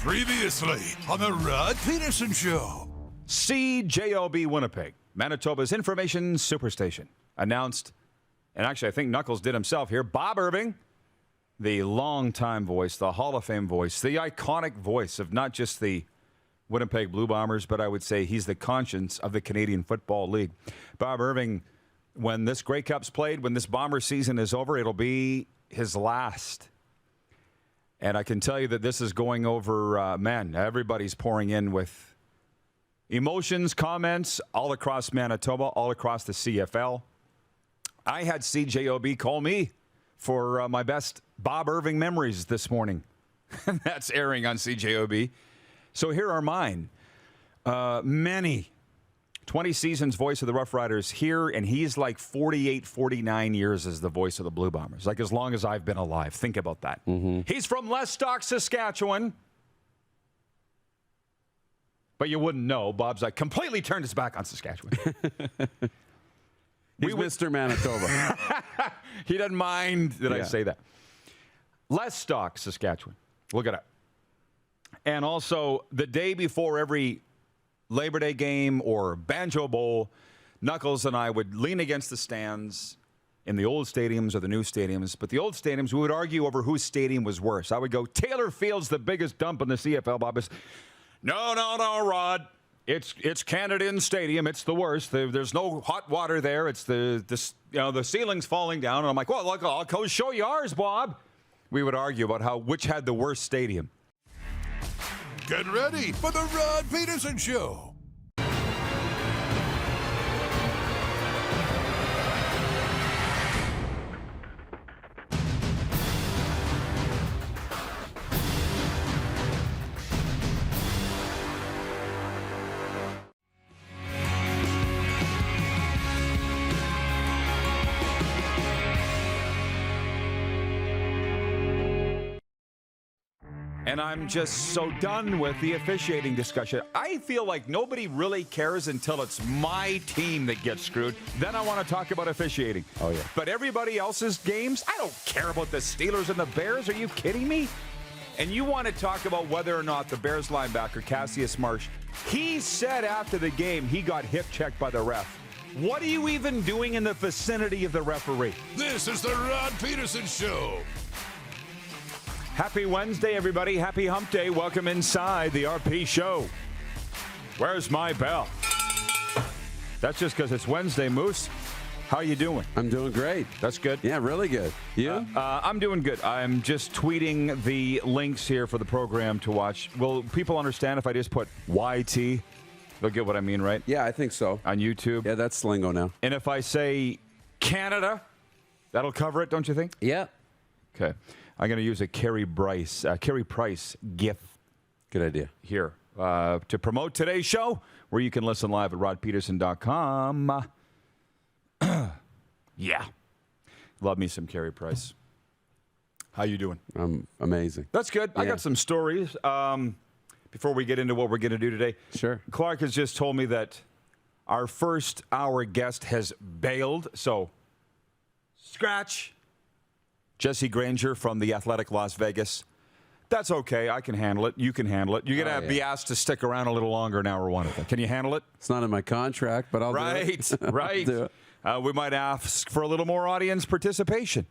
Previously on the Rod Pedersen Show. CJOB Winnipeg, Manitoba's information superstation, announced, and actually I think Knuckles did himself here, Bob Irving, the longtime voice, the Hall of Fame voice, the iconic voice of not just the Winnipeg Blue Bombers, but I would say he's the conscience of the Canadian Football League. Bob Irving, when this Grey Cup's played, when this Bomber season is over, it'll be his last. And I can tell you that this is going over, man, everybody's pouring in with emotions, comments all across Manitoba, all across the CFL. I had CJOB call me for my best Bob Irving memories this morning. That's airing on CJOB. So here are mine. Many 20 seasons voice of the Rough Riders here, and he's like 48, 49 years as the voice of the Blue Bombers, like as long as I've been alive. Think about that. He's from Lestock, Saskatchewan. But you wouldn't know. Bob's like completely turned his back on Saskatchewan. He's Mr. Manitoba. He doesn't mind that I say that. Lestock, Saskatchewan. Look it up. And also, the day before every Labor Day game or Banjo Bowl, Knuckles and I would lean against the stands in the old stadiums or the new stadiums. But the old stadiums, we would argue over whose stadium was worse. I would go, Taylor Field's the biggest dump in the CFL. Bob is, no, Rod. It's Canadian Stadium. It's the worst. There's no hot water there. It's the ceiling's falling down. And I'm like, well, look, I'll go show you ours, Bob. We would argue about which had the worst stadium. Get ready for the Rod Pedersen Show. And I'm just so done with the officiating discussion. I feel like nobody really cares until it's my team that gets screwed. Then I want to talk about officiating. Oh, yeah. But everybody else's games, I don't care about the Steelers and the Bears. Are you kidding me? And you want to talk about whether or not the Bears linebacker, Cassius Marsh, he said after the game he got hip checked by the ref. What are you even doing in the vicinity of the referee? This is the Rod Pedersen Show. Happy Wednesday, everybody. Happy Hump Day. Welcome inside the RP Show. Where's my bell? That's just because it's Wednesday, Moose. How you doing? I'm doing great. That's good. Yeah, really good. You? I'm doing good. I'm just tweeting the links here for the program to watch. Will people understand if I just put YT? They'll get what I mean, right? Yeah, I think so. On YouTube? Yeah, that's lingo now. And if I say Canada, that'll cover it, don't you think? Yeah. Okay. I'm going to use a Carey Price GIF. Good idea. Here to promote today's show, where you can listen live at rodpedersen.com. Yeah. Love me some Carey Price. How you doing? I'm amazing. That's good. Yeah. I got some stories before we get into what we're going to do today. Sure. Clark has just told me that our first hour guest has bailed, so scratch. Jesse Granger from the Athletic Las Vegas. That's okay. I can handle it. You can handle it. You're going to be asked to stick around a little longer in hour one of it. Can you handle it? It's not in my contract, but I'll do it. Right. Do it. We might ask for a little more audience participation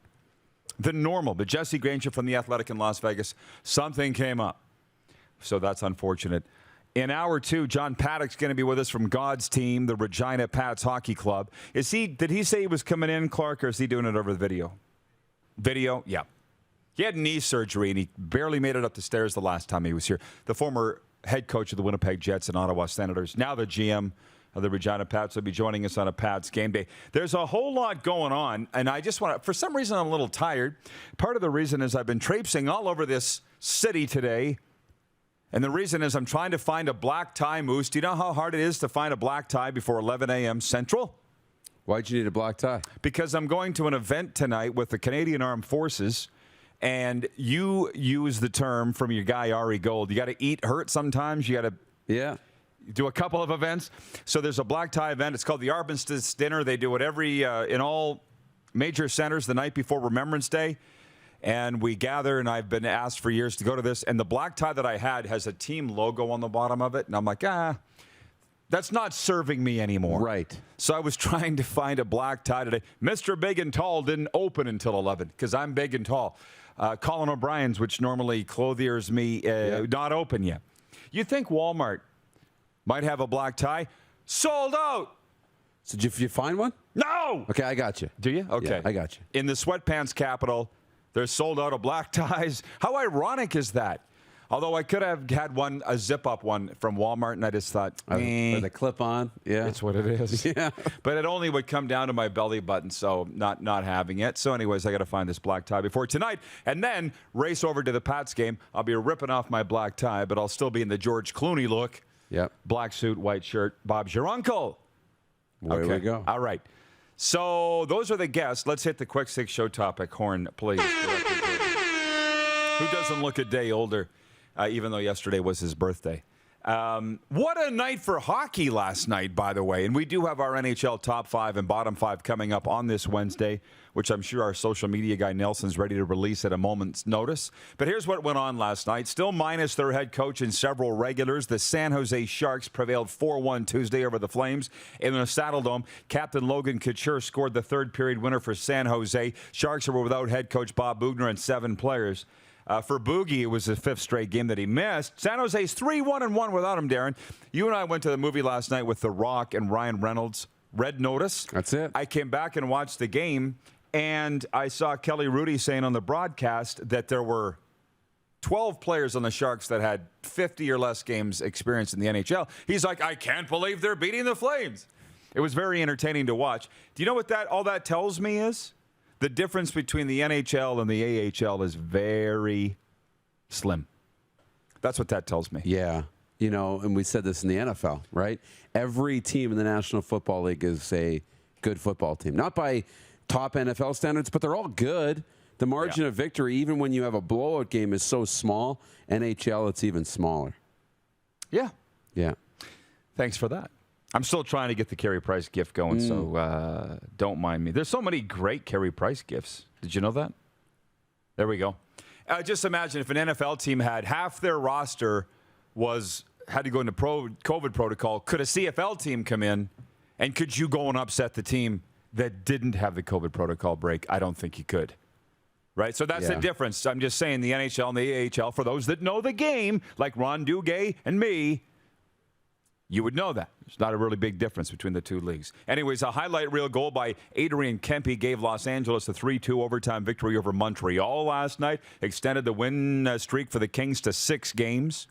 than normal. But Jesse Granger from the Athletic in Las Vegas, something came up. So that's unfortunate. In hour two, John Paddock's going to be with us from God's team, the Regina Pats Hockey Club. Did he say he was coming in, Clark, or is he doing it over the video? Video? Yeah. He had knee surgery, and he barely made it up the stairs the last time he was here. The former head coach of the Winnipeg Jets and Ottawa Senators, now the GM of the Regina Pats, will be joining us on a Pats game day. There's a whole lot going on, and I just want to, for some reason, I'm a little tired. Part of the reason is I've been traipsing all over this city today, and the reason is I'm trying to find a black tie, Moose. Do you know how hard it is to find a black tie before 11 a.m. Central? Why'd you need a black tie? Because I'm going to an event tonight with the Canadian Armed Forces, and you use the term from your guy, Ari Gold. You got to eat hurt sometimes. You got to do a couple of events. So there's a black tie event. It's called the Armistice Dinner. They do it in all major centers the night before Remembrance Day. And we gather, and I've been asked for years to go to this. And the black tie that I had has a team logo on the bottom of it. And I'm like, that's not serving me anymore. Right. So I was trying to find a black tie today. Mr. Big and Tall didn't open until 11 because I'm big and tall. Colin O'Brien's, which normally clothiers me, not open yet. You think Walmart might have a black tie? Sold out. So did you find one? No. Okay, I got you. Do you? Okay. Yeah, I got you. In the sweatpants capital, they're sold out of black ties. How ironic is that? Although I could have had a zip-up one from Walmart, and I just thought, With a clip on, yeah. It's what it is. Yeah. But it only would come down to my belly button, so not having it. So anyways, I got to find this black tie before tonight, and then race over to the Pats game. I'll be ripping off my black tie, but I'll still be in the George Clooney look. Yep. Black suit, white shirt. Bob's your uncle. There we go. All right. So those are the guests. Let's hit the quick six show topic. Horn, please. Who doesn't look a day older? Even though yesterday was his birthday. What a night for hockey last night, by the way. And we do have our NHL top 5 and bottom 5 coming up on this Wednesday, which I'm sure our social media guy Nelson's ready to release at a moment's notice. But here's what went on last night. Still minus their head coach and several regulars, the San Jose Sharks prevailed 4-1 Tuesday over the Flames. In the Saddle Dome, Captain Logan Couture scored the third period winner for San Jose. Sharks were without head coach Bob Boughner and 7 players. For Boogie, it was the 5th straight game that he missed. San Jose's 3-1-1 without him, Darren. You and I went to the movie last night with The Rock and Ryan Reynolds. Red Notice. That's it. I came back and watched the game, and I saw Kelly Rudy saying on the broadcast that there were 12 players on the Sharks that had 50 or less games experience in the NHL. He's like, I can't believe they're beating the Flames. It was very entertaining to watch. Do you know what all that tells me is? The difference between the NHL and the AHL is very slim. That's what that tells me. Yeah. You know, and we said this in the NFL, right? Every team in the National Football League is a good football team. Not by top NFL standards, but they're all good. The margin of victory, even when you have a blowout game, is so small. NHL, it's even smaller. Yeah. Yeah. Thanks for that. I'm still trying to get the Carey Price gift going, so don't mind me. There's so many great Carey Price gifts. Did you know that? There we go. Just imagine if an NFL team had half their roster had to go into COVID protocol. Could a CFL team come in, and could you go and upset the team that didn't have the COVID protocol break? I don't think you could. Right? So that's the difference. I'm just saying the NHL and the AHL, for those that know the game, like Ron Duguay and me, you would know that. There's not a really big difference between the two leagues. Anyways, a highlight reel goal by Adrian Kempe gave Los Angeles a 3-2 overtime victory over Montreal last night. Extended the win streak for the Kings to 6 games.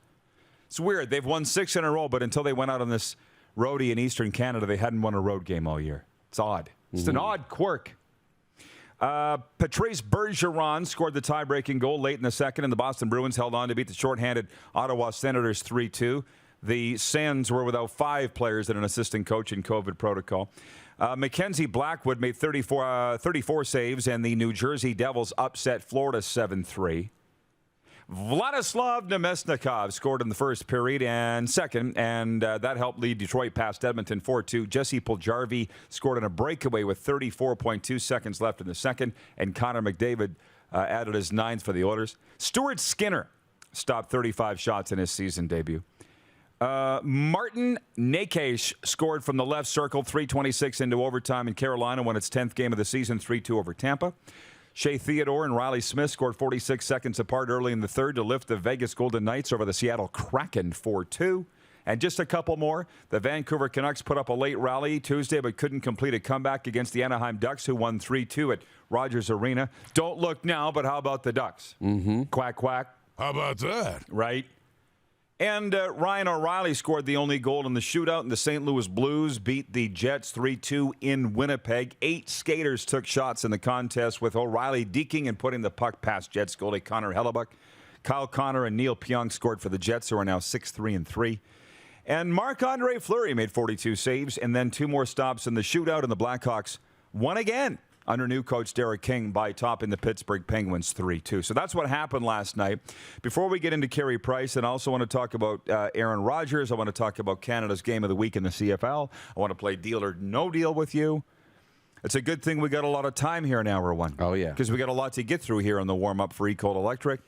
It's weird. They've won 6 in a row, but until they went out on this roadie in Eastern Canada, they hadn't won a road game all year. It's odd. It's an odd quirk. Patrice Bergeron scored the tie-breaking goal late in the second, and the Boston Bruins held on to beat the shorthanded Ottawa Senators 3-2. The Sens were without 5 players and an assistant coach in COVID protocol. Mackenzie Blackwood made 34 saves, and the New Jersey Devils upset Florida 7-3. Vladislav Nemesnikov scored in the first period and second, and that helped lead Detroit past Edmonton 4-2. Jesse Puljujarvi scored on a breakaway with 34.2 seconds left in the second, and Connor McDavid added his 9th for the Oilers. Stuart Skinner stopped 35 shots in his season debut. Martin Necas scored from the left circle, 3:26 into overtime, and Carolina won its 10th game of the season, 3-2 over Tampa. Shea Theodore and Riley Smith scored 46 seconds apart early in the third to lift the Vegas Golden Knights over the Seattle Kraken 4-2. And just a couple more. The Vancouver Canucks put up a late rally Tuesday but couldn't complete a comeback against the Anaheim Ducks, who won 3-2 at Rogers Arena. Don't look now, but how about the Ducks? Quack, quack. How about that? Right. And Ryan O'Reilly scored the only goal in the shootout, and the St. Louis Blues beat the Jets 3-2 in Winnipeg. 8 skaters took shots in the contest, with O'Reilly deking and putting the puck past Jets goalie Connor Hellebuck. Kyle Connor and Neil Pionk scored for the Jets, who are now 6-3-3. And Marc-Andre Fleury made 42 saves, and then 2 more stops in the shootout, and the Blackhawks won again under new coach Derek King by topping the Pittsburgh Penguins 3-2. So that's what happened last night. Before we get into Carey Price, and I also want to talk about Aaron Rodgers, I want to talk about Canada's game of the week in the CFL. I want to play Deal or No Deal with you. It's a good thing we got a lot of time here in hour one. Oh, yeah. Because we got a lot to get through here on the warm-up for Eichel Electric.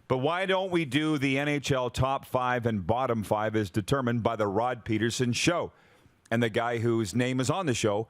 But why don't we do the NHL top 5 and bottom 5 as determined by the Rod Pedersen Show? And the guy whose name is on the show,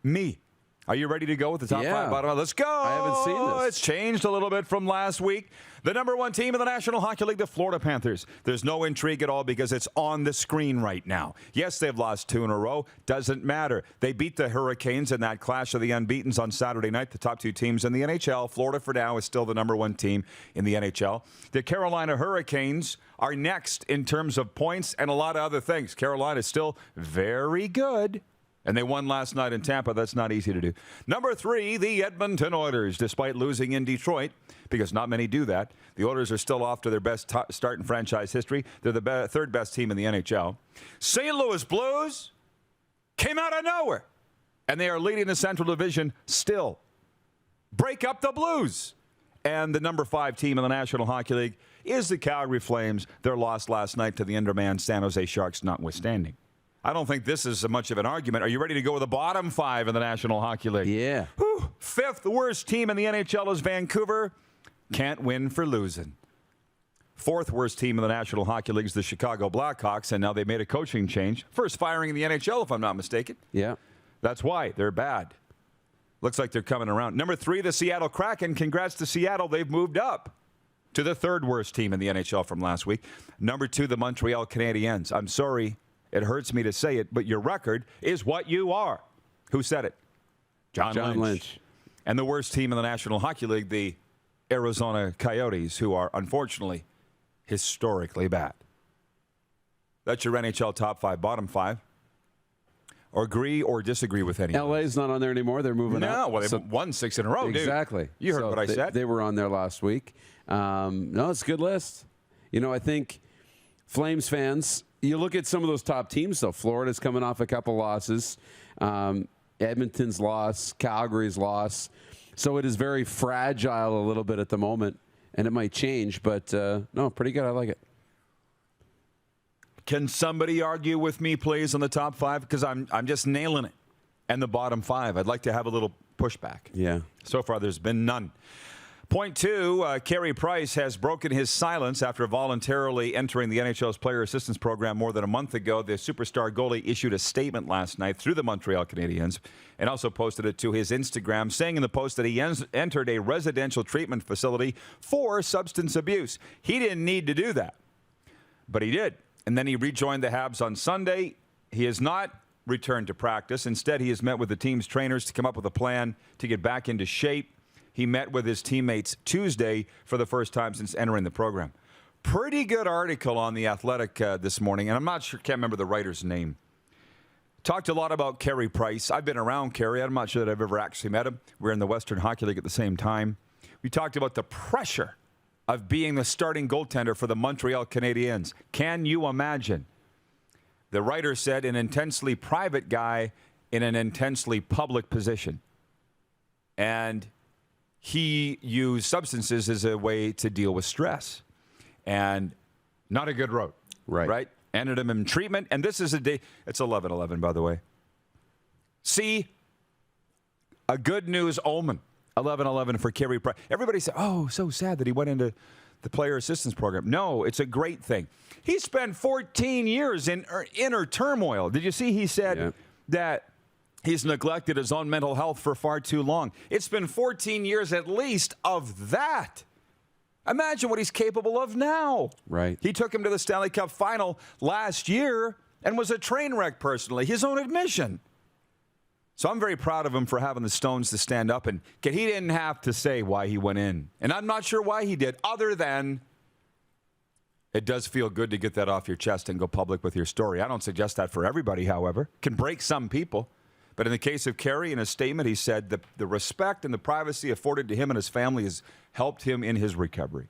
me. Are you ready to go with the top 5, bottom 5? Let's go. I haven't seen this. It's changed a little bit from last week. The number 1 team in the National Hockey League, the Florida Panthers. There's no intrigue at all because it's on the screen right now. Yes, they've lost 2 in a row. Doesn't matter. They beat the Hurricanes in that clash of the unbeatens on Saturday night, the top 2 teams in the NHL. Florida, for now, is still the number 1 team in the NHL. The Carolina Hurricanes are next in terms of points and a lot of other things. Carolina is still very good. And they won last night in Tampa. That's not easy to do. Number 3, the Edmonton Oilers, despite losing in Detroit, because not many do that. The Oilers are still off to their best start in franchise history. They're the third best team in the NHL. St. Louis Blues came out of nowhere, and they are leading the Central Division still. Break up the Blues. And the number 5 team in the National Hockey League is the Calgary Flames. Their loss last night to the undermanned San Jose Sharks notwithstanding. I don't think this is much of an argument. Are you ready to go with the bottom 5 in the National Hockey League? Yeah. Whew. 5th worst team in the NHL is Vancouver. Can't win for losing. 4th worst team in the National Hockey League is the Chicago Blackhawks, and now they made a coaching change. First firing in the NHL, if I'm not mistaken. Yeah. That's why. They're bad. Looks like they're coming around. Number 3, the Seattle Kraken. Congrats to Seattle. They've moved up to the 3rd worst team in the NHL from last week. Number 2, the Montreal Canadiens. I'm sorry. It hurts me to say it, but your record is what you are. Who said it? John Lynch. And the worst team in the National Hockey League, the Arizona Coyotes, who are unfortunately historically bad. That's your NHL top 5, bottom 5. Or agree or disagree with any. LA's not on there anymore. They're moving up. No, well, they've won 6 in a row, exactly. Dude. You heard what I said. They were on there last week. No, it's a good list. You know, I think Flames fans, you look at some of those top teams, though. Florida's coming off a couple losses. Edmonton's loss, Calgary's loss. So it is very fragile a little bit at the moment, and it might change. But, no, pretty good. I like it. Can somebody argue with me, please, on the top 5? Because I'm just nailing it. And the bottom 5. I'd like to have a little pushback. Yeah. So far, there's been none. Point 2, Carey Price has broken his silence after voluntarily entering the NHL's Player Assistance Program more than a month ago. The superstar goalie issued a statement last night through the Montreal Canadiens and also posted it to his Instagram, saying in the post that he entered a residential treatment facility for substance abuse. He didn't need to do that, but he did. And then he rejoined the Habs on Sunday. He has not returned to practice. Instead, he has met with the team's trainers to come up with a plan to get back into shape. He met with his teammates Tuesday for the first time since entering the program. Pretty good article on The Athletic this morning, and I'm not sure, can't remember the writer's name. Talked a lot about Carey Price. I've been around Carey. I'm not sure that I've ever actually met him. We're in the Western Hockey League at the same time. We talked about the pressure of being the starting goaltender for the Montreal Canadiens. Can you imagine? The writer said an intensely private guy in an intensely public position. And he used substances as a way to deal with stress. And not a good road. Right? Ended him in treatment. And this is a day. It's 11/11, by the way. See, a good news omen. 11/11 for Carey Price. Everybody said, oh, so sad that he went into the player assistance program. No, it's a great thing. He spent 14 years in inner turmoil. Did you see he said that he's neglected his own mental health for far too long? It's been 14 years at least of that. Imagine what he's capable of now. Right. He took him to the Stanley Cup final last year and was a train wreck personally, his own admission. So I'm very proud of him for having the stones to stand up. And he didn't have to say why he went in. And I'm not sure why he did, other than it does feel good to get that off your chest and go public with your story. I don't suggest that for everybody, however. It can break some people. But in the case of Carey, in a statement, he said the respect and the privacy afforded to him and his family has helped him in his recovery.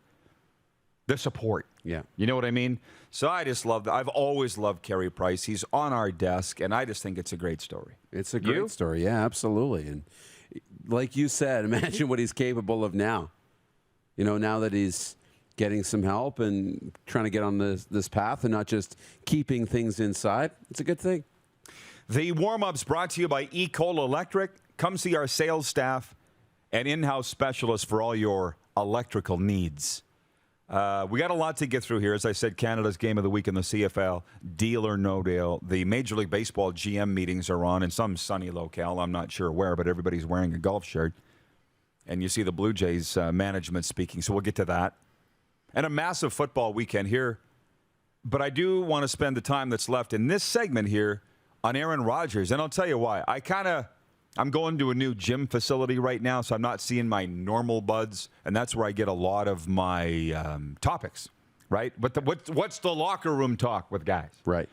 The support. Yeah. You know what I mean? So I just love that. I've always loved Carey Price. He's on our desk, and I just think it's a great story. It's a great story. Yeah, absolutely. And like you said, imagine what he's capable of now. You know, now that he's getting some help and trying to get on this path and not just keeping things inside. It's a good thing. The warm-up's brought to you by Eichel Electric. Come see our sales staff and in-house specialists for all your electrical needs. We got a lot to get through here. As I said, Canada's Game of the Week in the CFL, deal or no deal. The Major League Baseball GM meetings are on in some sunny locale. I'm not sure where, but everybody's wearing a golf shirt. And you see the Blue Jays management speaking, so we'll get to that. And a massive football weekend here. But I do want to spend the time that's left in this segment here on Aaron Rodgers. And I'll tell you why. I'm going to a new gym facility right now, so I'm not seeing my normal buds. And that's where I get a lot of my topics, right? But what's the locker room talk with guys? Right.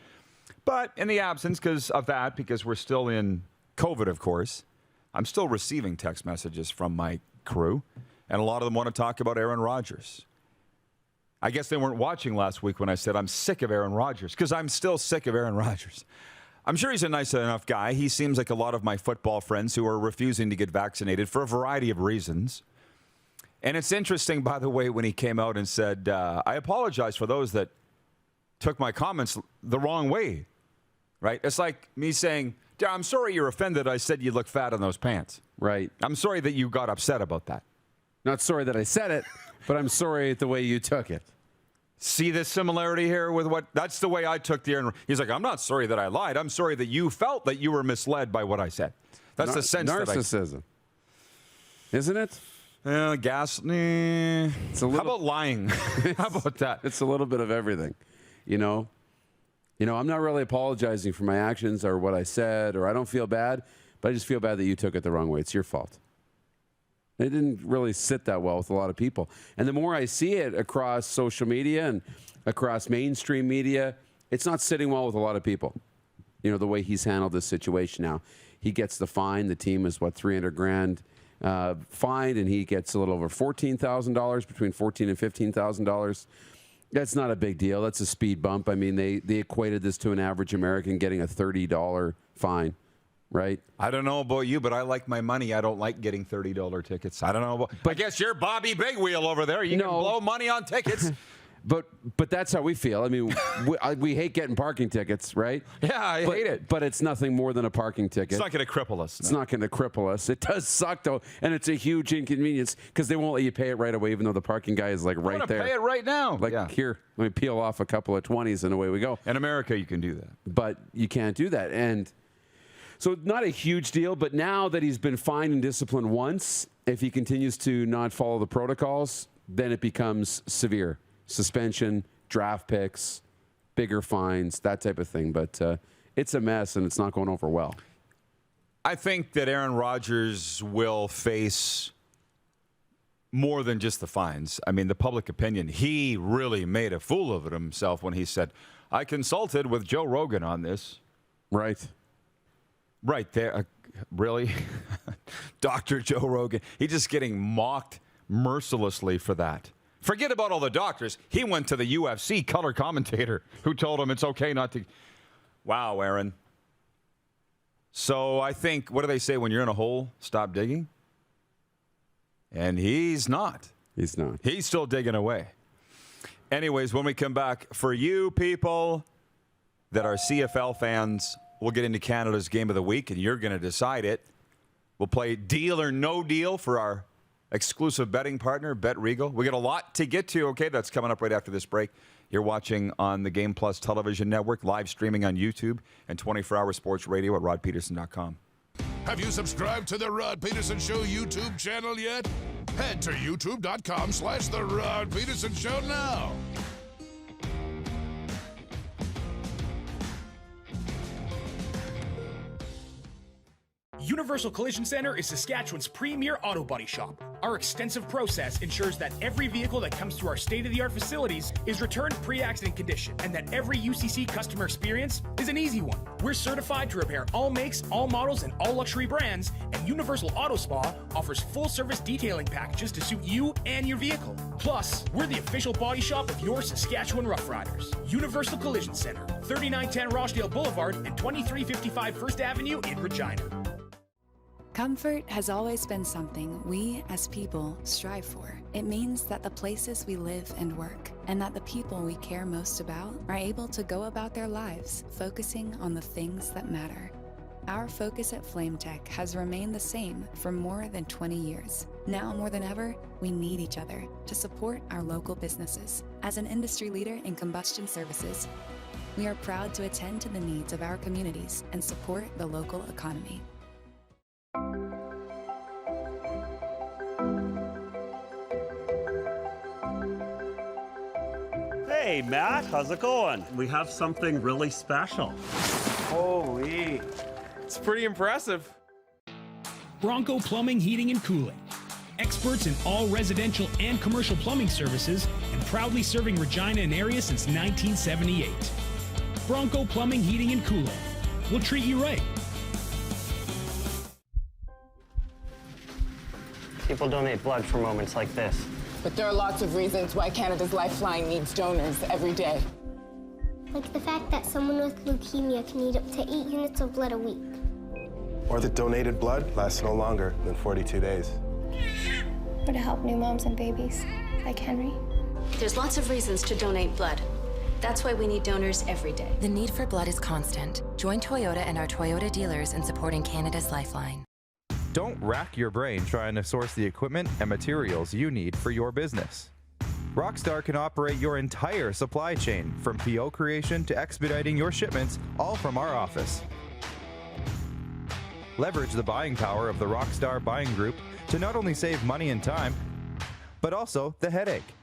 But in the absence because we're still in COVID, of course, I'm still receiving text messages from my crew, and a lot of them want to talk about Aaron Rodgers. I guess they weren't watching last week when I said I'm sick of Aaron Rodgers, because I'm still sick of Aaron Rodgers. I'm sure he's a nice enough guy. He seems like a lot of my football friends who are refusing to get vaccinated for a variety of reasons. And it's interesting, by the way, when he came out and said, I apologize for those that took my comments the wrong way, right? It's like me saying, I'm sorry you're offended I said you look fat in those pants. Right. I'm sorry that you got upset about that. Not sorry that I said it, but I'm sorry the way you took it. See the similarity here with that's the way I took the Aaron. He's like, I'm not sorry that I lied. I'm sorry that you felt that you were misled by what I said. That's the sense narcissism. Isn't it? It's a little, how about lying? How about that? It's a little bit of everything, you know. I'm not really apologizing for my actions or what I said, or I don't feel bad, but I just feel bad that you took it the wrong way. It's your fault. It didn't really sit that well with a lot of people. And the more I see it across social media and across mainstream media, it's not sitting well with a lot of people. The way he's handled this situation now. He gets the fine. The team is, $300,000 fined, and he gets a little over $14,000, between $14,000 and $15,000. That's not a big deal. That's a speed bump. I mean, they equated this to an average American getting a $30 fine, right? I don't know about you, but I like my money. I don't like getting $30 tickets. I don't know. But I guess you're Bobby Big Wheel over there. You can blow money on tickets. But that's how we feel. I mean, we hate getting parking tickets, right? Yeah, I hate it. But it's nothing more than a parking ticket. It's not going to cripple us. It's not going to cripple us. It does suck, though, and it's a huge inconvenience because they won't let you pay it right away, even though the parking guy is, right there. Pay it right now. Here, let me peel off a couple of 20s, and away we go. In America, you can do that. But you can't do that. And so not a huge deal, but now that he's been fined and disciplined once, if he continues to not follow the protocols, then it becomes severe. Suspension, draft picks, bigger fines, that type of thing. But it's a mess, and it's not going over well. I think that Aaron Rodgers will face more than just the fines. I mean, the public opinion. He really made a fool of it himself when he said, I consulted with Joe Rogan on this. Right. Right there. Really? Dr. Joe Rogan. He's just getting mocked mercilessly for that. Forget about all the doctors. He went to the UFC color commentator who told him it's okay not to. Wow, Aaron. So I think, what do they say when you're in a hole? Stop digging? And he's not. He's not. He's still digging away. Anyways, when we come back, for you people that are CFL fans, we'll get into Canada's Game of the Week, and you're going to decide it. We'll play Deal or No Deal for our exclusive betting partner, Bet Regal. We got a lot to get to, okay? That's coming up right after this break. You're watching on the Game Plus television network, live streaming on YouTube, and 24-hour sports radio at rodpedersen.com. Have you subscribed to the Rod Pedersen Show YouTube channel yet? Head to youtube.com/The Rod Pedersen Show now. Universal Collision Center is Saskatchewan's premier auto body shop. Our extensive process ensures that every vehicle that comes through our state-of-the-art facilities is returned pre-accident condition, and that every UCC customer experience is an easy one. We're certified to repair all makes, all models, and all luxury brands, and Universal Auto Spa offers full-service detailing packages to suit you and your vehicle. Plus, we're the official body shop of your Saskatchewan Rough Riders. Universal Collision Center, 3910 Rochdale Boulevard and 2355 First Avenue in Regina. Comfort has always been something we, as people, strive for. It means that the places we live and work, and that the people we care most about, are able to go about their lives focusing on the things that matter. Our focus at FlameTech has remained the same for more than 20 years. Now more than ever, we need each other to support our local businesses. As an industry leader in combustion services, we are proud to attend to the needs of our communities and support the local economy. Hey, Matt, how's it going? We have something really special. Holy, it's pretty impressive. Bronco Plumbing, Heating, and Cooling. Experts in all residential and commercial plumbing services and proudly serving Regina and area since 1978. Bronco Plumbing, Heating, and Cooling. We'll treat you right. People donate blood for moments like this. But there are lots of reasons why Canada's Lifeline needs donors every day. Like the fact that someone with leukemia can need up to 8 units of blood a week. Or that donated blood lasts no longer than 42 days. Or to help new moms and babies, like Henry. There's lots of reasons to donate blood. That's why we need donors every day. The need for blood is constant. Join Toyota and our Toyota dealers in supporting Canada's Lifeline. Don't rack your brain trying to source the equipment and materials you need for your business. Rockstar can operate your entire supply chain, from PO creation to expediting your shipments, all from our office. Leverage the buying power of the Rockstar buying group to not only save money and time, but also the headache.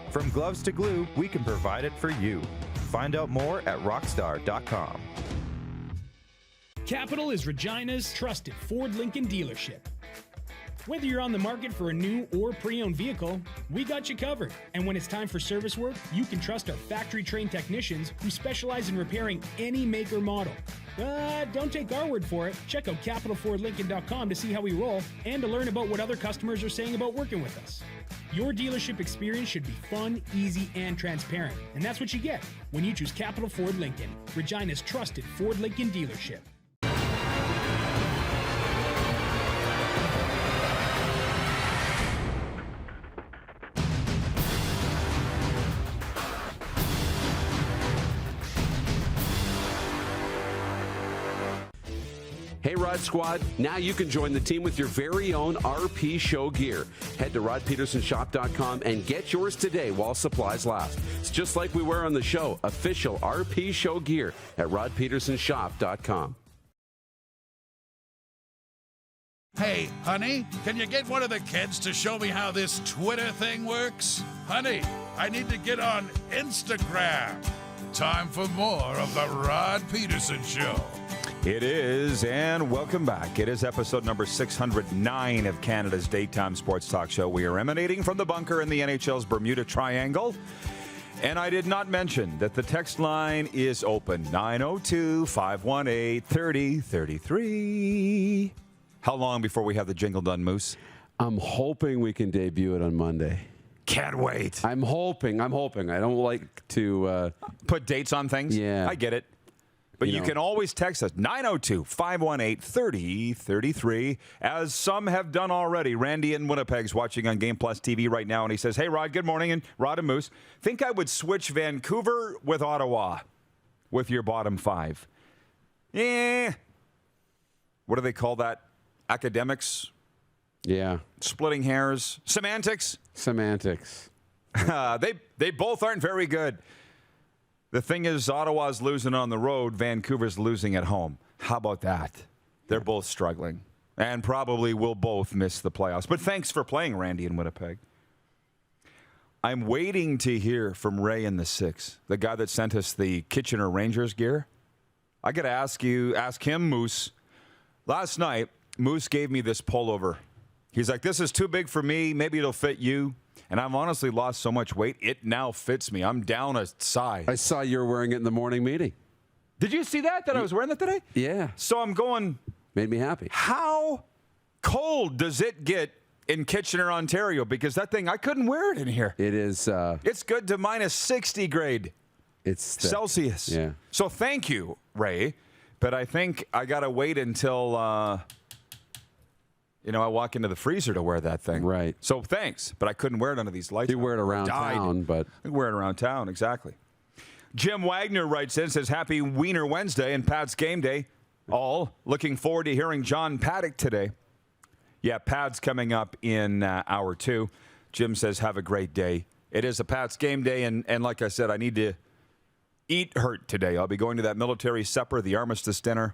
From gloves to glue, we can provide it for you. Find out more at rockstar.com. Capital is Regina's trusted Ford Lincoln dealership. Whether you're on the market for a new or pre-owned vehicle, we got you covered. And when it's time for service work, you can trust our factory-trained technicians who specialize in repairing any make or model. But don't take our word for it. Check out capitalfordlincoln.com to see how we roll and to learn about what other customers are saying about working with us. Your dealership experience should be fun, easy, and transparent. And that's what you get when you choose Capital Ford Lincoln, Regina's trusted Ford Lincoln dealership. Hey, Rod Squad, now you can join the team with your very own RP Show gear. Head to rodpedersenshop.com and get yours today while supplies last. It's just like we wear on the show, official RP Show gear at rodpedersenshop.com. Hey, honey, can you get one of the kids to show me how this Twitter thing works? Honey, I need to get on Instagram. Time for more of the Rod Pedersen Show. It is, and welcome back. It is episode number 609 of Canada's daytime sports talk show. We are emanating from the bunker in the NHL's Bermuda Triangle. And I did not mention that the text line is open, 902-518-3033. How long before we have the jingle done, Moose? I'm hoping we can debut it on Monday. Can't wait. I'm hoping. I don't like to... put dates on things? Yeah. I get it. But you can always text us, 902-518-3033, as some have done already. Randy in Winnipeg's watching on Game Plus TV right now, and he says, hey, Rod, good morning, and Rod and Moose. Think I would switch Vancouver with Ottawa with your bottom five. Yeah. What do they call that? Academics? Yeah. Splitting hairs? Semantics? Semantics. They both aren't very good. The thing is, Ottawa's losing on the road. Vancouver's losing at home. How about that? They're both struggling and probably will both miss the playoffs. But thanks for playing, Randy in Winnipeg. I'm waiting to hear from Ray in the 6, the guy that sent us the Kitchener Rangers gear. I got to ask him, Moose. Last night, Moose gave me this pullover. He's like, this is too big for me. Maybe it'll fit you. And I've honestly lost so much weight, it now fits me. I'm down a size. I saw you were wearing it in the morning meeting. Did you see that I was wearing that today? Yeah. So I'm going. Made me happy. How cold does it get in Kitchener, Ontario? Because that thing, I couldn't wear it in here. It is. It's good to minus 60 grade. It's Celsius. Yeah. So thank you, Ray. But I think I got to wait until... I walk into the freezer to wear that thing. Right. So thanks, but I couldn't wear it under these lights. You wear it around town, but... I wear it around town, exactly. Jim Wagner writes in, says, Happy Wiener Wednesday and Pat's game day. All looking forward to hearing John Paddock today. Yeah, Pat's coming up in hour 2. Jim says, have a great day. It is a Pat's game day, and like I said, I need to eat hurt today. I'll be going to that military supper, the armistice dinner,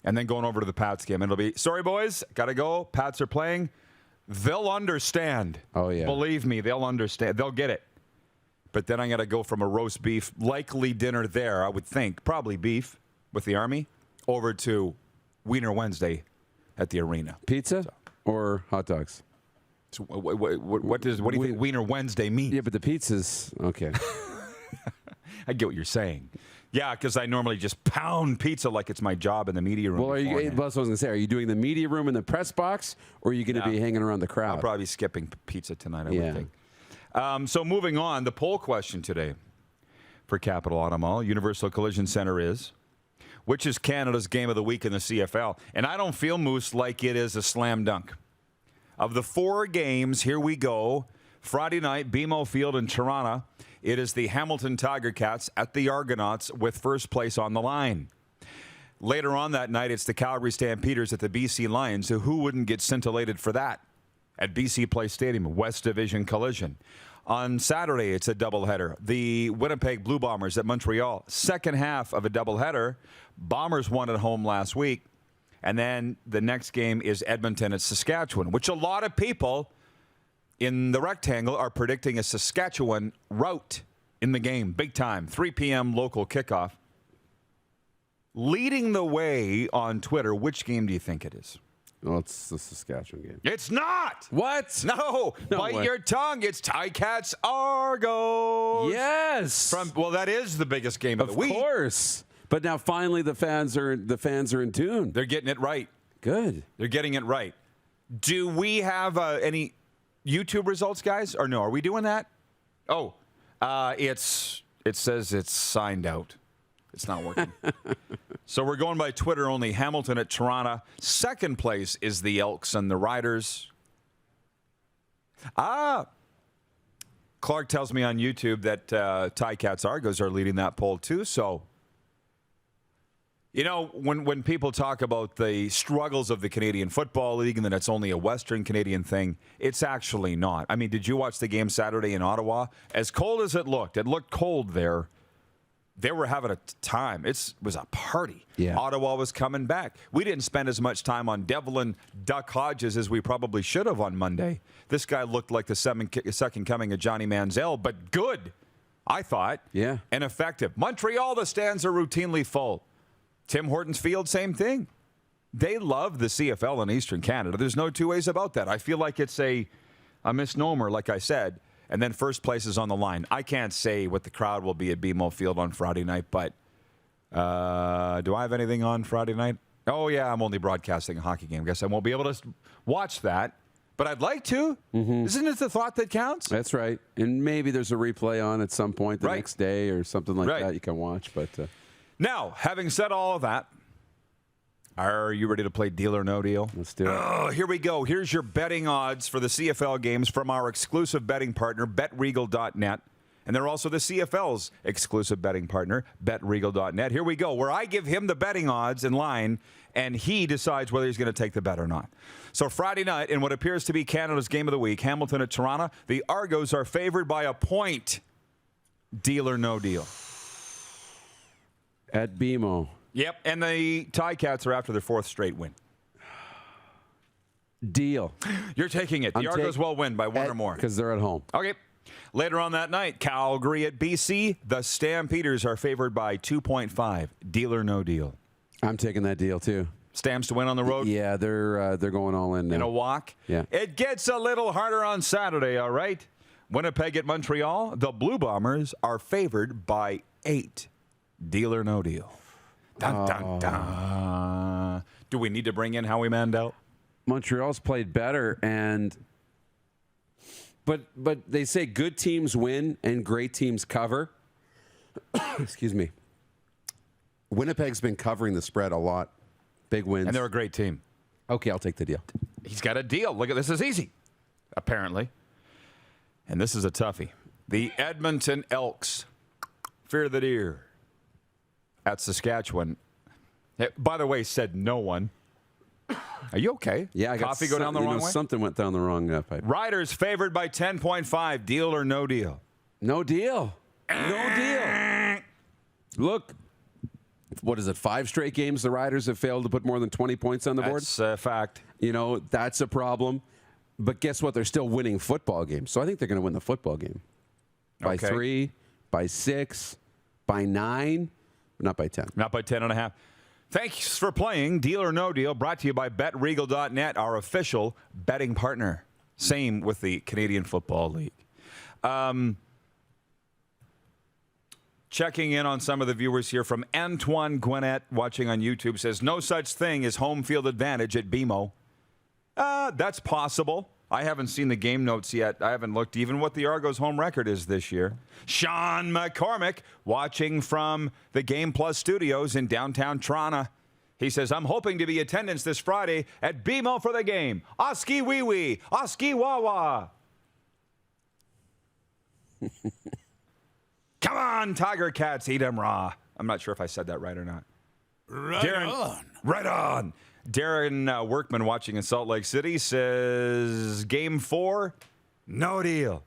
and then going over to the Pats game. It'll be, sorry, boys, got to go. Pats are playing. They'll understand. Oh, yeah. Believe me, they'll understand. They'll get it. But then I got to go from a roast beef, likely dinner there, I would think, probably beef with the Army, over to Wiener Wednesday at the arena. Pizza or hot dogs? So what do you think Wiener Wednesday mean? Yeah, but the pizza's okay. I get what you're saying. Yeah, because I normally just pound pizza like it's my job in the media room. Well, that's what I was going to say. Are you doing the media room in the press box, or are you going to be hanging around the crowd? I'll probably be skipping pizza tonight, I would think. So moving on, the poll question today for Capital Auto Mall, Universal Collision Center is, which is Canada's game of the week in the CFL? And I don't feel, Moose, like it is a slam dunk. Of the 4 games, here we go. Friday night, BMO Field in Toronto. It is the Hamilton Tiger Cats at the Argonauts with first place on the line. Later on that night, it's the Calgary Stampeders at the BC Lions. So who wouldn't get scintillated for that? At BC Place Stadium, West Division collision. On Saturday, it's a doubleheader. The Winnipeg Blue Bombers at Montreal. Second half of a doubleheader. Bombers won at home last week. And then the next game is Edmonton at Saskatchewan, which a lot of people in the rectangle are predicting a Saskatchewan rout in the game. Big time. 3 p.m. local kickoff. Leading the way on Twitter, which game do you think it is? Well, it's the Saskatchewan game. It's not. What? No. Bite your tongue. It's Ticats Argos. Yes. Well, that is the biggest game of the week. Of course. But now finally the fans are in tune. They're getting it right. Good. They're getting it right. Do we have any YouTube results, guys? Or no? Are we doing that? Oh, it says it's signed out. It's not working. So we're going by Twitter only. Hamilton at Toronto. Second place is the Elks and the Riders. Clark tells me on YouTube that Ticats Argos are leading that poll too. So, you know, when people talk about the struggles of the Canadian Football League and that it's only a Western Canadian thing, it's actually not. I mean, did you watch the game Saturday in Ottawa? As cold as it looked cold there. They were having a time. It was a party. Yeah. Ottawa was coming back. We didn't spend as much time on Devlin Duck Hodges as we probably should have on Monday. This guy looked like the second coming of Johnny Manziel, but good, I thought. Yeah. And effective. Montreal, the stands are routinely full. Tim Hortons Field, same thing. They love the CFL in Eastern Canada. There's no two ways about that. I feel like it's a misnomer, like I said. And then first place is on the line. I can't say what the crowd will be at BMO Field on Friday night, but do I have anything on Friday night? Oh, yeah, I'm only broadcasting a hockey game. Guess I won't be able to watch that, but I'd like to. Mm-hmm. Isn't it the thought that counts? That's right. And maybe there's a replay on at some point the next day or something like that you can watch. But now, having said all of that, are you ready to play Deal or No Deal? Let's do it. Oh, here we go. Here's your betting odds for the CFL games from our exclusive betting partner, BetRegal.net. And they're also the CFL's exclusive betting partner, BetRegal.net. Here we go, where I give him the betting odds in line, and he decides whether he's going to take the bet or not. So Friday night, in what appears to be Canada's game of the week, Hamilton at Toronto, the Argos are favored by a point. Deal or No Deal? At BMO. Yep, and the Ticats are after their 4th straight win. Deal. You're taking it. The Argos will win by 1 or more. Because they're at home. Okay. Later on that night, Calgary at BC. The Stampeders are favored by 2.5. Deal or No Deal? I'm taking that deal, too. Stamps to win on the road? Yeah, they're going all in now. In a walk? Yeah. It gets a little harder on Saturday, all right? Winnipeg at Montreal. The Blue Bombers are favored by 8. Deal or No Deal? Dun, dun, dun. Do we need to bring in Howie Mandel? Montreal's played better, but they say good teams win and great teams cover. Excuse me. Winnipeg's been covering the spread a lot. Big wins. And they're a great team. Okay, I'll take the deal. He's got a deal. Look at this. Is easy, apparently. And this is a toughie. The Edmonton Elks, Fear the deer at Saskatchewan. By the way, said no one. Are you okay? Yeah, I got coffee go down the wrong way? Something went down the wrong pipe. Riders favored by 10.5. Deal or no deal? No deal. No deal. Look, what is it? 5 straight games the Riders have failed to put more than 20 points on the board. That's a fact. You know, that's a problem. But guess what? They're still winning football games. So I think they're going to win the football game. By 3, by 6, by 9, but not by 10. Not by 10.5. Thanks for playing Deal or No Deal, brought to you by BetRegal.net, our official betting partner. Same with the Canadian Football League. Checking in on some of the viewers here from Antoine Gwinnett, watching on YouTube, says, no such thing as home field advantage at BMO. That's possible. I haven't seen the game notes yet. I haven't looked even what the Argos' home record is this year. Sean McCormick, watching from the Game Plus studios in downtown Toronto. He says, I'm hoping to be attendance this Friday at BMO for the game. Oski wee wee, Oski wawa. Come on, Tiger Cats, eat 'em raw. I'm not sure if I said that right or not. Right on. Darren Workman, watching in Salt Lake City, says, Game 4, no deal.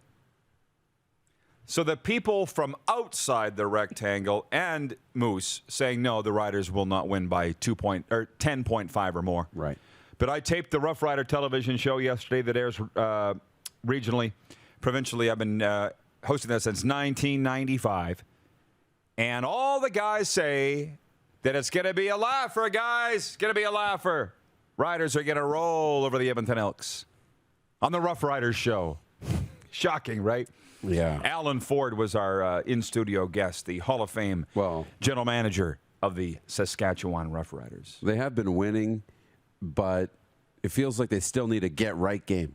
So the people from outside the rectangle and Moose saying, no, the Riders will not win by 10.5 or more. Right. But I taped the Rough Rider television show yesterday that airs regionally, provincially. I've been hosting that since 1995. And all the guys say that it's going to be a laugher, guys. It's going to be a laugher. Riders are going to roll over the Edmonton Elks on the Rough Riders show. Shocking, right? Yeah. Alan Ford was our in-studio guest, the Hall of Fame general manager of the Saskatchewan Rough Riders. They have been winning, but it feels like they still need a get-right game,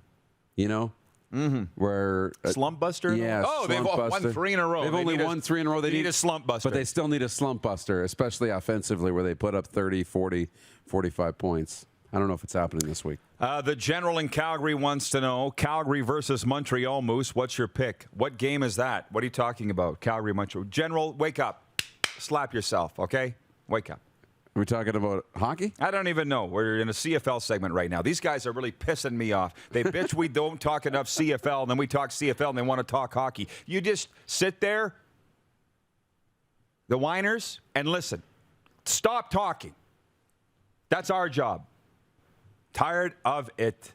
you know? Mm-hmm. Where slump buster? Yeah. They've won 3 in a row. They've only won 3 in a row. They need a slump buster. But they still need a slump buster, especially offensively, where they put up 30, 40, 45 points. I don't know if it's happening this week. The general in Calgary wants to know, Calgary versus Montreal, Moose, what's your pick? What game is that? What are you talking about? Calgary, Montreal. General, wake up. Slap yourself, okay? Wake up. Are we talking about hockey? I don't even know. We're in a CFL segment right now. These guys are really pissing me off. They bitch we don't talk enough CFL, and then we talk CFL, and they want to talk hockey. You just sit there, the whiners, and listen. Stop talking. That's our job. Tired of it.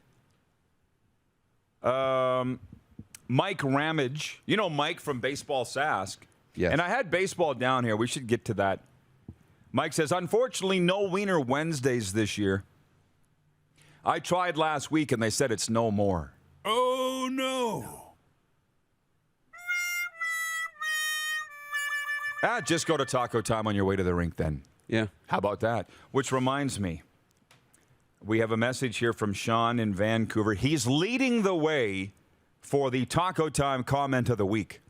Mike Ramage. You know Mike from Baseball Sask. Yes. And I had baseball down here. We should get to that. Mike says, unfortunately, no Wiener Wednesdays this year. I tried last week, and they said it's no more. Oh, no. Just go to Taco Time on your way to the rink then. Yeah. How about that? Which reminds me, we have a message here from Sean in Vancouver. He's leading the way for the Taco Time comment of the week.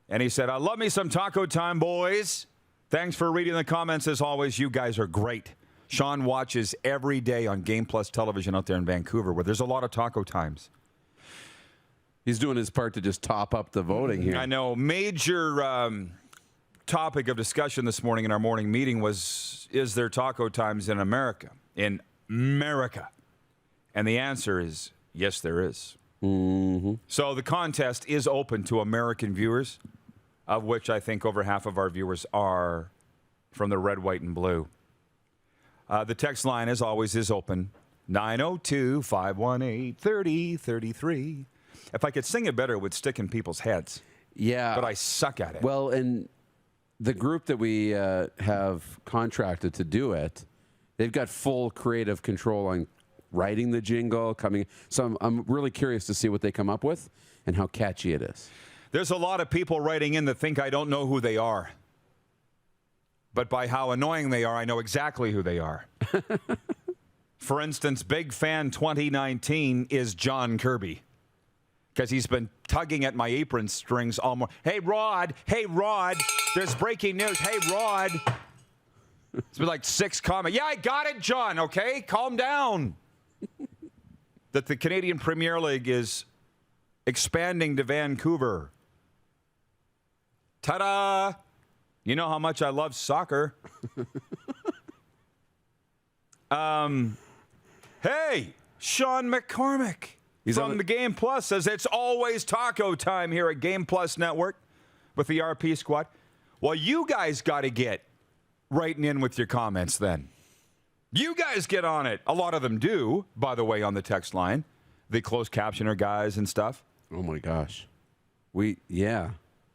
And he said, I love me some Taco Time, boys. Thanks for reading the comments. As always, you guys are great. Sean watches every day on Game Plus television out there in Vancouver, where there's a lot of Taco Times. He's doing his part to just top up the voting here. I know. Major topic of discussion this morning in our morning meeting was, is there Taco Times in America? In America. And the answer is, yes, there is. Mm-hmm. So the contest is open to American viewers, of which I think over half of our viewers are from the red, white, and blue. The text line, as always, is open, 902-518-3033. If I could sing it better, it would stick in people's heads. Yeah. But I suck at it. Well, and the group that we have contracted to do it, they've got full creative control on writing the jingle, coming. So I'm really curious to see what they come up with and how catchy it is. There's a lot of people writing in that think I don't know who they are. But by how annoying they are, I know exactly who they are. For instance, Big Fan 2019 is John Kirby. Because he's been tugging at my apron strings all morning. Hey, Rod, there's breaking news. Hey, Rod. It's been like 6 comments. Yeah, I got it, John, okay? Calm down. That the Canadian Premier League is expanding to Vancouver. Ta-da! You know how much I love soccer. Hey, Sean McCormick from the Game Plus says it's always taco time here at Game Plus Network with the RP squad. Well, you guys got to get writing in with your comments then. You guys get on it. A lot of them do, by the way, on the text line. The closed captioner guys and stuff. Oh, my gosh.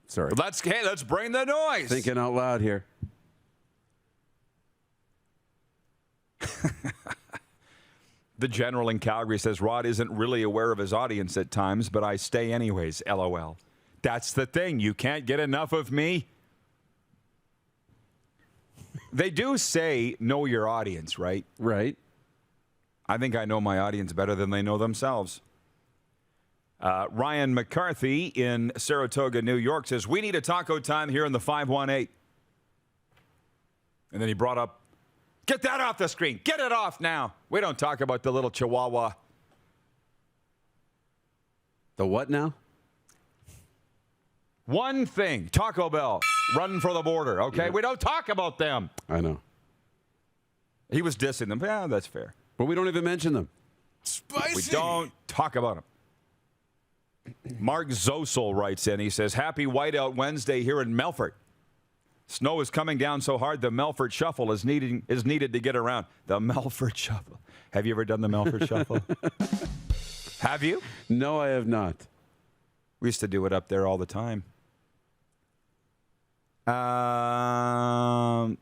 Sorry. Let's bring the noise. Thinking out loud here. The general in Calgary says Rod isn't really aware of his audience at times, but I stay anyways, LOL. That's the thing. You can't get enough of me. They do say know your audience, right? Right. I think I know my audience better than they know themselves. Ryan McCarthy in Saratoga, New York says, we need a taco time here in the 518. And then he brought up, get that off the screen. Get it off now. We don't talk about the little chihuahua. The what now? One thing, Taco Bell, run for the border, okay? Yeah. We don't talk about them. I know. He was dissing them. Yeah, that's fair. But we don't even mention them. Spicy. We don't talk about them. Mark Zosel writes in. He says, happy Whiteout Wednesday here in Melfort. Snow is coming down so hard the Melfort Shuffle is needed to get around. The Melfort Shuffle. Have you ever done the Melfort Shuffle? Have you? No, I have not. We used to do it up there all the time.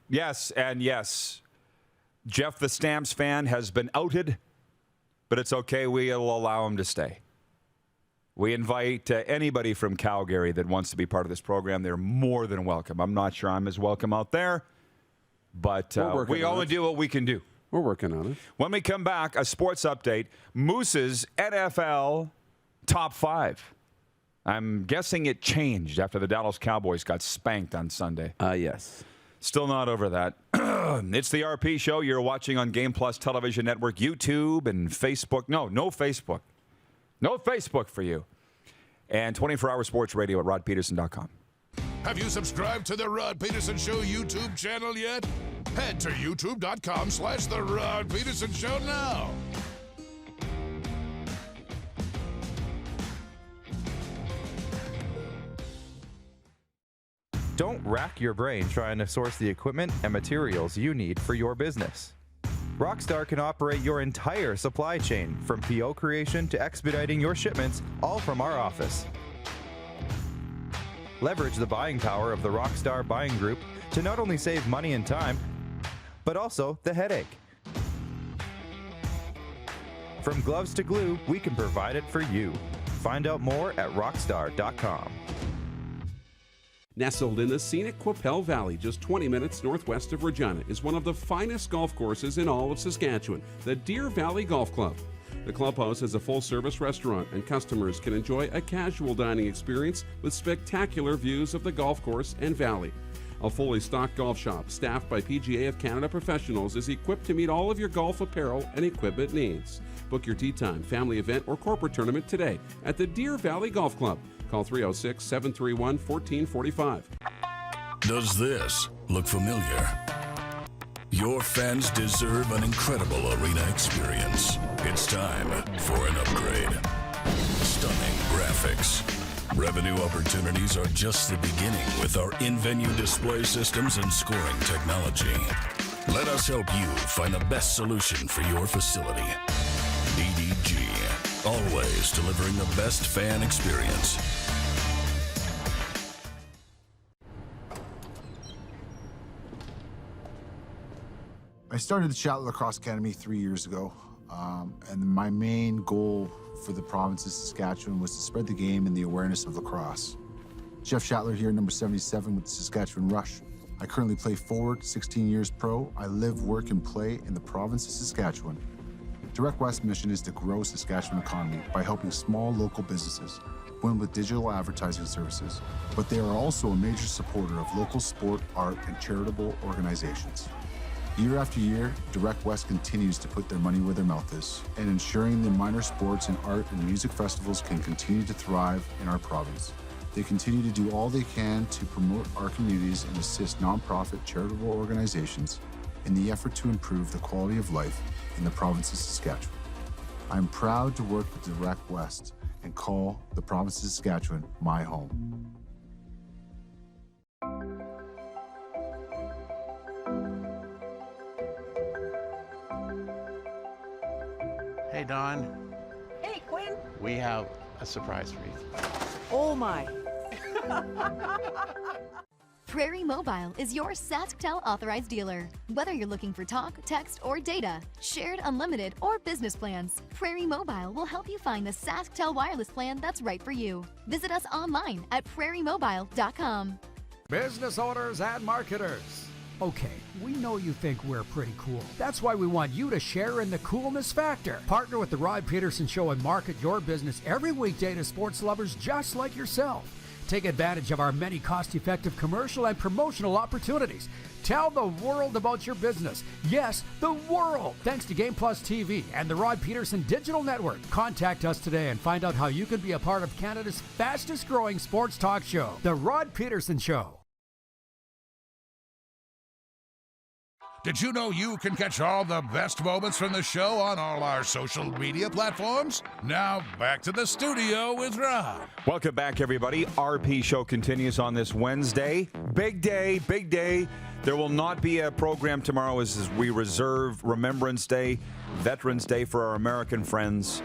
Yes, and yes. Jeff the Stamps fan has been outed, but it's okay. We'll allow him to stay. We invite anybody from Calgary that wants to be part of this program. They're more than welcome. I'm not sure I'm as welcome out there, but we only do what we can do. We're working on it. When we come back, a sports update. Moose's NFL top 5. I'm guessing it changed after the Dallas Cowboys got spanked on Sunday. Yes. Still not over that. It's the RP Show. You're watching on Game Plus Television Network, YouTube, and Facebook. No Facebook. No Facebook for you. And 24-hour sports radio at rodpedersen.com. Have you subscribed to the Rod Pedersen Show YouTube channel yet? Head to youtube.com/The Rod Pedersen Show now. Don't rack your brain trying to source the equipment and materials you need for your business. Rockstar can operate your entire supply chain, from PO creation to expediting your shipments, all from our office. Leverage the buying power of the Rockstar buying group to not only save money and time, but also the headache. From gloves to glue, we can provide it for you. Find out more at rockstar.com. Nestled in the scenic Qu'Appelle Valley, just 20 minutes northwest of Regina, is one of the finest golf courses in all of Saskatchewan, the Deer Valley Golf Club. The clubhouse has a full-service restaurant, and customers can enjoy a casual dining experience with spectacular views of the golf course and valley. A fully stocked golf shop, staffed by PGA of Canada professionals, is equipped to meet all of your golf apparel and equipment needs. Book your tee time, family event, or corporate tournament today at the Deer Valley Golf Club. Call 306-731-1445. Does this look familiar? Your fans deserve an incredible arena experience. It's time for an upgrade. Stunning graphics. Revenue opportunities are just the beginning with our in-venue display systems and scoring technology. Let us help you find the best solution for your facility. DDG, always delivering the best fan experience. I started the Shatler Lacrosse Academy 3 years ago, and my main goal for the province of Saskatchewan was to spread the game and the awareness of lacrosse. Jeff Shatler here, number 77 with the Saskatchewan Rush. I currently play forward, 16 years pro. I live, work, and play in the province of Saskatchewan. Direct West's mission is to grow Saskatchewan economy by helping small local businesses win with digital advertising services, but they are also a major supporter of local sport, art, and charitable organizations. Year after year, Direct West continues to put their money where their mouth is, and ensuring the minor sports and art and music festivals can continue to thrive in our province. They continue to do all they can to promote our communities and assist nonprofit charitable organizations in the effort to improve the quality of life in the province of Saskatchewan. I am proud to work with Direct West and call the province of Saskatchewan my home. Hey, Don. Hey, Quinn. We have a surprise for you. Oh, my. Prairie Mobile is your SaskTel authorized dealer. Whether you're looking for talk, text, or data, shared, unlimited, or business plans, Prairie Mobile will help you find the SaskTel wireless plan that's right for you. Visit us online at prairiemobile.com. Business owners and marketers. Okay, we know you think we're pretty cool. That's why we want you to share in the coolness factor. Partner with the Rod Pedersen Show and market your business every weekday to sports lovers just like yourself. Take advantage of our many cost-effective commercial and promotional opportunities. Tell the world about your business. Yes, the world. Thanks to Game Plus TV and the Rod Pedersen Digital Network. Contact us today and find out how you can be a part of Canada's fastest-growing sports talk show, The Rod Pedersen Show. Did you know you can catch all the best moments from the show on all our social media platforms? Now, back to the studio with Rod. Welcome back, everybody. RP Show continues on this Wednesday. Big day, big day. There will not be a program tomorrow as we reserve Remembrance Day, Veterans Day for our American friends.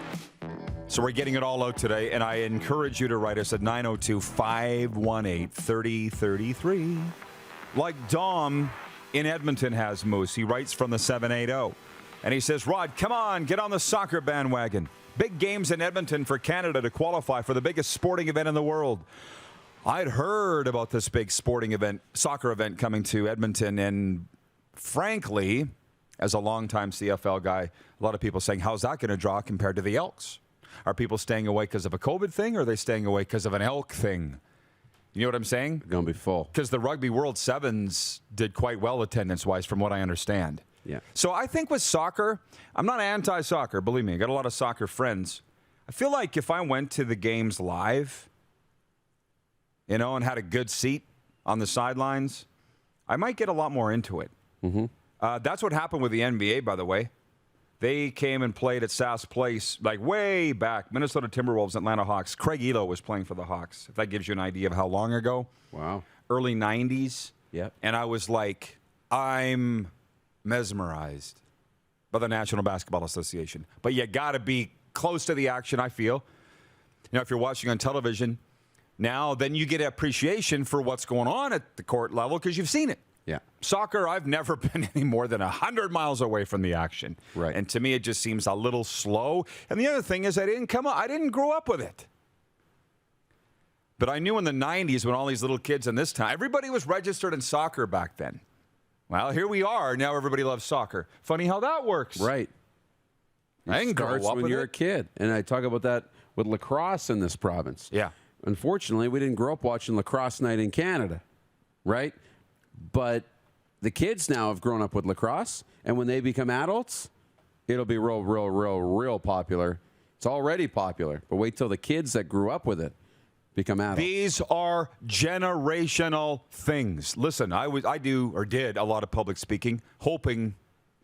So we're getting it all out today, and I encourage you to write us at 902-518-3033. Like Dom in Edmonton has, Moose. He writes from the 780. And he says, Rod, come on, get on the soccer bandwagon. Big games in Edmonton for Canada to qualify for the biggest sporting event in the world. I'd heard about this big sporting event, soccer event coming to Edmonton. And frankly, as a longtime CFL guy, a lot of people saying, how's that going to draw compared to the Elks? Are people staying away because of a COVID thing, or are they staying away because of an Elk thing? You know what I'm saying? Going to be full. Because the Rugby World Sevens did quite well attendance-wise from what I understand. Yeah. So I think with soccer, I'm not anti-soccer, believe me. I got a lot of soccer friends. I feel like if I went to the games live, you know, and had a good seat on the sidelines, I might get a lot more into it. Mm-hmm. That's what happened with the NBA, by the way. They came and played at Sask Place, like way back. Minnesota Timberwolves, Atlanta Hawks. Craig Elo was playing for the Hawks, if that gives you an idea of how long ago. Wow. Early 90s. Yep. And I was like, I'm mesmerized by the National Basketball Association. But you got to be close to the action, I feel. You know, if you're watching on television now, then you get appreciation for what's going on at the court level because you've seen it. Yeah. Soccer, I've never been any more than 100 miles away from the action. Right. And to me, it just seems a little slow. And the other thing is I didn't grow up with it. But I knew in the 90s when all these little kids in this town, everybody was registered in soccer back then. Well, here we are. Now everybody loves soccer. Funny how that works. Right. I didn't grow up when with you're it. a kid. And I talk about that with lacrosse in this province. Yeah. Unfortunately, we didn't grow up watching lacrosse night in Canada, right? But the kids now have grown up with lacrosse, and when they become adults, it'll be real popular. It's already popular, but wait till the kids that grew up with it become adults. These are generational things. Listen, I did a lot of public speaking, hoping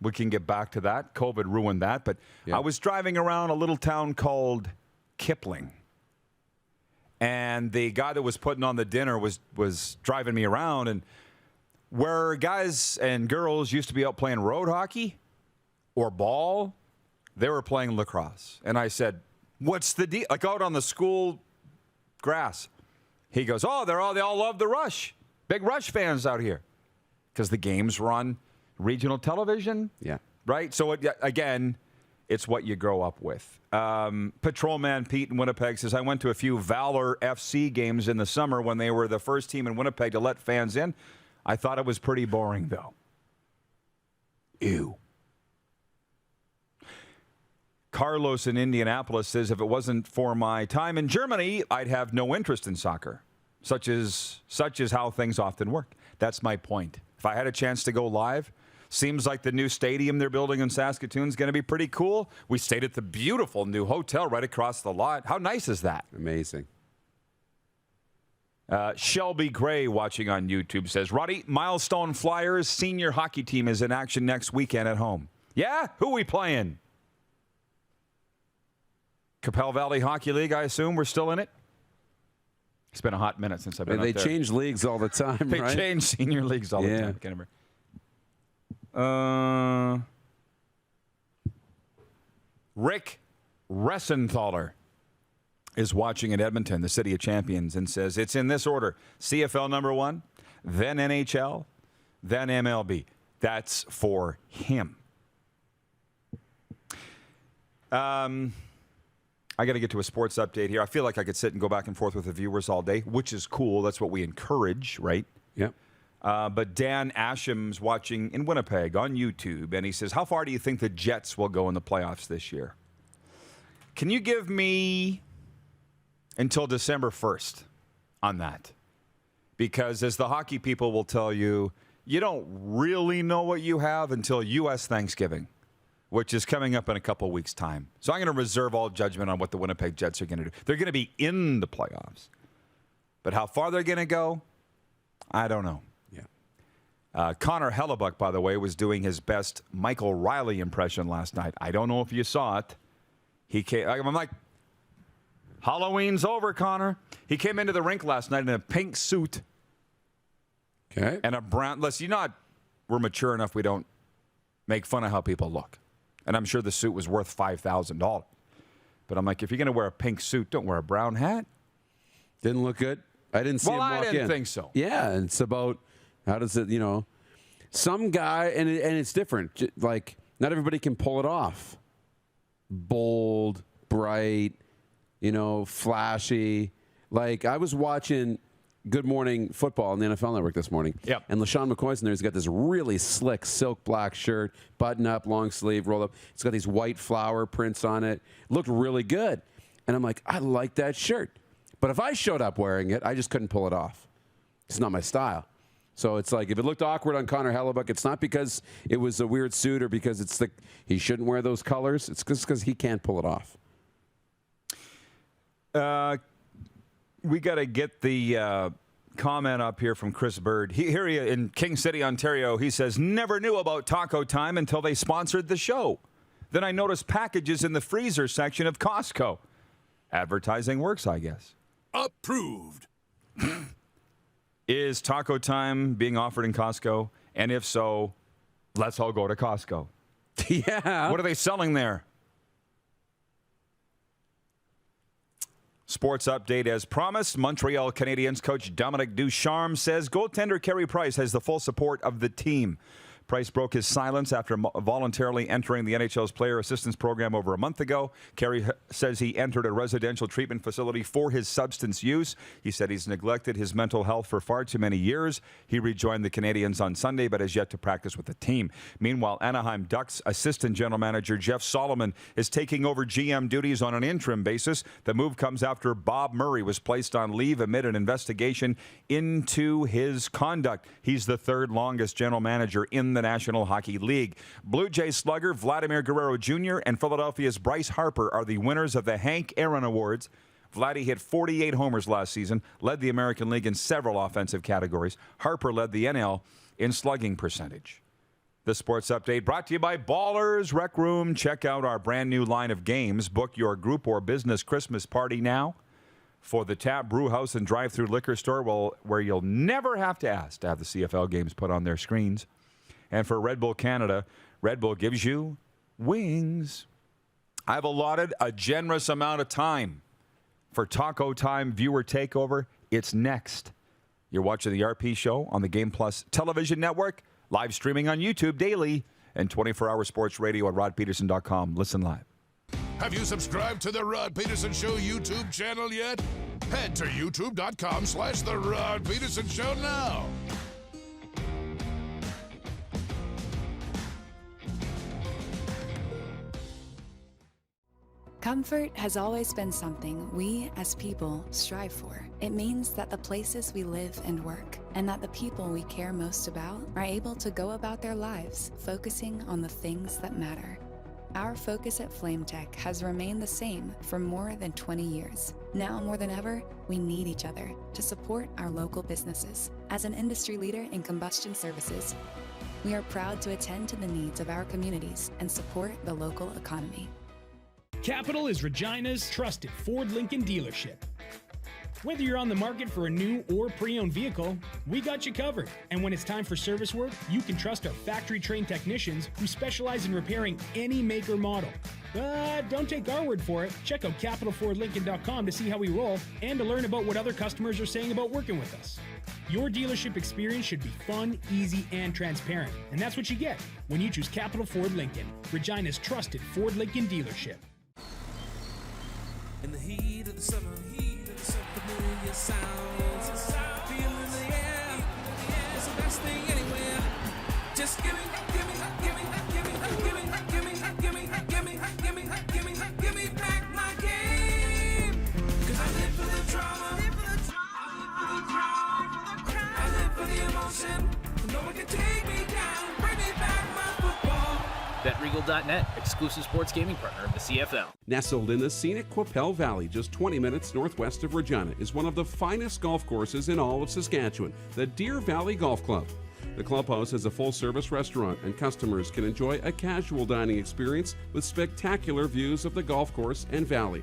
we can get back to that. COVID ruined that, but Yeah. I was driving around a little town called Kipling. And the guy that was putting on the dinner was driving me around, and where guys and girls used to be out playing road hockey or ball, they were playing lacrosse. And I said, what's the deal? Like out on the school grass. He goes, oh, they all love the Rush. Big Rush fans out here. Because the games were on regional television. Yeah. Right? So, again, it's what you grow up with. Patrolman Pete in Winnipeg says, I went to a few Valor FC games in the summer when they were the first team in Winnipeg to let fans in. I thought it was pretty boring, though. Ew. Carlos in Indianapolis says, if it wasn't for my time in Germany, I'd have no interest in soccer, such is how things often work. That's my point. If I had a chance to go live, seems like the new stadium they're building in Saskatoon is going to be pretty cool. We stayed at the beautiful new hotel right across the lot. How nice is that? Amazing. Shelby Gray watching on YouTube says, Roddy, Milestone Flyers senior hockey team is in action next weekend at home. Yeah? Who we playing? Capel Valley Hockey League, I assume. We're still in it? It's been a hot minute since I've been They up there. change leagues all the time, They right? change senior leagues all the time. Can't remember. Rick Ressenthaler is watching in Edmonton, the City of Champions, and says it's in this order: CFL number 1, then NHL, then MLB. That's for him. I got to get to a sports update here. I feel like I could sit and go back and forth with the viewers all day, which is cool. That's what we encourage, right? Yep. But Dan Asham's watching in Winnipeg on YouTube, and he says, how far do you think the Jets will go in the playoffs this year? Can you give me until December 1st on that? Because as the hockey people will tell you, you don't really know what you have until U.S. Thanksgiving, which is coming up in a couple weeks' time. So I'm going to reserve all judgment on what the Winnipeg Jets are going to do. They're going to be in the playoffs. But how far they're going to go, I don't know. Yeah. Connor Hellebuck, by the way, was doing his best Michael Riley impression last night. I don't know if you saw it. He came, I'm like, Halloween's over, Connor. He came into the rink last night in a pink suit. Okay. And a brown. Listen, we're mature enough we don't make fun of how people look. And I'm sure the suit was worth $5,000. But I'm like, if you're going to wear a pink suit, don't wear a brown hat. Didn't look good. I didn't see him walk in. I didn't think so. Yeah, and it's about how does it, some guy, and it's different. Like, not everybody can pull it off. Bold, bright, flashy. Like, I was watching Good Morning Football on the NFL Network this morning. Yep. And LaShawn McCoy's in there. He's got this really slick silk black shirt, button up, long sleeve, roll up. It's got these white flower prints on it. Looked really good. And I'm like, I like that shirt. But if I showed up wearing it, I just couldn't pull it off. It's not my style. So it's like, if it looked awkward on Connor Hellebuck, it's not because it was a weird suit or because he shouldn't wear those colors. It's just because he can't pull it off. We got to get the comment up here from Chris Bird. Here he in King City, Ontario. He says, never knew about Taco Time until they sponsored the show. Then I noticed packages in the freezer section of Costco. Advertising works, I guess. Approved. Is Taco Time being offered in Costco? And if so, let's all go to Costco. Yeah. What are they selling there? Sports update as promised. Montreal Canadiens coach Dominic Ducharme says goaltender Carey Price has the full support of the team. Price broke his silence after voluntarily entering the NHL's player assistance program over a month ago. Carey says he entered a residential treatment facility for his substance use. He said he's neglected his mental health for far too many years. He rejoined the Canadiens on Sunday, but has yet to practice with the team. Meanwhile, Anaheim Ducks assistant general manager Jeff Solomon is taking over GM duties on an interim basis. The move comes after Bob Murray was placed on leave amid an investigation into his conduct. He's the third longest general manager in the National Hockey League. Blue Jays slugger Vladimir Guerrero Jr. and Philadelphia's Bryce Harper are the winners of the Hank Aaron Awards. Vladdy hit 48 homers last season, led the American League in several offensive categories. Harper led the NL in slugging percentage. The sports update brought to you by Ballers Rec Room. Check out our brand new line of games. Book your group or business Christmas party now for the Tap Brew House and drive-through liquor store where you'll never have to ask to have the CFL games put on their screens. And for Red Bull Canada, Red Bull gives you wings. I've allotted a generous amount of time for Taco Time Viewer Takeover. It's next. You're watching the RP Show on the Game Plus television network, live streaming on YouTube daily, and 24-hour sports radio at rodpeterson.com. Listen live. Have you subscribed to the Rod Pedersen Show YouTube channel yet? Head to youtube.com/The Rod Pedersen Show now. Comfort has always been something we, as people, strive for. It means that the places we live and work, and that the people we care most about, are able to go about their lives focusing on the things that matter. Our focus at FlameTech has remained the same for more than 20 years. Now more than ever, we need each other to support our local businesses. As an industry leader in combustion services, we are proud to attend to the needs of our communities and support the local economy. Capital is Regina's trusted Ford Lincoln dealership. Whether you're on the market for a new or pre-owned vehicle, we got you covered. And when it's time for service work, you can trust our factory-trained technicians who specialize in repairing any make or model. But don't take our word for it. Check out capitalfordlincoln.com to see how we roll and to learn about what other customers are saying about working with us. Your dealership experience should be fun, easy, and transparent. And that's what you get when you choose Capital Ford Lincoln, Regina's trusted Ford Lincoln dealership. In the heat of the summer, familiar sounds, feeling the air, it's the best thing anywhere. Just give me back my game. 'Cause I live for the drama, I live for the emotion. No one can take me down, bring me back my football. BetRegal.net, exclusive sports gaming partner of the CFL. Nestled in the scenic Qu'Appelle Valley, just 20 minutes northwest of Regina, is one of the finest golf courses in all of Saskatchewan, the Deer Valley Golf Club. The clubhouse has a full-service restaurant, and customers can enjoy a casual dining experience with spectacular views of the golf course and valley.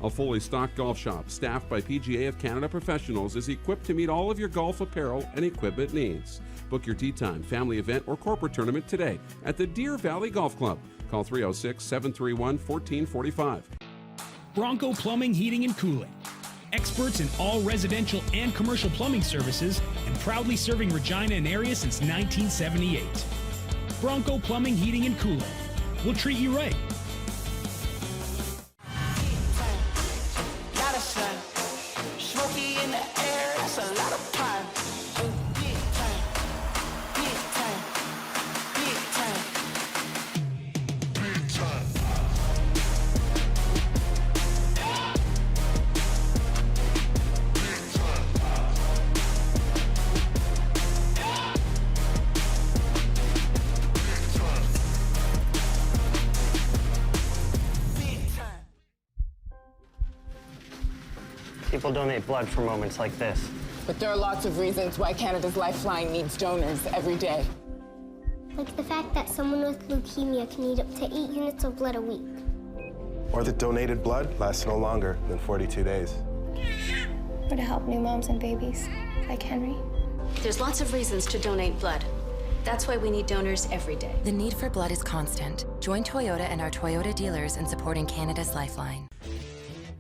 A fully stocked golf shop, staffed by PGA of Canada professionals, is equipped to meet all of your golf apparel and equipment needs. Book your tee time, family event, or corporate tournament today at the Deer Valley Golf Club. Call 306-731-1445. Bronco Plumbing, Heating, and Cooling. Experts in all residential and commercial plumbing services and proudly serving Regina and area since 1978. Bronco Plumbing, Heating, and Cooling. We'll treat you right. Smoky in the air, that's a lot of pine. Big time, big time, big time, big time. People donate blood for moments like this. But there are lots of reasons why Canada's Lifeline needs donors every day. Like the fact that someone with leukemia can need up to 8 units of blood a week. Or that donated blood lasts no longer than 42 days. Or to help new moms and babies, like Henry. There's lots of reasons to donate blood. That's why we need donors every day. The need for blood is constant. Join Toyota and our Toyota dealers in supporting Canada's Lifeline.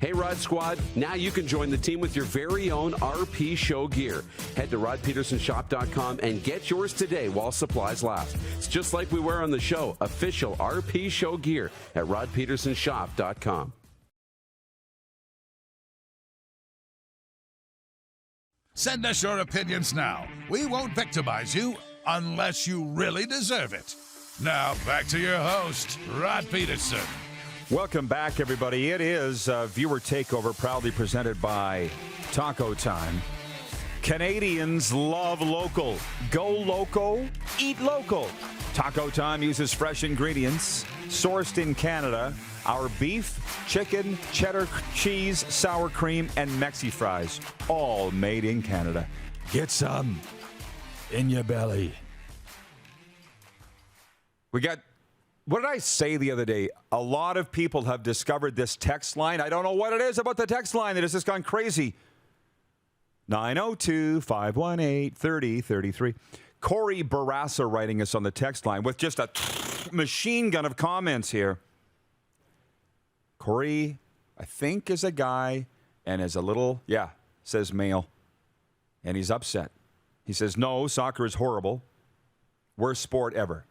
Hey, Rod Squad, now you can join the team with your very own RP Show gear. Head to rodpedersenshop.com and get yours today while supplies last. It's just like we wear on the show, official RP Show gear at rodpedersenshop.com. Send us your opinions now. We won't victimize you unless you really deserve it. Now, back to your host, Rod Pedersen. Welcome back, everybody. It is Viewer Takeover, proudly presented by Taco Time. Canadians love local. Go local, eat local. Taco Time uses fresh ingredients sourced in Canada. Our beef, chicken, cheddar cheese, sour cream, and Mexi fries, all made in Canada. Get some in your belly. We got... What did I say the other day? A lot of people have discovered this text line. I don't know what it is about the text line that has just gone crazy. 902-518-3033. Corey Barassa writing us on the text line with just a machine gun of comments here. Corey, I think, is a guy and is a little, says male. And he's upset. He says, no, soccer is horrible. Worst sport ever.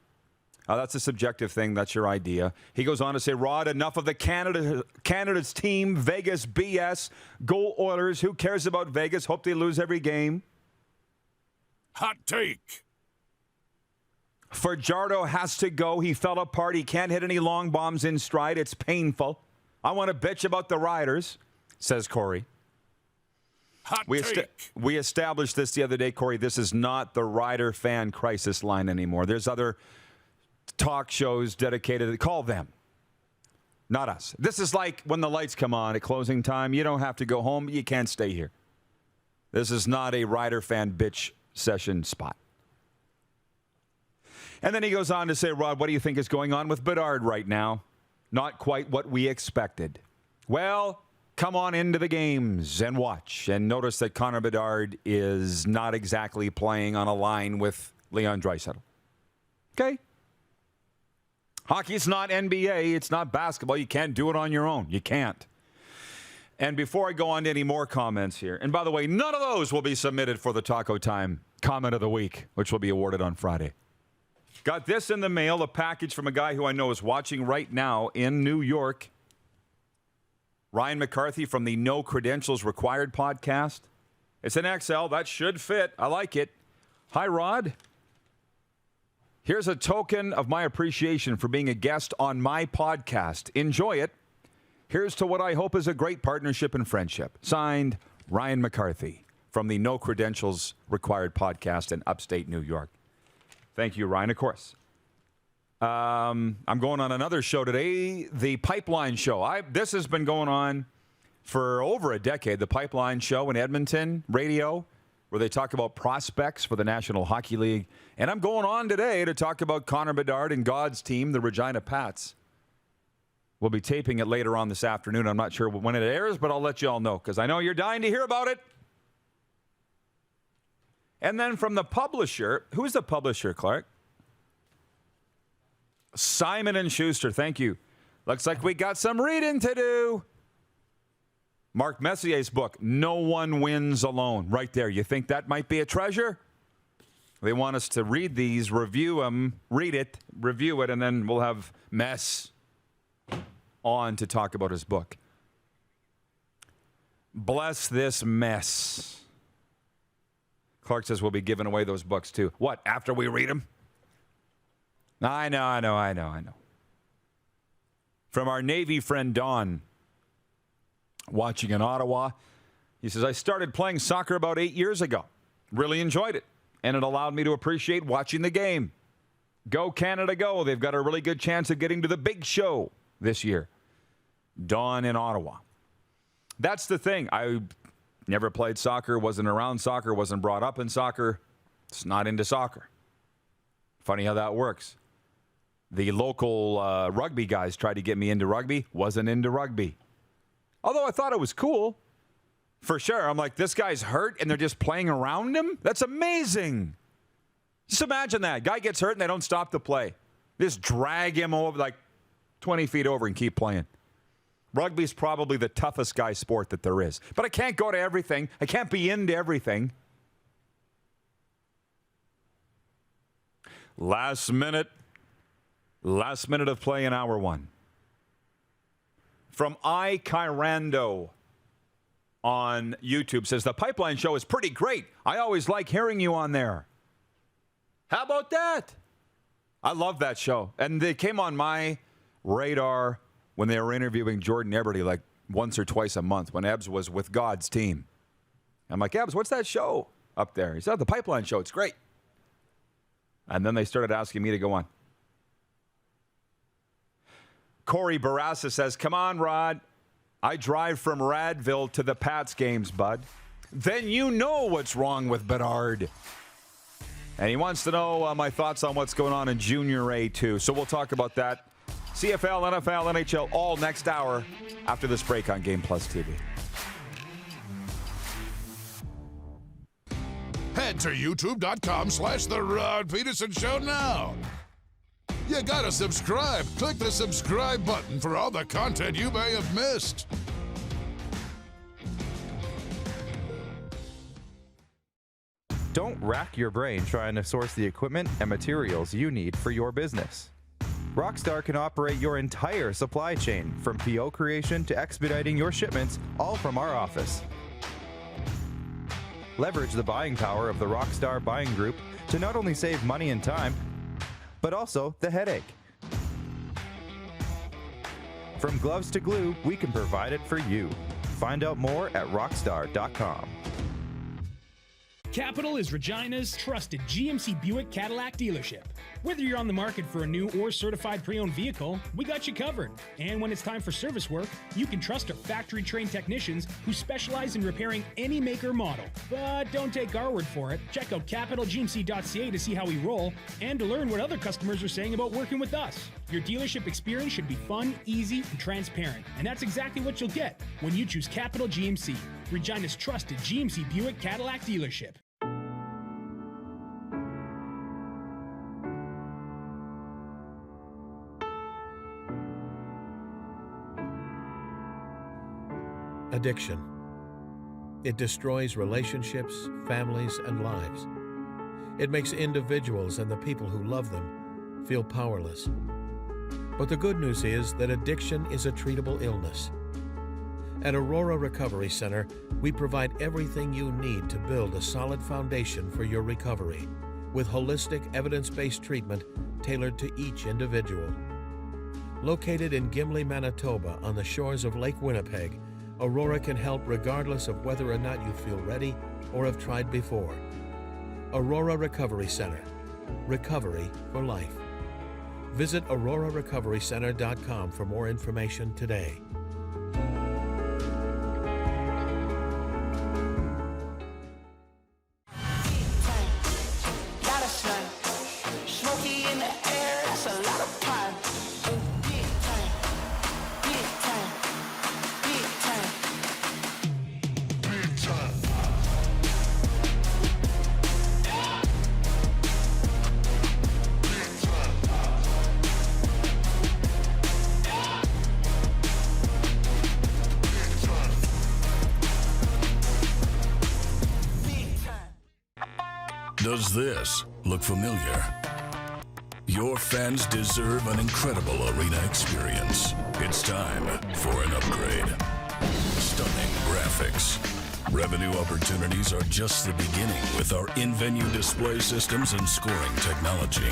That's a subjective thing. That's your idea. He goes on to say, Rod, enough of the Canada's team, Vegas BS, go Oilers. Who cares about Vegas? Hope they lose every game. Hot take. Fajardo has to go. He fell apart. He can't hit any long bombs in stride. It's painful. I want to bitch about the Riders, says Corey. Hot take. We established this the other day, Corey. This is not the Rider fan crisis line anymore. There's other talk shows dedicated. Call them. Not us. This is like when the lights come on at closing time. You don't have to go home. You can't stay here. This is not a Rider fan bitch session spot. And then he goes on to say, Rod, what do you think is going on with Bedard right now? Not quite what we expected. Well, come on into the games and watch. And notice that Connor Bedard is not exactly playing on a line with Leon Draisaitl. Okay? Hockey's not NBA. It's not basketball. You can't do it on your own. You can't. And before I go on to any more comments here, and by the way, none of those will be submitted for the Taco Time Comment of the Week, which will be awarded on Friday. Got this in the mail, a package from a guy who I know is watching right now in New York. Ryan McCarthy from the No Credentials Required podcast. It's an XL. That should fit. I like it. Hi, Rod. Here's a token of my appreciation for being a guest on my podcast. Enjoy it. Here's to what I hope is a great partnership and friendship. Signed, Ryan McCarthy from the No Credentials Required podcast in upstate New York. Thank you, Ryan, of course. I'm going on another show today, the Pipeline Show. This has been going on for over a decade, the Pipeline Show in Edmonton, radio, where they talk about prospects for the National Hockey League. And I'm going on today to talk about Connor Bedard and God's team, the Regina Pats. We'll be taping it later on this afternoon. I'm not sure when it airs, but I'll let you all know because I know you're dying to hear about it. And then from the publisher, who's the publisher, Clark? Simon & Schuster, thank you. Looks like we got some reading to do. Mark Messier's book, No One Wins Alone, right there. You think that might be a treasure? They want us to read these, review them, read it, review it, and then we'll have Mess on to talk about his book. Bless this mess. Clark says we'll be giving away those books too. What, after we read them? I know. From our Navy friend Don, watching in Ottawa. He says, I started playing soccer about 8 years ago. Really enjoyed it. And it allowed me to appreciate watching the game. Go Canada, go. They've got a really good chance of getting to the big show this year. Don in Ottawa. That's the thing. I never played soccer, wasn't around soccer, wasn't brought up in soccer. It's not into soccer. Funny how that works. The local rugby guys tried to get me into rugby. Wasn't into rugby. Although I thought it was cool. For sure. I'm like, this guy's hurt and they're just playing around him? That's amazing. Just imagine that. Guy gets hurt and they don't stop the play. Just drag him over like 20 feet over and keep playing. Rugby's probably the toughest guy sport that there is. But I can't go to everything. I can't be into everything. Last minute of play in hour one. From I Kyrando on YouTube says, the Pipeline Show is pretty great. I always like hearing you on there. How about that? I love that show. And they came on my radar when they were interviewing Jordan Eberty like once or twice a month when Ebbs was with God's team. I'm like, Ebbs, what's that show up there? He said, the Pipeline Show. It's great. And then they started asking me to go on. Corey Barassa says, come on, Rod. I drive from Radville to the Pats games, bud. Then you know what's wrong with Bedard. And he wants to know my thoughts on what's going on in Junior A, too. So we'll talk about that. CFL, NFL, NHL, all next hour after this break on Game Plus TV. Head to youtube.com/The Rod Pedersen Show now. You gotta subscribe. Click the subscribe button for all the content you may have missed. Don't rack your brain trying to source the equipment and materials you need for your business. Rockstar can operate your entire supply chain, from PO creation to expediting your shipments, all from our office. Leverage the buying power of the Rockstar Buying Group to not only save money and time, but also the headache. From gloves to glue, we can provide it for you. Find out more at rockstar.com. Capital is Regina's trusted GMC Buick Cadillac dealership. Whether you're on the market for a new or certified pre-owned vehicle, we got you covered. And when it's time for service work, you can trust our factory-trained technicians who specialize in repairing any make or model. But don't take our word for it. Check out capitalgmc.ca to see how we roll and to learn what other customers are saying about working with us. Your dealership experience should be fun, easy, and transparent. And that's exactly what you'll get when you choose Capital GMC, Regina's trusted GMC Buick Cadillac dealership. Addiction. It destroys relationships, families, and lives. It makes individuals and the people who love them feel powerless. But the good news is that addiction is a treatable illness. At Aurora Recovery Center, we provide everything you need to build a solid foundation for your recovery, with holistic, evidence-based treatment tailored to each individual. Located in Gimli, Manitoba, on the shores of Lake Winnipeg, Aurora can help regardless of whether or not you feel ready or have tried before. Aurora Recovery Center. Recovery for life. Visit aurorarecoverycenter.com for more information today. Does this look familiar? Your fans deserve an incredible arena experience. It's time for an upgrade. Stunning graphics. Revenue opportunities are just the beginning with our in-venue display systems and scoring technology.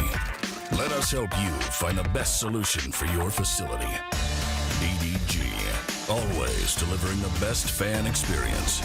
Let us help you find the best solution for your facility. EDG, always delivering the best fan experience.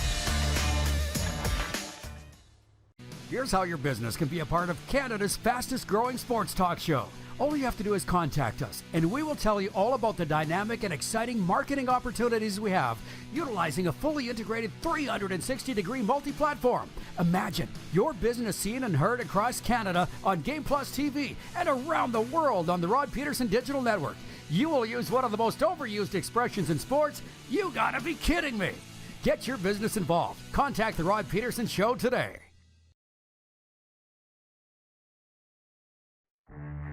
Here's how your business can be a part of Canada's fastest growing sports talk show. All you have to do is contact us, and we will tell you all about the dynamic and exciting marketing opportunities we have, utilizing a fully integrated 360-degree multi-platform. Imagine your business seen and heard across Canada on Game Plus TV and around the world on the Rod Pedersen Digital Network. You will use one of the most overused expressions in sports. You gotta be kidding me. Get your business involved. Contact the Rod Pedersen Show today.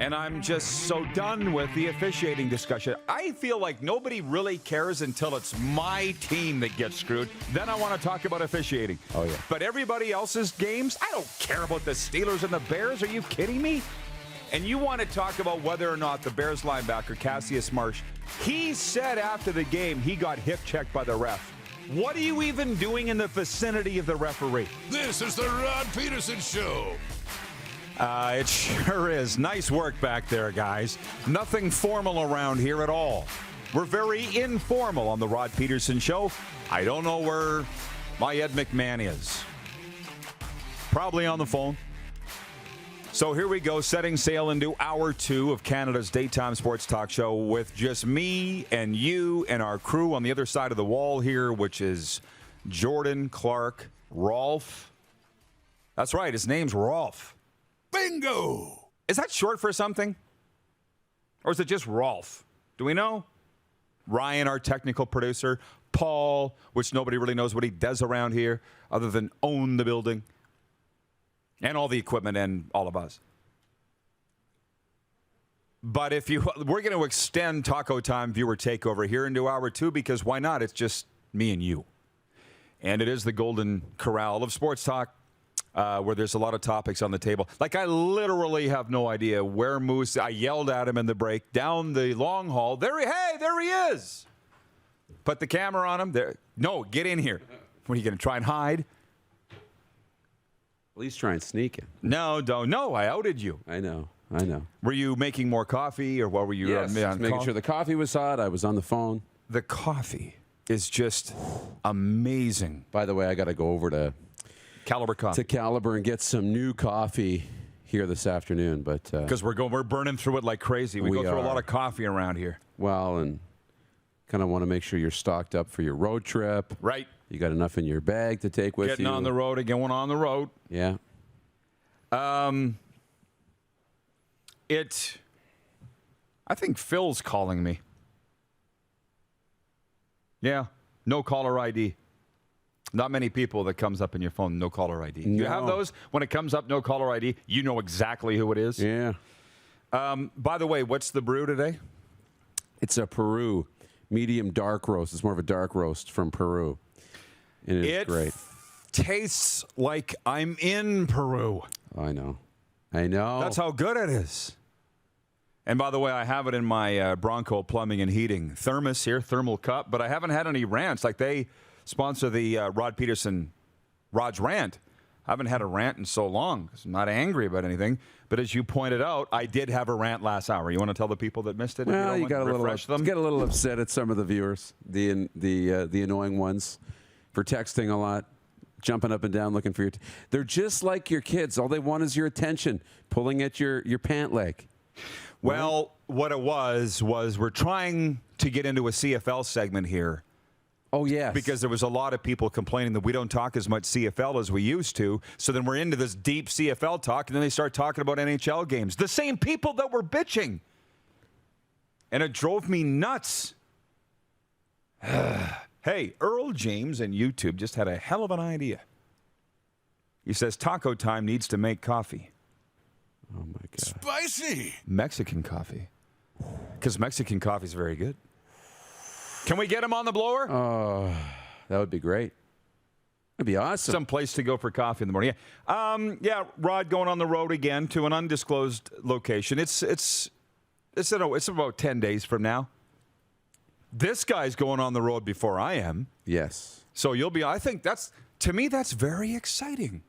And I'm just so done with the officiating discussion. I feel like nobody really cares until it's my team that gets screwed. Then I want to talk about officiating. Oh, yeah. But everybody else's games, I don't care about the Steelers and the Bears. Are you kidding me? And you want to talk about whether or not the Bears linebacker, Cassius Marsh, he said after the game he got hip-checked by the ref. What are you even doing in the vicinity of the referee? This is the Rod Pedersen Show. It sure is. Nice work back there, guys. Nothing formal around here at all. We're very informal on the Rod Pedersen Show. I don't know where my Ed McMahon is. Probably on the phone. So here we go, setting sail into hour 2 of Canada's daytime sports talk show with just me and you and our crew on the other side of the wall here, which is Jordan, Clark, Rolf. That's right, his name's Rolf. Bingo! Is that short for something? Or is it just Rolf? Do we know? Ryan, our technical producer. Paul, which nobody really knows what he does around here other than own the building. And all the equipment and all of us. But we're going to extend Taco Time viewer takeover here into hour 2 because why not? It's just me and you. And it is the Golden Corral of Sports Talk. Where there's a lot of topics on the table. Like, I literally have no idea where Moose, I yelled at him in the break, down the long hall. There he is. Put the camera on him. There. No, get in here. What, are you going to try and hide? At least try and sneak it. No, don't. No, I outed you. I know. Were you making more coffee, or what were you? Yes, making sure the coffee was hot. I was on the phone. The coffee is just amazing. By the way, I got to go over to Caliber Coffee. to Caliber and get some new coffee here this afternoon. But Because we're burning through it like crazy. We go through a lot of coffee around here. Well, and kind of want to make sure you're stocked up for your road trip. Right. You got enough in your bag to take with you. Getting on the road and going on the road. Yeah. I think Phil's calling me. Yeah. No caller ID. Not many people that comes up in your phone, no caller ID. You have those? When it comes up, no caller ID, you know exactly who it is? Yeah. By the way, what's the brew today? It's a Peru medium dark roast. It's more of a dark roast from Peru. And it's great. Tastes like I'm in Peru. I know. I know. That's how good it is. And by the way, I have it in my Bronco Plumbing and Heating thermos here, thermal cup, but I haven't had any rants. Like they sponsor the Rod Pedersen Rod's Rant. I haven't had a rant in so long. I'm not angry about anything. But as you pointed out, I did have a rant last hour. You want to tell the people that missed it? Well, if you got get a little upset at some of the viewers, the annoying ones, for texting a lot, jumping up and down looking for your. They're just like your kids. All they want is your attention, pulling at your pant leg. Well, what it was we're trying to get into a CFL segment here. Oh, yes. Because there was a lot of people complaining that we don't talk as much CFL as we used to. So then we're into this deep CFL talk, and then they start talking about NHL games. The same people that were bitching. And it drove me nuts. Hey, Earl James and YouTube just had a hell of an idea. He says Taco Time needs to make coffee. Oh, my God. Spicy. Mexican coffee. Because Mexican coffee is very good. Can we get him on the blower? Oh, that would be great. That'd be awesome. Some place to go for coffee in the morning. Yeah, Rod going on the road again to an undisclosed location. It's about 10 days from now. This guy's going on the road before I am. Yes. So I think to me, that's very exciting.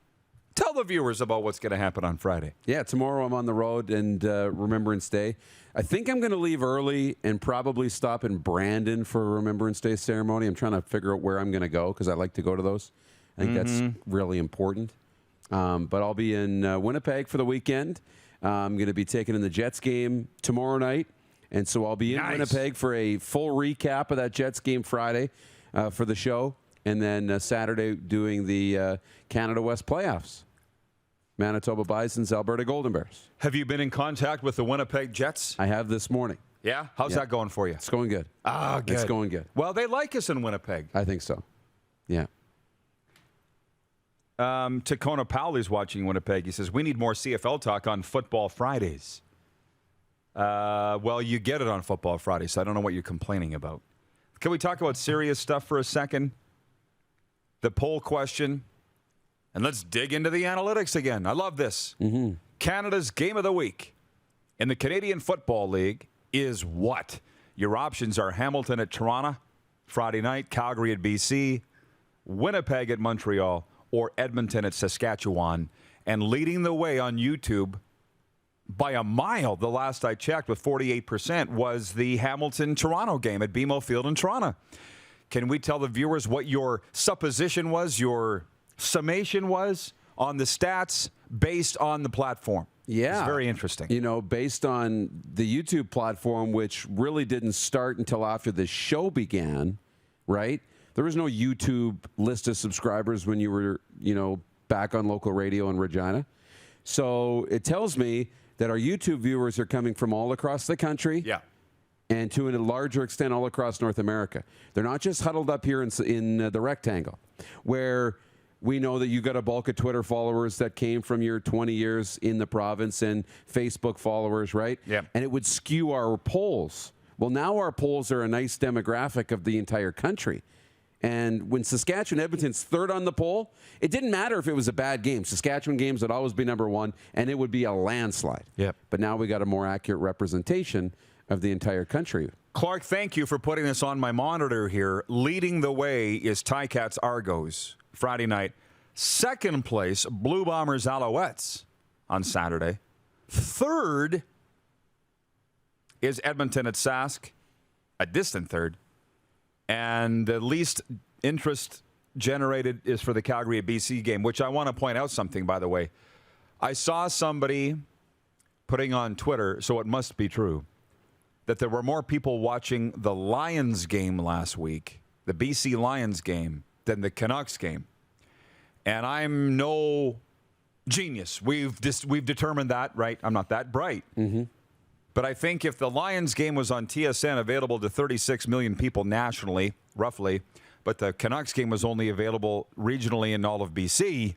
Tell the viewers about what's going to happen on Friday. Yeah, tomorrow I'm on the road and Remembrance Day. I think I'm going to leave early and probably stop in Brandon for a Remembrance Day ceremony. I'm trying to figure out where I'm going to go because I like to go to those. I think that's really important. But I'll be in Winnipeg for the weekend. I'm going to be taking in the Jets game tomorrow night. And so I'll be in Winnipeg for a full recap of that Jets game Friday for the show. And then Saturday doing the Canada West playoffs. Manitoba Bisons, Alberta Golden Bears. Have you been in contact with the Winnipeg Jets? I have this morning. Yeah? How's that going for you? It's going good. Ah, good. It's going good. Well, they like us in Winnipeg. I think so. Yeah. Tacona Powley's watching Winnipeg. He says, we need more CFL talk on Football Fridays. Well, you get it on Football Fridays, so I don't know what you're complaining about. Can we talk about serious stuff for a second? The poll question. And let's dig into the analytics again. I love this. Mm-hmm. Canada's Game of the Week in the Canadian Football League is what? Your options are Hamilton at Toronto, Friday night, Calgary at BC, Winnipeg at Montreal, or Edmonton at Saskatchewan. And leading the way on YouTube by a mile, the last I checked, with 48%, was the Hamilton-Toronto game at BMO Field in Toronto. Can we tell the viewers what your supposition was, your summation was on the stats based on the platform? Yeah. It's very interesting. You know, based on the YouTube platform, which really didn't start until after the show began, right? There was no YouTube list of subscribers when you were, back on local radio in Regina. So it tells me that our YouTube viewers are coming from all across the country. Yeah. And to a larger extent, all across North America. They're not just huddled up here in the rectangle, where we know that you got a bulk of Twitter followers that came from your 20 years in the province and Facebook followers, right? Yeah. And it would skew our polls. Well, now our polls are a nice demographic of the entire country. And when Saskatchewan Edmonton's third on the poll, it didn't matter if it was a bad game. Saskatchewan games would always be number one, and it would be a landslide. Yep. But now we got a more accurate representation of the entire country. Clark, thank you for putting this on my monitor here. Leading the way is Ticats Argos Friday night. Second place, Blue Bombers Alouettes on Saturday. Third is Edmonton at Sask, a distant third. And the least interest generated is for the Calgary BC game, which I want to point out something, by the way. I saw somebody putting on Twitter, so it must be true, that there were more people watching the Lions game last week, the BC Lions game, than the Canucks game. And I'm no genius. We've determined that, right? I'm not that bright. Mm-hmm. But I think if the Lions game was on TSN, available to 36 million people nationally, roughly, but the Canucks game was only available regionally in all of BC,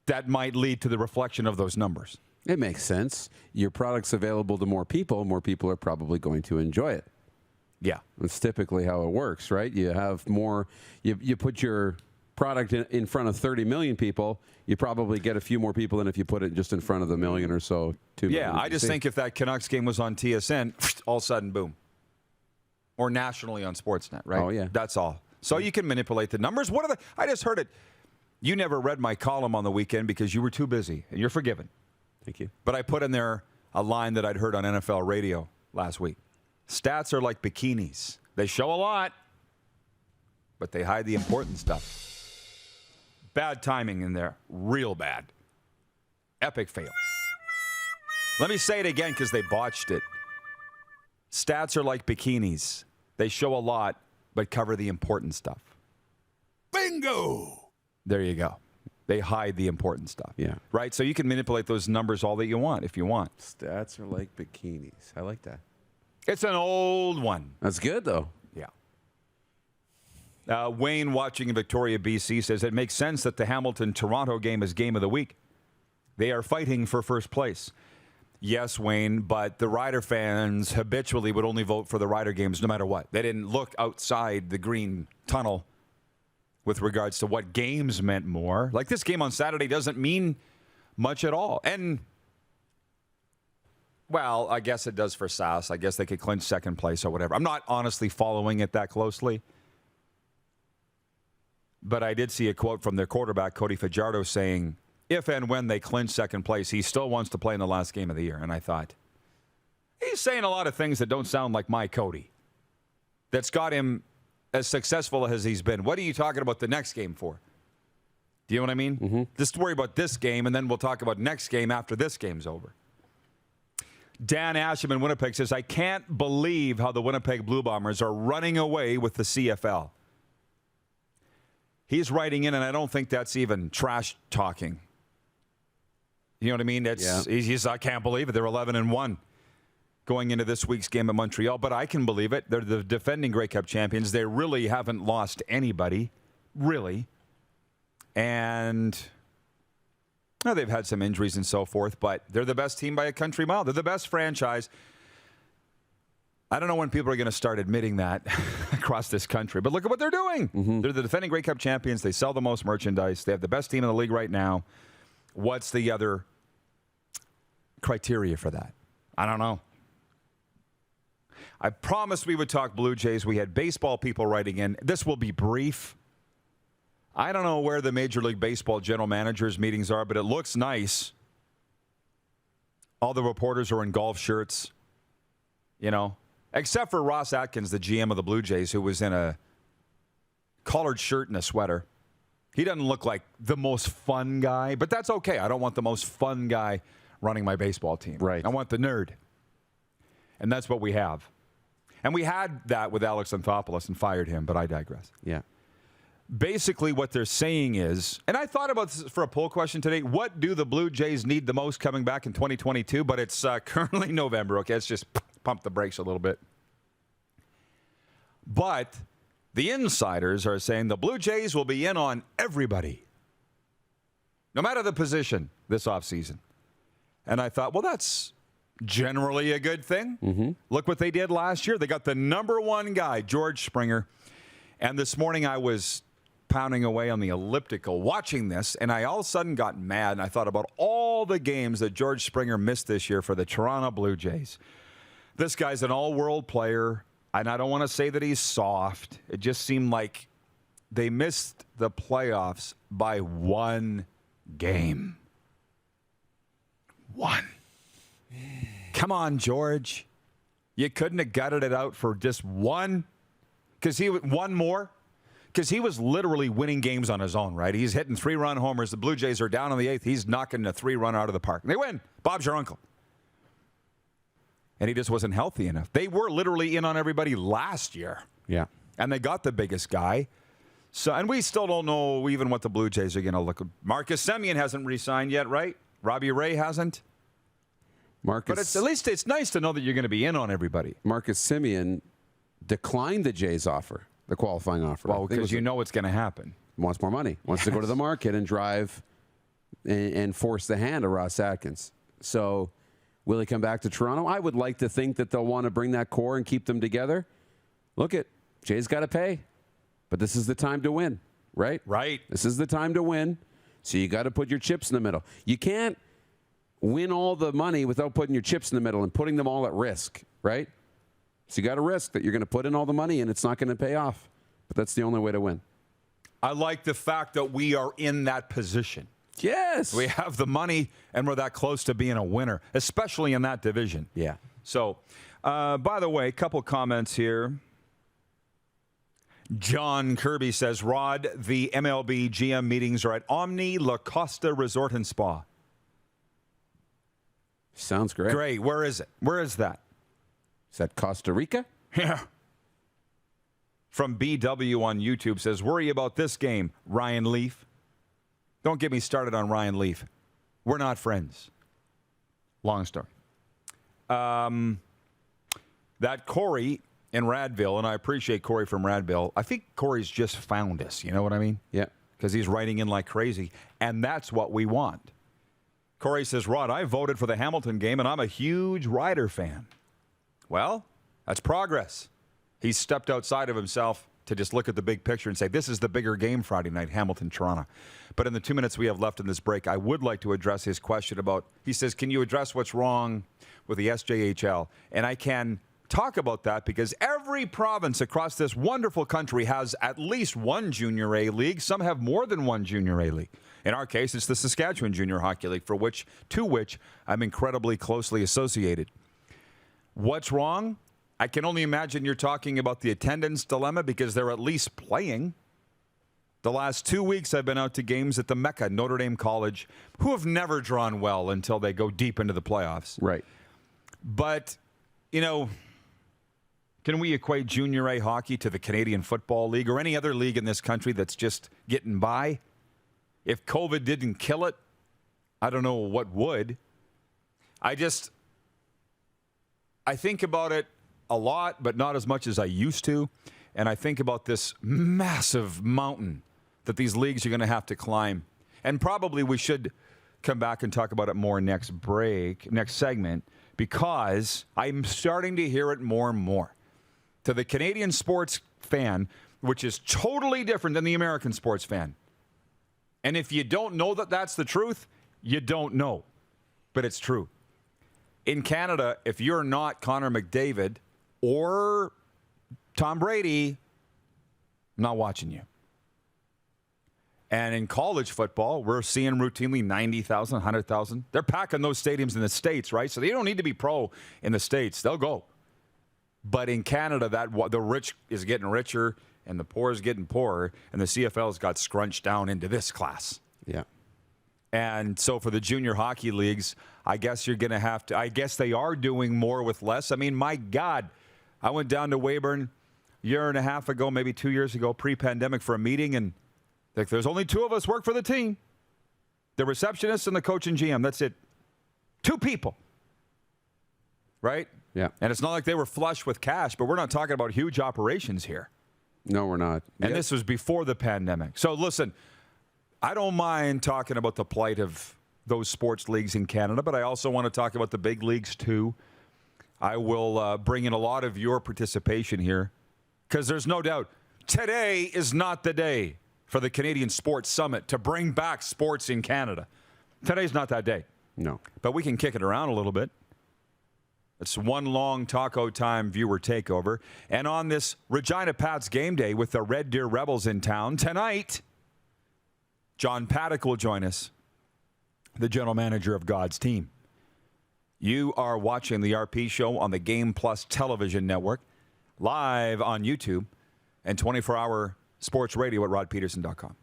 that might lead to the reflection of those numbers. It makes sense. Your product's available to more people are probably going to enjoy it. Yeah. That's typically how it works, right? You have more, you put your product in front of 30 million people, you probably get a few more people than if you put it just in front of the million or so. 2 million. Yeah, I just think if that Canucks game was on TSN, all of a sudden, boom. Or nationally on Sportsnet, right? Oh, yeah. That's all. So you can manipulate the numbers. I just heard it. You never read my column on the weekend because you were too busy, and you're forgiven. Thank you. But I put in there a line that I'd heard on NFL radio last week. Stats are like bikinis. They show a lot, but they hide the important stuff. Bad timing in there. Real bad. Epic fail. Let me say it again because they botched it. Stats are like bikinis. They show a lot, but cover the important stuff. Bingo! There you go. They hide the important stuff. Yeah. Right? So you can manipulate those numbers all that you want if you want. Stats are like bikinis. I like that. It's an old one. That's good, though. Yeah. Wayne, watching in Victoria, BC, says it makes sense that the Hamilton-Toronto game is game of the week. They are fighting for first place. Yes, Wayne, but the Rider fans habitually would only vote for the Rider games no matter what. They didn't look outside the green tunnel with regards to what games meant more. Like this game on Saturday doesn't mean much at all. And, well, I guess it does for SAS. I guess they could clinch second place or whatever. I'm not honestly following it that closely. But I did see a quote from their quarterback, Cody Fajardo, saying, if and when they clinch second place, he still wants to play in the last game of the year. And I thought, he's saying a lot of things that don't sound like my Cody. That's got him as successful as he's been. What are you talking about the next game for? Do you know what I mean? Mm-hmm. Just worry about this game, and then we'll talk about next game after this game's over. Dan Asham in Winnipeg says, I can't believe how the Winnipeg Blue Bombers are running away with the CFL. He's writing in, and I don't think that's even trash talking. You know what I mean? He's I can't believe it. They're 11-1 going into this week's game at Montreal, but I can believe it. They're the defending Grey Cup champions. They really haven't lost anybody, really. And they've had some injuries and so forth, but they're the best team by a country mile. They're the best franchise. I don't know when people are going to start admitting that across this country, but look at what they're doing. Mm-hmm. They're the defending Grey Cup champions. They sell the most merchandise. They have the best team in the league right now. What's the other criteria for that? I don't know. I promised we would talk Blue Jays. We had baseball people writing in. This will be brief. I don't know where the Major League Baseball general managers meetings are, but it looks nice. All the reporters are in golf shirts, except for Ross Atkins, the GM of the Blue Jays, who was in a collared shirt and a sweater. He doesn't look like the most fun guy, but that's okay. I don't want the most fun guy running my baseball team. Right. I want the nerd. And that's what we have. And we had that with Alex Anthopoulos and fired him, but I digress. Yeah. Basically what they're saying is, and I thought about this for a poll question today, what do the Blue Jays need the most coming back in 2022? But it's currently November. Okay, let's just pump the brakes a little bit. But the insiders are saying the Blue Jays will be in on everybody, no matter the position, this offseason. And I thought, well, that's generally a good thing. Mm-hmm. Look what they did last year. They got the number one guy, George Springer. And this morning I was pounding away on the elliptical watching this, and I all of a sudden got mad, and I thought about all the games that George Springer missed this year for the Toronto Blue Jays. This guy's an all-world player, and I don't want to say that he's soft. It just seemed like they missed the playoffs by one game. One. Come on, George. You couldn't have gutted it out for just one? Because one more? Because he was literally winning games on his own, right? He's hitting 3-run homers. The Blue Jays are down in the 8th. He's knocking a 3-run out of the park. They win. Bob's your uncle. And he just wasn't healthy enough. They were literally in on everybody last year. Yeah. And they got the biggest guy. So, and we still don't know even what the Blue Jays are going to look like. Marcus Semien hasn't re-signed yet, right? Robbie Ray hasn't. But at least it's nice to know that you're going to be in on everybody. Marcus Semien declined the Jays' offer, the qualifying offer. Well, because you know it's going to happen. Wants more money. Wants to go to the market and drive and force the hand of Ross Atkins. So will he come back to Toronto? I would like to think that they'll want to bring that core and keep them together. Look at Jay's got to pay, but this is the time to win, right? Right. This is the time to win. So you got to put your chips in the middle. You can't win all the money without putting your chips in the middle and putting them all at risk, right? So you got to risk that you're going to put in all the money and it's not going to pay off. But that's the only way to win. I like the fact that we are in that position. Yes. We have the money and we're that close to being a winner, especially in that division. Yeah. So, by the way, a couple comments here. John Kirby says, Rod, the MLB GM meetings are at Omni La Costa Resort and Spa. Sounds great. Great. Where is it? Where is that? Is that Costa Rica? Yeah. From BW on YouTube says, worry about this game, Ryan Leaf. Don't get me started on Ryan Leaf. We're not friends. Long story. That Corey in Radville, and I appreciate Corey from Radville. I think Corey's just found us. You know what I mean? Yeah. Because he's writing in like crazy, and that's what we want. Corey says, Rod, I voted for the Hamilton game, and I'm a huge Ryder fan. Well, that's progress. He's stepped outside of himself to just look at the big picture and say, this is the bigger game Friday night, Hamilton-Toronto. But in the 2 minutes we have left in this break, I would like to address his question about, he says, can you address what's wrong with the SJHL? And I can talk about that because every province across this wonderful country has at least one Junior A league. Some have more than one Junior A league. In our case, it's the Saskatchewan Junior Hockey League, to which I'm incredibly closely associated. What's wrong? I can only imagine you're talking about the attendance dilemma because they're at least playing. The last 2 weeks I've been out to games at the Mecca, Notre Dame College, who have never drawn well until they go deep into the playoffs. Right. But, you know, can we equate Junior A hockey to the Canadian Football League or any other league in this country that's just getting by? If COVID didn't kill it, I don't know what would. I think about it a lot, but not as much as I used to. And I think about this massive mountain that these leagues are going to have to climb. And probably we should come back and talk about it more next segment, because I'm starting to hear it more and more. To the Canadian sports fan, which is totally different than the American sports fan. And if you don't know that that's the truth, you don't know. But it's true. In Canada, if you're not Connor McDavid or Tom Brady, I'm not watching you. And in college football, we're seeing routinely 90,000, 100,000. They're packing those stadiums in the States, right? So they don't need to be pro in the States. They'll go. But in Canada, the rich is getting richer and the poor is getting poorer, and the CFL's got scrunched down into this class. Yeah. And so for the junior hockey leagues, I guess you're going to have to, I guess they are doing more with less. I mean, my God, I went down to Weyburn a year and a half ago, maybe 2 years ago, pre-pandemic, for a meeting, and like, there's only two of us work for the team. The receptionist and the coach and GM. That's it. 2 people. Right? Yeah. And it's not like they were flush with cash, but we're not talking about huge operations here. No, we're not. And this was before the pandemic. So listen, I don't mind talking about the plight of those sports leagues in Canada, but I also want to talk about the big leagues too. I will bring in a lot of your participation here, because there's no doubt today is not the day for the Canadian Sports Summit to bring back sports in Canada. Today's not that day. No. But we can kick it around a little bit. It's one long taco time viewer takeover. And on this Regina Pats game day with the Red Deer Rebels in town tonight, John Paddock will join us, the general manager of God's team. You are watching the RP Show on the Game Plus television network, live on YouTube, and 24-hour Sports Radio at rodpedersen.com.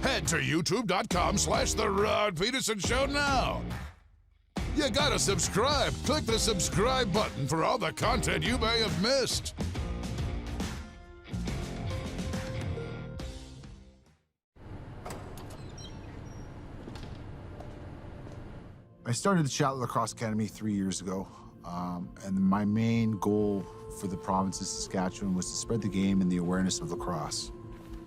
Head to youtube.com/The Rod Pedersen Show now. You gotta subscribe. Click the subscribe button for all the content you may have missed. I started the Shatler Lacrosse Academy 3 years ago, and my main goal for the province of Saskatchewan was to spread the game and the awareness of lacrosse.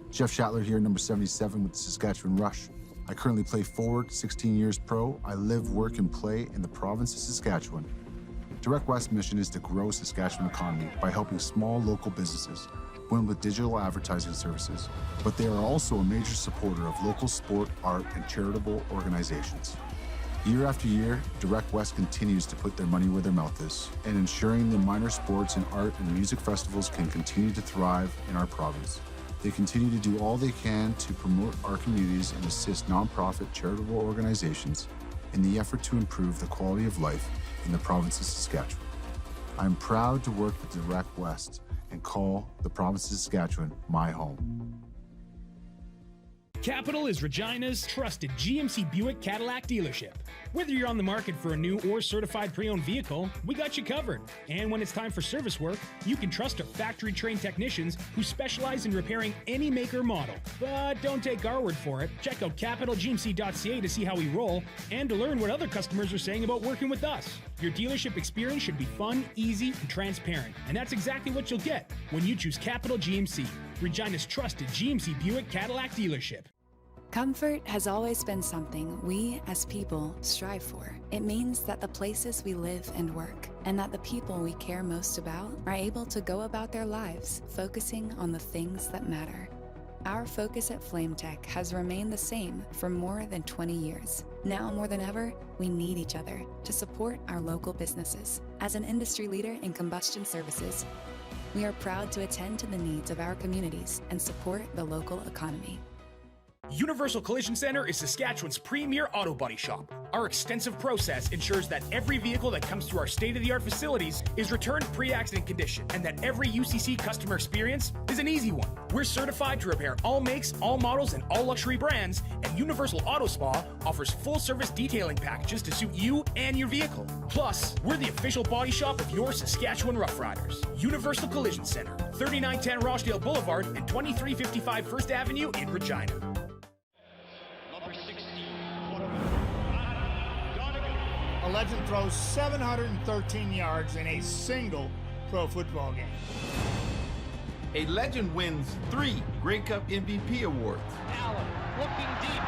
Jeff Shatler here, number 77 with the Saskatchewan Rush. I currently play forward, 16 years pro. I live, work, and play in the province of Saskatchewan. Direct West's mission is to grow Saskatchewan economy by helping small local businesses win with digital advertising services, but they are also a major supporter of local sport, art, and charitable organizations. Year after year, Direct West continues to put their money where their mouth is, and ensuring the minor sports and art and music festivals can continue to thrive in our province. They continue to do all they can to promote our communities and assist nonprofit charitable organizations in the effort to improve the quality of life in the province of Saskatchewan. I am proud to work with Direct West and call the province of Saskatchewan my home. Capital is Regina's trusted GMC Buick Cadillac dealership. Whether you're on the market for a new or certified pre-owned vehicle, we got you covered. And when it's time for service work, you can trust our factory-trained technicians who specialize in repairing any make or model. But don't take our word for it. Check out capitalgmc.ca to see how we roll and to learn what other customers are saying about working with us. Your dealership experience should be fun, easy, and transparent. And that's exactly what you'll get when you choose Capital GMC, Regina's trusted GMC Buick Cadillac dealership. Comfort has always been something we, as people, strive for. It means that the places we live and work, and that the people we care most about, are able to go about their lives focusing on the things that matter. Our focus at FlameTech has remained the same for more than 20 years. Now more than ever, we need each other to support our local businesses. As an industry leader in combustion services, we are proud to attend to the needs of our communities and support the local economy. Universal Collision Center is Saskatchewan's premier auto body shop. Our extensive process ensures that every vehicle that comes through our state-of-the-art facilities is returned pre-accident condition, and that every UCC customer experience is an easy one. We're certified to repair all makes, all models, and all luxury brands, and Universal Auto Spa offers full-service detailing packages to suit you and your vehicle. Plus, we're the official body shop of your Saskatchewan Rough Riders. Universal Collision Center, 3910 Rochdale Boulevard and 2355 First Avenue in Regina. A legend throws 713 yards in a single pro football game. A legend wins 3 Grey Cup MVP awards. Allen looking deep.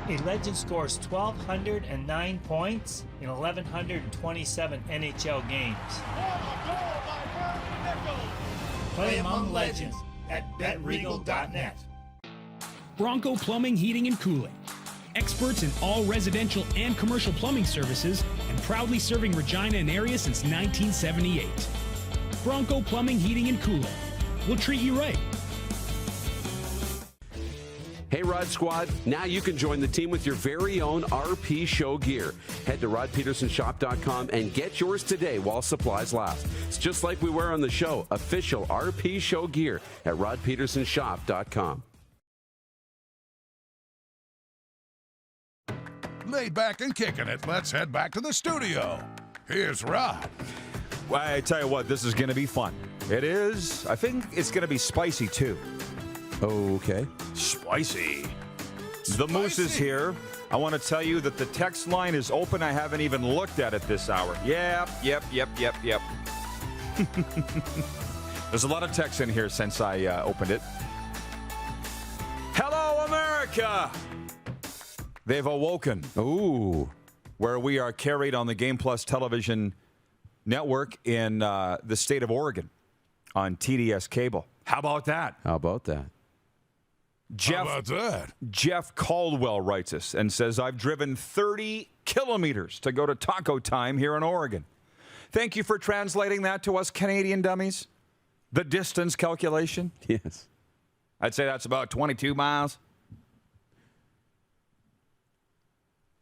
A legend scores 1,209 points in 1,127 NHL games. Play among legends at betregal.net. Bronco Plumbing, Heating, and Cooling. Experts in all residential and commercial plumbing services, and proudly serving Regina and area since 1978. Bronco Plumbing, Heating, and Cooling. We'll treat you right. Hey, Rod Squad. Now you can join the team with your very own RP Show gear. Head to rodpedersenshop.com and get yours today while supplies last. It's just like we wear on the show. Official RP Show gear at rodpedersenshop.com. Laid back and kicking it. Let's head back to the studio. Here's Rod. Well, I tell you what, this is going to be fun. It is. I think it's going to be spicy, too. Okay. Spicy. The Moose is here. I want to tell you that the text line is open. I haven't even looked at it this hour. Yep. There's a lot of text in here since I opened it. Hello, America! They've awoken. Ooh. Where we are carried on the Game Plus television network in the state of Oregon on TDS cable. How about that? How about that? Jeff Caldwell writes us and says, I've driven 30 kilometers to go to Taco Time here in Oregon. Thank you for translating that to us Canadian dummies. The distance calculation. Yes. I'd say that's about 22 miles.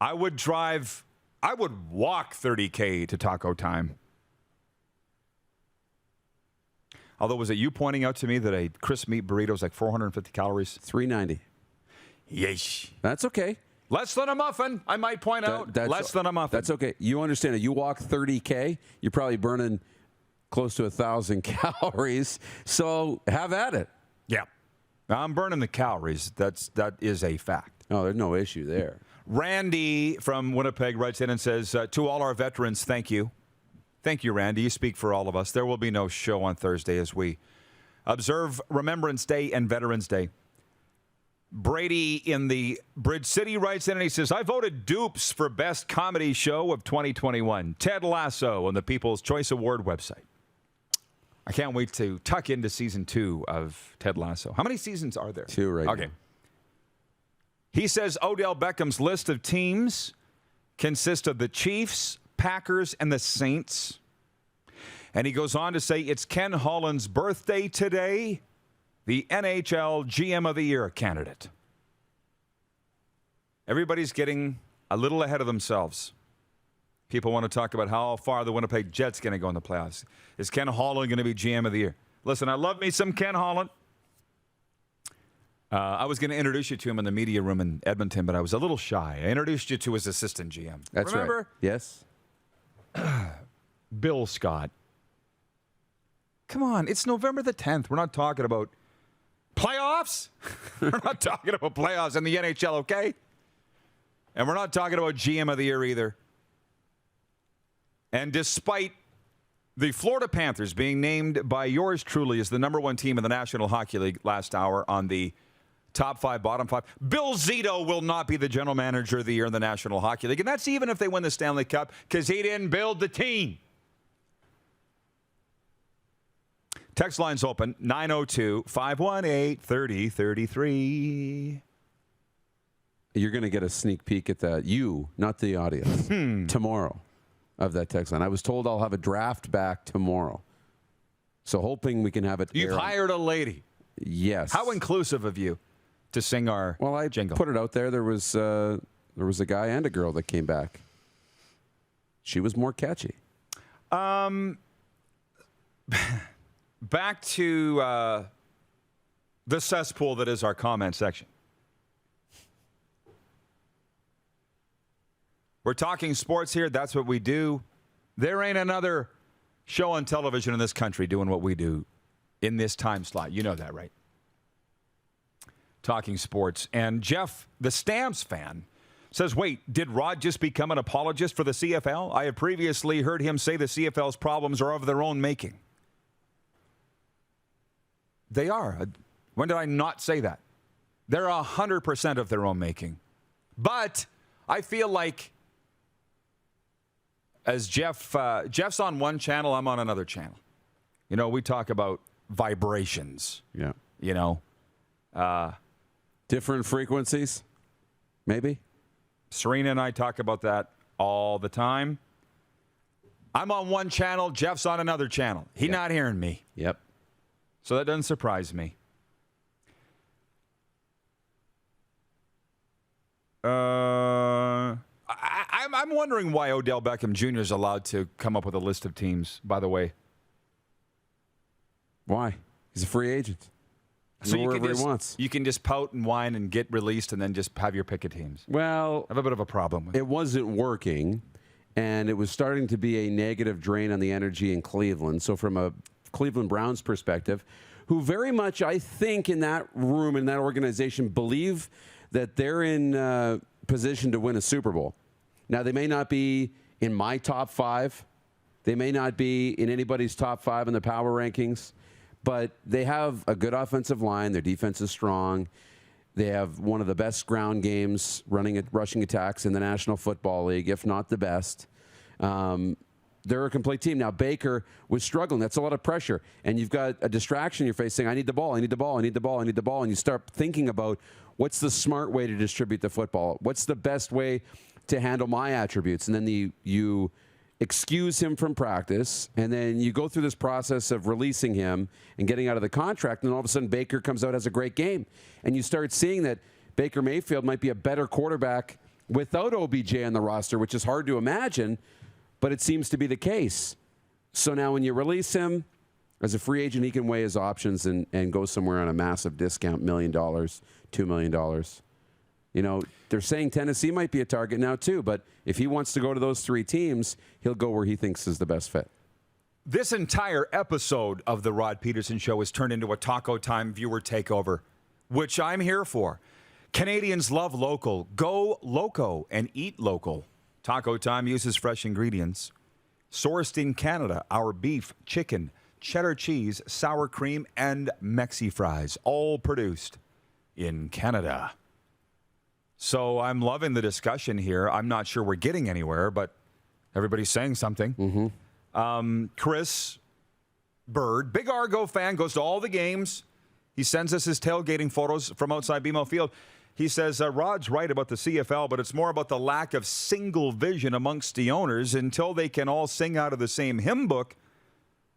I would walk 30K to Taco Time. Although, was it you pointing out to me that a crisp meat burrito is like 450 calories? 390. Yeesh. That's okay. Less than a muffin, I might point out. Less than a muffin. That's okay. You understand it. You walk 30K, you're probably burning close to 1,000 calories. So have at it. Yeah. I'm burning the calories. That is a fact. No, there's no issue there. Randy from Winnipeg writes in and says, to all our veterans, thank you. Thank you, Randy. You speak for all of us. There will be no show on Thursday as we observe Remembrance Day and Veterans Day. Brady in the Bridge City writes in and he says, I voted dupes for Best Comedy Show of 2021. Ted Lasso on the People's Choice Award website. I can't wait to tuck into season 2 of Ted Lasso. How many seasons are there? 2 right now. Okay. He says Odell Beckham's list of teams consists of the Chiefs, Packers, and the Saints. And he goes on to say it's Ken Holland's birthday today, the NHL GM of the Year candidate. Everybody's getting a little ahead of themselves. People want to talk about how far the Winnipeg Jets going to go in the playoffs. Is Ken Holland going to be GM of the Year? Listen, I love me some Ken Holland. I was going to introduce you to him in the media room in Edmonton, but I was a little shy. I introduced you to his assistant GM. That's Remember? right. Yes. Bill Scott. Come on, it's November the 10th. We're not talking about playoffs. We're not talking about playoffs in the NHL, okay? And we're not talking about GM of the Year either. And despite the Florida Panthers being named by yours truly as the number 1 team in the National Hockey League last hour on the top 5, bottom 5, Bill Zito will not be the general manager of the year in the National Hockey League. And that's even if they win the Stanley Cup because he didn't build the team. Text line's open, 902-518-3033. You're going to get a sneak peek at that. You, not the audience, tomorrow of that text line. I was told I'll have a draft back tomorrow. So hoping we can have it. You've hired a lady. Yes. How inclusive of you to sing our jingle. Put it out there. There was a guy and a girl that came back. She was more catchy. Back to the cesspool that is our comment section. We're talking sports here. That's what we do. There ain't another show on television in this country doing what we do in this time slot. You know that, right? Talking sports. And Jeff, the Stamps fan, says, wait, did Rod just become an apologist for the CFL? I have previously heard him say the CFL's problems are of their own making. They are. When did I not say that? They're 100% of their own making. But I feel like as Jeff's on one channel, I'm on another channel. You know, we talk about vibrations. Yeah. You know. Different frequencies, maybe. Serena and I talk about that all the time. I'm on one channel. Jeff's on another channel. He's not hearing me. Yep. So that doesn't surprise me. I'm wondering why Odell Beckham Jr. is allowed to come up with a list of teams, by the way. Why? He's a free agent. So you can just pout and whine and get released and then just have your pick of teams. Well, I have a bit of a problem with it. It wasn't working, and it was starting to be a negative drain on the energy in Cleveland. So from a Cleveland Browns perspective, who very much, I think, in that room, in that organization, believe that they're in position to win a Super Bowl. Now, they may not be in my top 5. They may not be in anybody's top 5 in the power rankings. But they have a good offensive line. Their defense is strong. They have one of the best ground games rushing attacks in the National Football League, if not the best. They're a complete team. Now, Baker was struggling. That's a lot of pressure. And you've got a distraction in your face saying, I need the ball, I need the ball, I need the ball, I need the ball. And you start thinking about what's the smart way to distribute the football? What's the best way to handle my attributes? And then you excuse him from practice, and then you go through this process of releasing him and getting out of the contract, and then all of a sudden Baker comes out, has a great game. And you start seeing that Baker Mayfield might be a better quarterback without OBJ on the roster, which is hard to imagine, but it seems to be the case. So now when you release him, As a free agent, he can weigh his options and go somewhere on a massive discount, $1 million, $2 million. You know, they're saying Tennessee might be a target now too, but if he wants to go to those 3 teams, he'll go where he thinks is the best fit. This entire episode of the Rod Pedersen Show has turned into a Taco Time viewer takeover, which I'm here for. Canadians love local. Go loco and eat local. Taco Time uses fresh ingredients. Sourced in Canada, our beef, chicken, cheddar cheese, sour cream, and Mexi fries, all produced in Canada. So I'm loving the discussion here. I'm not sure we're getting anywhere, but everybody's saying something. Chris Bird, big Argo fan, goes to all the games. He sends us his tailgating photos from outside BMO Field. He says, Rod's right about the CFL, but it's more about the lack of single vision amongst the owners. Until they can all sing out of the same hymn book,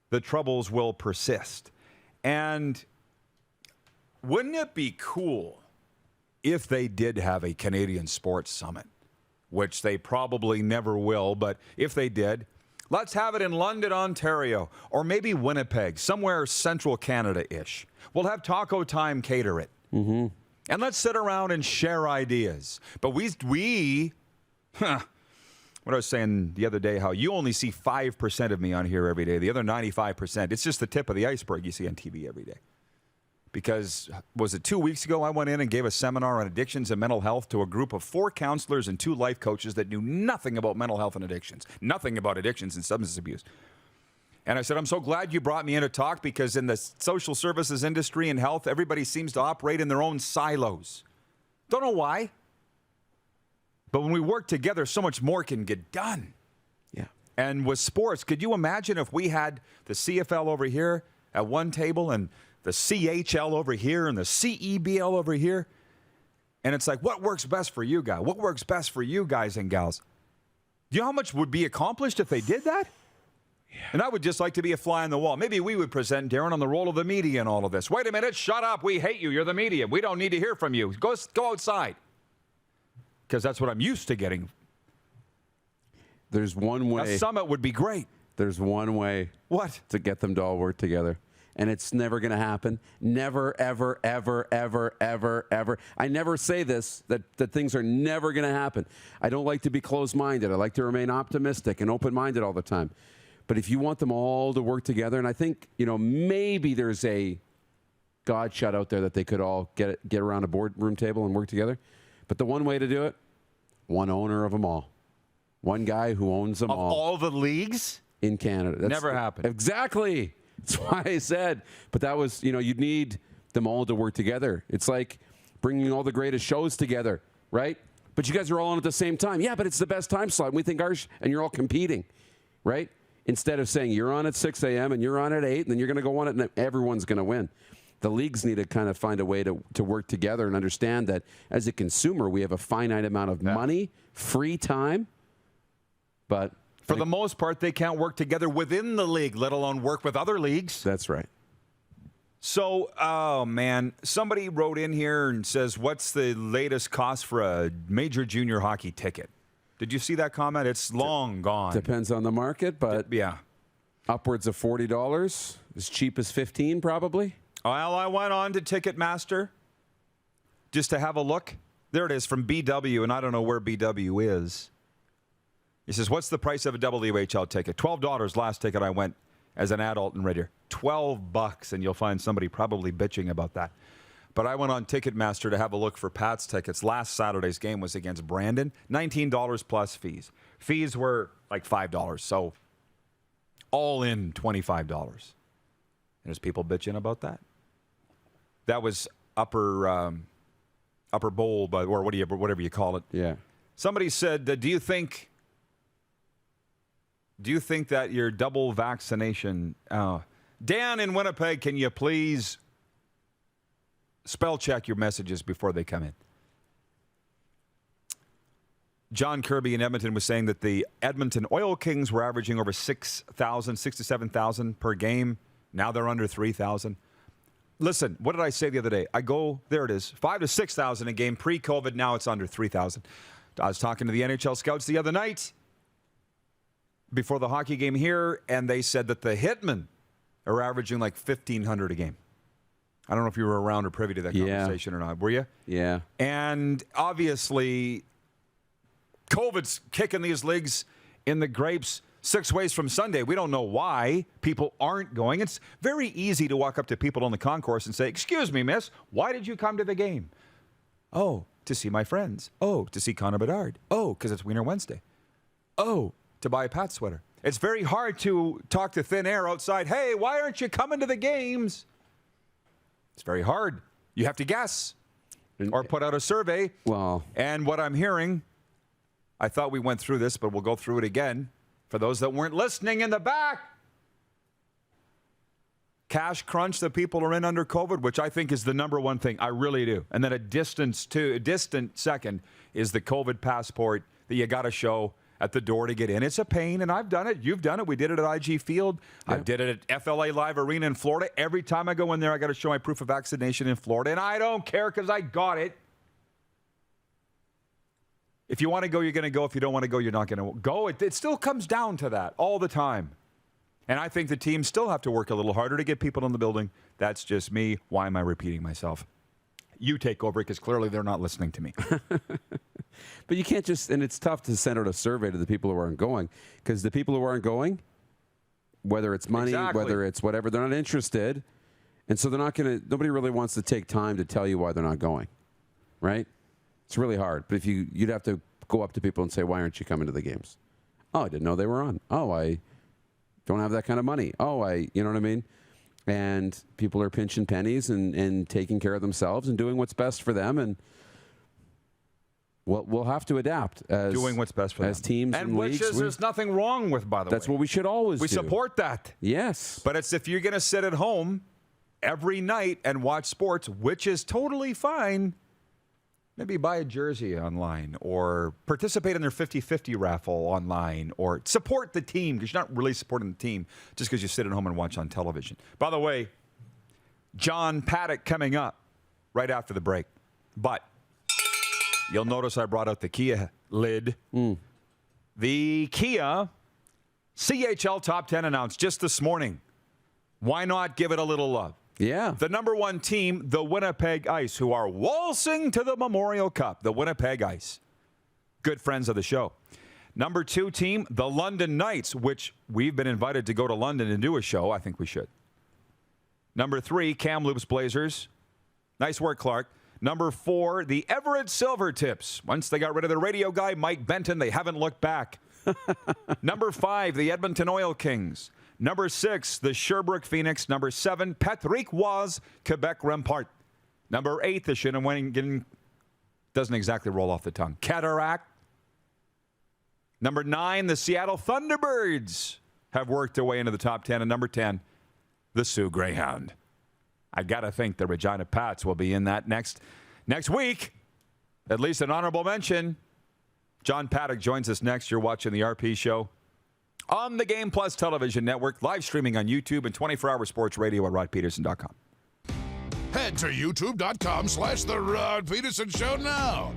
the troubles will persist. And wouldn't it be cool if they did have a Canadian Sports Summit, which they probably never will, but if they did, let's have it in London, Ontario, or maybe Winnipeg, somewhere central Canada-ish. We'll have Taco Time cater it. And let's sit around and share ideas. But what I was saying the other day, how you only see 5% of me on here every day. The other 95%, it's just the tip of the iceberg you see on TV every day. Because, was it 2 weeks ago, I went in and gave a seminar on addictions and mental health to a group of 4 counselors and 2 life coaches that knew nothing about mental health and addictions, nothing about addictions and substance abuse. And I said, I'm so glad you brought me in to talk, because in the social services industry and health, everybody seems to operate in their own silos. Don't know why. But when we work together, so much more can get done. Yeah. And with sports, could you imagine if we had the CFL over here at one table and the CHL over here and the CEBL over here? And it's like, what works best for you guys? What works best for you guys and gals? Do you know how much would be accomplished if they did that? Yeah. And I would just like to be a fly on the wall. Maybe we would present Darren on the role of the media in all of this. Wait a minute, shut up. We hate you. You're the media. We don't need to hear from you. Go outside. Because that's what I'm used to getting. There's one way. A summit would be great. There's one way. What? To get them to all work together. And it's never going to happen. Never, ever, ever, ever, ever, ever. I never say this, that things are never going to happen. I don't like to be closed-minded. I like to remain optimistic and open-minded all the time. But if you want them all to work together, and I think, maybe there's a God shot out there that they could all get around a boardroom table and work together. But the one way to do it, one owner of them all. One guy who owns them all. Of all the leagues? In Canada. Never happened. Exactly. That's why I said. But that was, you'd need them all to work together. It's like bringing all the greatest shows together, right? But you guys are all on at the same time. Yeah, but it's the best time slot. And we think ours, and you're all competing, right? Instead of saying you're on at 6 a.m. and you're on at 8, and then you're going to go on it, and everyone's going to win. The leagues need to kind of find a way to work together and understand that as a consumer, we have a finite amount of money, free time, but for the most part, they can't work together within the league, let alone work with other leagues. That's right. So, oh, man, somebody wrote in here and says, what's the latest cost for a major junior hockey ticket? Did you see that comment? It's long gone. Depends on the market, but yeah, upwards of $40, as cheap as $15 probably. Well, I went on to Ticketmaster just to have a look. There it is from BW, and I don't know where BW is. He says, what's the price of a WHL ticket? $12 last ticket I went as an adult and radio. $12, and you'll find somebody probably bitching about that. But I went on Ticketmaster to have a look for Pats tickets. Last Saturday's game was against Brandon. $19 plus fees. Fees were like $5, so all in $25. And there's people bitching about that. That was upper bowl, or whatever you call it. Yeah. Somebody said, do you think that your double vaccination... Dan in Winnipeg, can you please spell check your messages before they come in? John Kirby in Edmonton was saying that the Edmonton Oil Kings were averaging over 6,000, 6,000 to 7,000 per game. Now they're under 3,000. Listen, what did I say the other day? There it is, 5,000 to 6,000 a game pre-COVID. Now it's under 3,000. I was talking to the NHL scouts the other night before the hockey game here, and they said that the hitmen are averaging like 1,500 a game. I don't know if you were around or privy to that conversation or not. Were you? Yeah. And obviously, COVID's kicking these leagues in the grapes 6 ways from Sunday. We don't know why people aren't going. It's very easy to walk up to people on the concourse and say, "Excuse me, miss, why did you come to the game?" "Oh, to see my friends." "Oh, to see Connor Bedard." "Oh, because it's Wiener Wednesday." "Oh, to buy a Pat sweater." It's very hard to talk to thin air outside. "Hey, why aren't you coming to the games?" It's very hard. You have to guess or put out a survey. Well, and what I'm hearing, I thought we went through this, but we'll go through it again for those that weren't listening in the back. Cash crunch that people are in under COVID, which I think is the number one thing. I really do. And then a distant second is the COVID passport that you got to show at the door to get in. It's a pain, and I've done it. You've done it. We did it at IG Field. Yeah. I did it at FLA Live Arena in Florida. Every time I go in there, I got to show my proof of vaccination in Florida, and I don't care because I got it. If you want to go, you're going to go. If you don't want to go, you're not going to go. It still comes down to that all the time. And I think the teams still have to work a little harder to get people in the building. That's just me. Why am I repeating myself? You take over because clearly they're not listening to me. But you can't just, and it's tough to send out a survey to the people who aren't going, because the people who aren't going, whether it's money, whether it's whatever, they're not interested. And so they're not going to, nobody really wants to take time to tell you why they're not going, right? It's really hard. But if you'd have to go up to people and say, "Why aren't you coming to the games?" "Oh, I didn't know they were on." "Oh, I don't have that kind of money." "Oh, you know what I mean?" And people are pinching pennies and taking care of themselves and doing what's best for them. And we'll have to adapt as doing what's best for as them. teams and and which leagues. There's nothing wrong with, by the way. That's what we should always do. We support that. Yes. But it's if you're going to sit at home every night and watch sports, which is totally fine, maybe buy a jersey online or participate in their 50-50 raffle online or support the team, because you're not really supporting the team just because you sit at home and watch on television. By the way, John Paddock coming up right after the break. But you'll notice I brought out the Kia lid. The Kia CHL Top 10 announced just this morning. Why not give it a little love? Yeah. The number one team, the Winnipeg Ice, who are waltzing to the Memorial Cup. The Winnipeg Ice. Good friends of the show. Number 2 team, the London Knights, which we've been invited to go to London and do a show. I think we should. Number 3, Kamloops Blazers. Nice work, Clark. Number 4, the Everett Silvertips. Once they got rid of the radio guy, Mike Benton, they haven't looked back. Number 5, the Edmonton Oil Kings. Number 6, the Sherbrooke Phoenix. Number 7, Patrick-Oise, Quebec Rempart. Number 8, the Shawinigan, doesn't exactly roll off the tongue, Cataract. Number 9, the Seattle Thunderbirds have worked their way into the top 10. And number 10, the Sioux Greyhound. I got to think the Regina Pats will be in that next week. At least an honorable mention. John Paddock joins us next. You're watching the RP Show on the Game Plus Television Network, live streaming on YouTube and 24-hour sports radio at rodpedersen.com. Head to youtube.com/The Rod Pedersen Show now.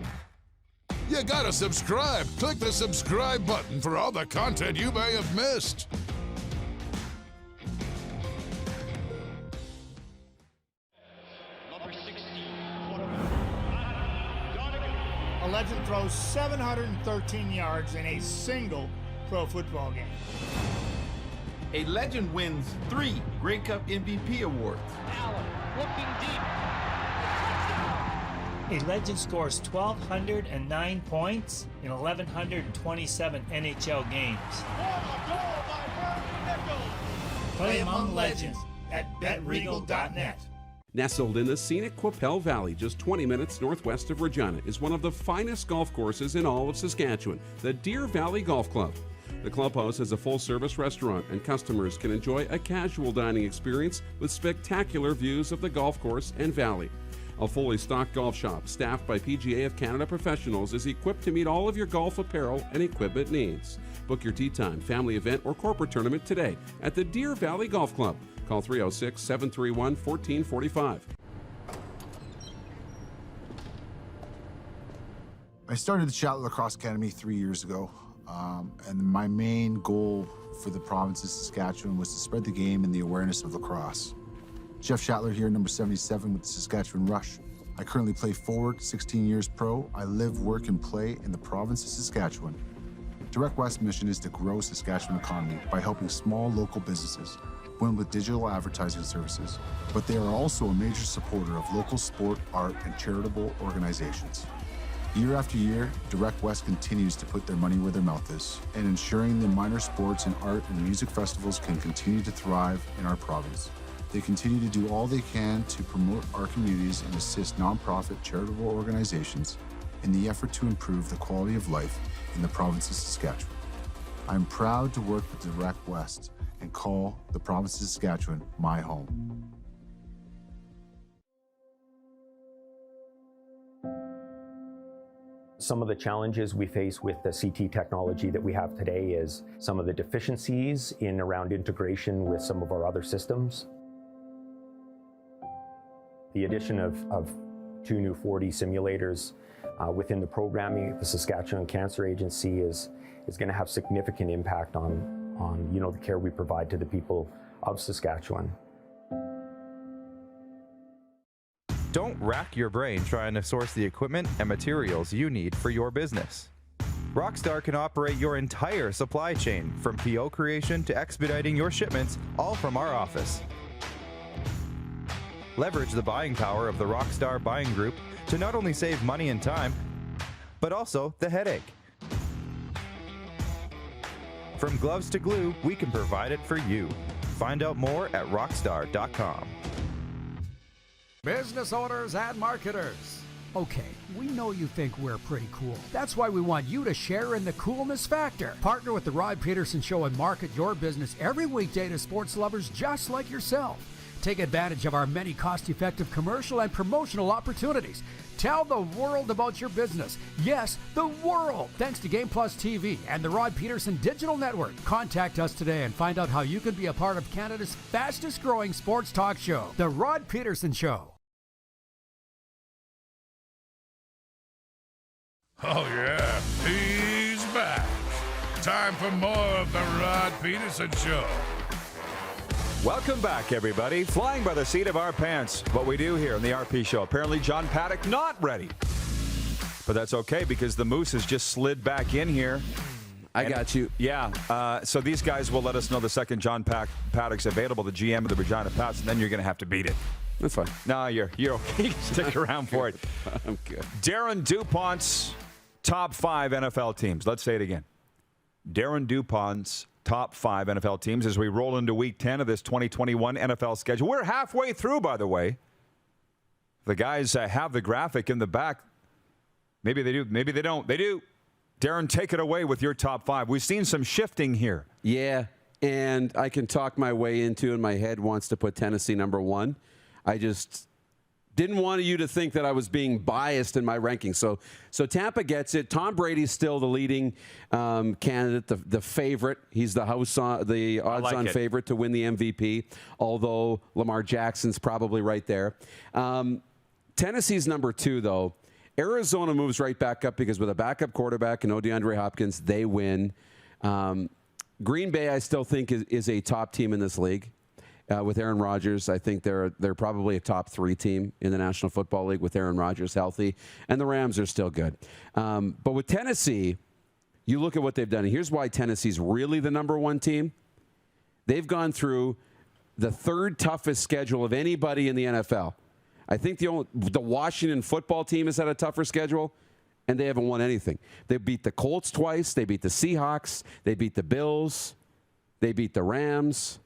You gotta subscribe. Click the subscribe button for all the content you may have missed. A legend throws 713 yards in a single pro football game. A legend wins 3 Grey Cup MVP awards. Allen looking deep. A legend scores 1,209 points in 1,127 NHL games. Play among legends at betregal.net. Nestled in the scenic Qu'Appelle Valley, just 20 minutes northwest of Regina, is one of the finest golf courses in all of Saskatchewan, the Deer Valley Golf Club. The clubhouse has a full-service restaurant, and customers can enjoy a casual dining experience with spectacular views of the golf course and valley. A fully stocked golf shop, staffed by PGA of Canada professionals, is equipped to meet all of your golf apparel and equipment needs. Book your tee time, family event, or corporate tournament today at the Deer Valley Golf Club. Call 306-731-1445. I started the Shot Lacrosse Academy 3 years ago, and my main goal for the province of Saskatchewan was to spread the game and the awareness of lacrosse. Jeff Shattler here, number 77 with the Saskatchewan Rush. I currently play forward, 16 years pro. I live, work, and play in the province of Saskatchewan. Direct West's mission is to grow Saskatchewan economy by helping small local businesses win with digital advertising services, but they are also a major supporter of local sport, art, and charitable organizations. Year after year, Direct West continues to put their money where their mouth is, and ensuring the minor sports and art and music festivals can continue to thrive in our province. They continue to do all they can to promote our communities and assist nonprofit charitable organizations in the effort to improve the quality of life in the province of Saskatchewan. I am proud to work with Direct West and call the province of Saskatchewan my home. Some of the challenges we face with the CT technology that we have today is some of the deficiencies in around integration with some of our other systems. The addition of 2 new 4D simulators within the programming at the Saskatchewan Cancer Agency is going to have significant impact on the care we provide to the people of Saskatchewan. Don't rack your brain trying to source the equipment and materials you need for your business. Rockstar can operate your entire supply chain, from PO creation to expediting your shipments, all from our office. Leverage the buying power of the Rockstar buying group to not only save money and time, but also the headache. From gloves to glue, we can provide it for you. Find out more at rockstar.com. Business owners and marketers. Okay, we know you think we're pretty cool. That's why we want you to share in the coolness factor. Partner with the Rod Pedersen Show and market your business every weekday to sports lovers just like yourself. Take advantage of our many cost-effective commercial and promotional opportunities. Tell the world about your business. Yes, the world. Thanks to Game Plus TV and the Rod Pedersen Digital Network. Contact us today and find out how you can be a part of Canada's fastest-growing sports talk show, The Rod Pedersen Show. Oh, yeah, he's back. Time for more of the Rod Pedersen Show. Welcome back, everybody. Flying by the seat of our pants. What we do here in the RP Show. Apparently, John Paddock not ready. But that's okay, because the Moose has just slid back in here. I got you. Yeah. So these guys will let us know the second John Paddock's available, the GM of the Regina Pats, and then you're going to have to beat it. That's fine. No, you're okay. Stick around for it. I'm good. Darren DuPont's top 5 NFL teams. Let's say it again. Darren DuPont's top 5 NFL teams as we roll into week 10 of this 2021 NFL schedule. We're halfway through, by the way. The guys have the graphic in the back. Maybe they do. Maybe they don't. They do. Darren, take it away with your top 5. We've seen some shifting here. Yeah, and I can talk my way into, and my head wants to put Tennessee number 1. I just didn't want you to think that I was being biased in my rankings. So Tampa gets it. Tom Brady's still the leading candidate, the favorite. He's the odds-on favorite to win the MVP, although Lamar Jackson's probably right there. Tennessee's number 2, though. Arizona moves right back up because with a backup quarterback and no DeAndre Hopkins, they win. Green Bay, I still think, is a top team in this league. With Aaron Rodgers, I think they're probably a top 3 team in the National Football League with Aaron Rodgers healthy, and the Rams are still good. But with Tennessee, you look at what they've done. And here's why Tennessee's really the number 1 team. They've gone through the 3rd toughest schedule of anybody in the NFL. I think the Washington football team has had a tougher schedule, and they haven't won anything. They beat the Colts twice. They beat the Seahawks. They beat the Bills. They beat the Rams.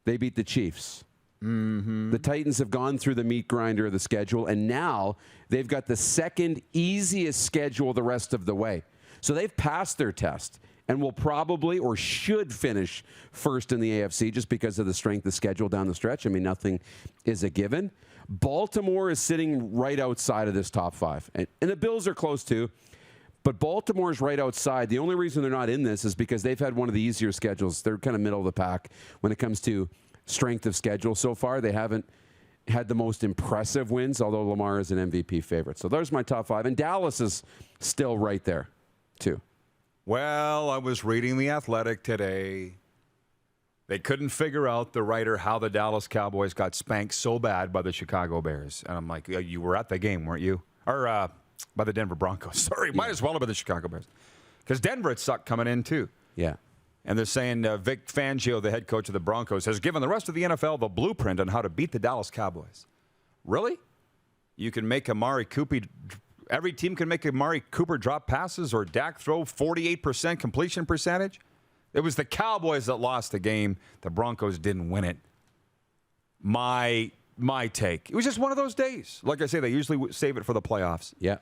They beat the Chiefs. Mm-hmm. The Titans have gone through the meat grinder of the schedule, and now they've got the 2nd easiest schedule the rest of the way. So they've passed their test and will probably or should finish first in the AFC just because of the strength of schedule down the stretch. I mean, nothing is a given. Baltimore is sitting right outside of this top 5. And the Bills are close too. But Baltimore's right outside. The only reason they're not in this is because they've had one of the easier schedules. They're kind of middle of the pack when it comes to strength of schedule so far. They haven't had the most impressive wins, although Lamar is an MVP favorite. So there's my top 5. And Dallas is still right there, too. Well, I was reading The Athletic today, They couldn't figure out, the writer, how the Dallas Cowboys got spanked so bad by the Chicago Bears. And I'm like, you were at the game, weren't you? Or by the Denver Broncos. Sorry, might as well have been the Chicago Bears. Because Denver had sucked coming in, too. Yeah. And they're saying Vic Fangio, the head coach of the Broncos, has given the rest of the NFL the blueprint on how to beat the Dallas Cowboys. Really? You can make Amari Cooper, every team can make Amari Cooper drop passes or Dak throw 48% completion percentage? It was the Cowboys that lost the game. The Broncos didn't win it. My take. It was just one of those days. Like I say, they usually save it for the playoffs. Yeah.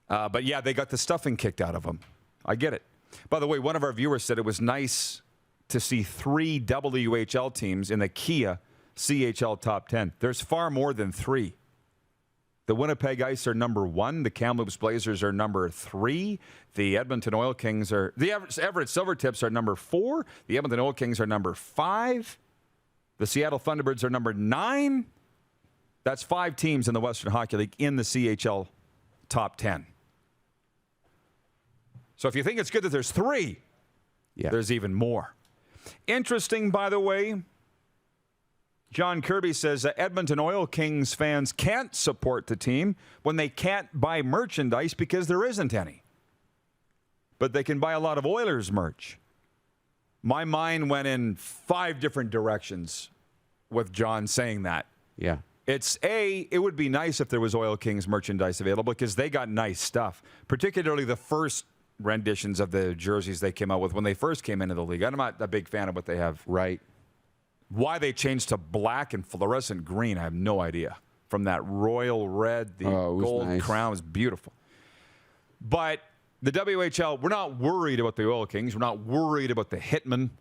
But yeah, they got the stuffing kicked out of them. I get it. By the way, one of our viewers said it was nice to see 3 WHL teams in the Kia CHL top 10. There's far more than 3. The Winnipeg Ice are number 1. The Kamloops Blazers are number 3. The Edmonton Oil Kings are... The Everett Silvertips are number 4. The Edmonton Oil Kings are number 5. The Seattle Thunderbirds are number 9. That's 5 teams in the Western Hockey League in the CHL top 10. So if you think it's good that there's 3, there's even more. Interesting, by the way, John Kirby says Edmonton Oil Kings fans can't support the team when they can't buy merchandise because there isn't any. But they can buy a lot of Oilers merch. My mind went in 5 different directions with John saying that. Yeah. It would be nice if there was Oil Kings merchandise available because they got nice stuff, particularly the first renditions of the jerseys they came out with when they first came into the league. I'm not a big fan of what they have. Right. Why they changed to black and fluorescent green, I have no idea. From that royal red, the gold crown was beautiful. But the WHL, we're not worried about the Oil Kings. We're not worried about the Hitmen.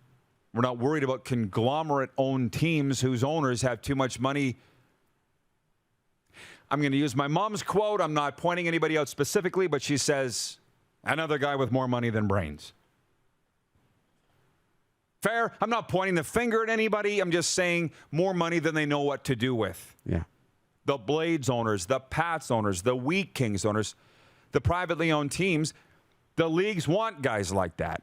We're not worried about conglomerate-owned teams whose owners have too much money. I'm going to use my mom's quote. I'm not pointing anybody out specifically, but she says, another guy with more money than brains. Fair. I'm not pointing the finger at anybody. I'm just saying more money than they know what to do with. Yeah. The Blades owners, the Pats owners, the Wheat Kings owners, the privately owned teams, the leagues want guys like that.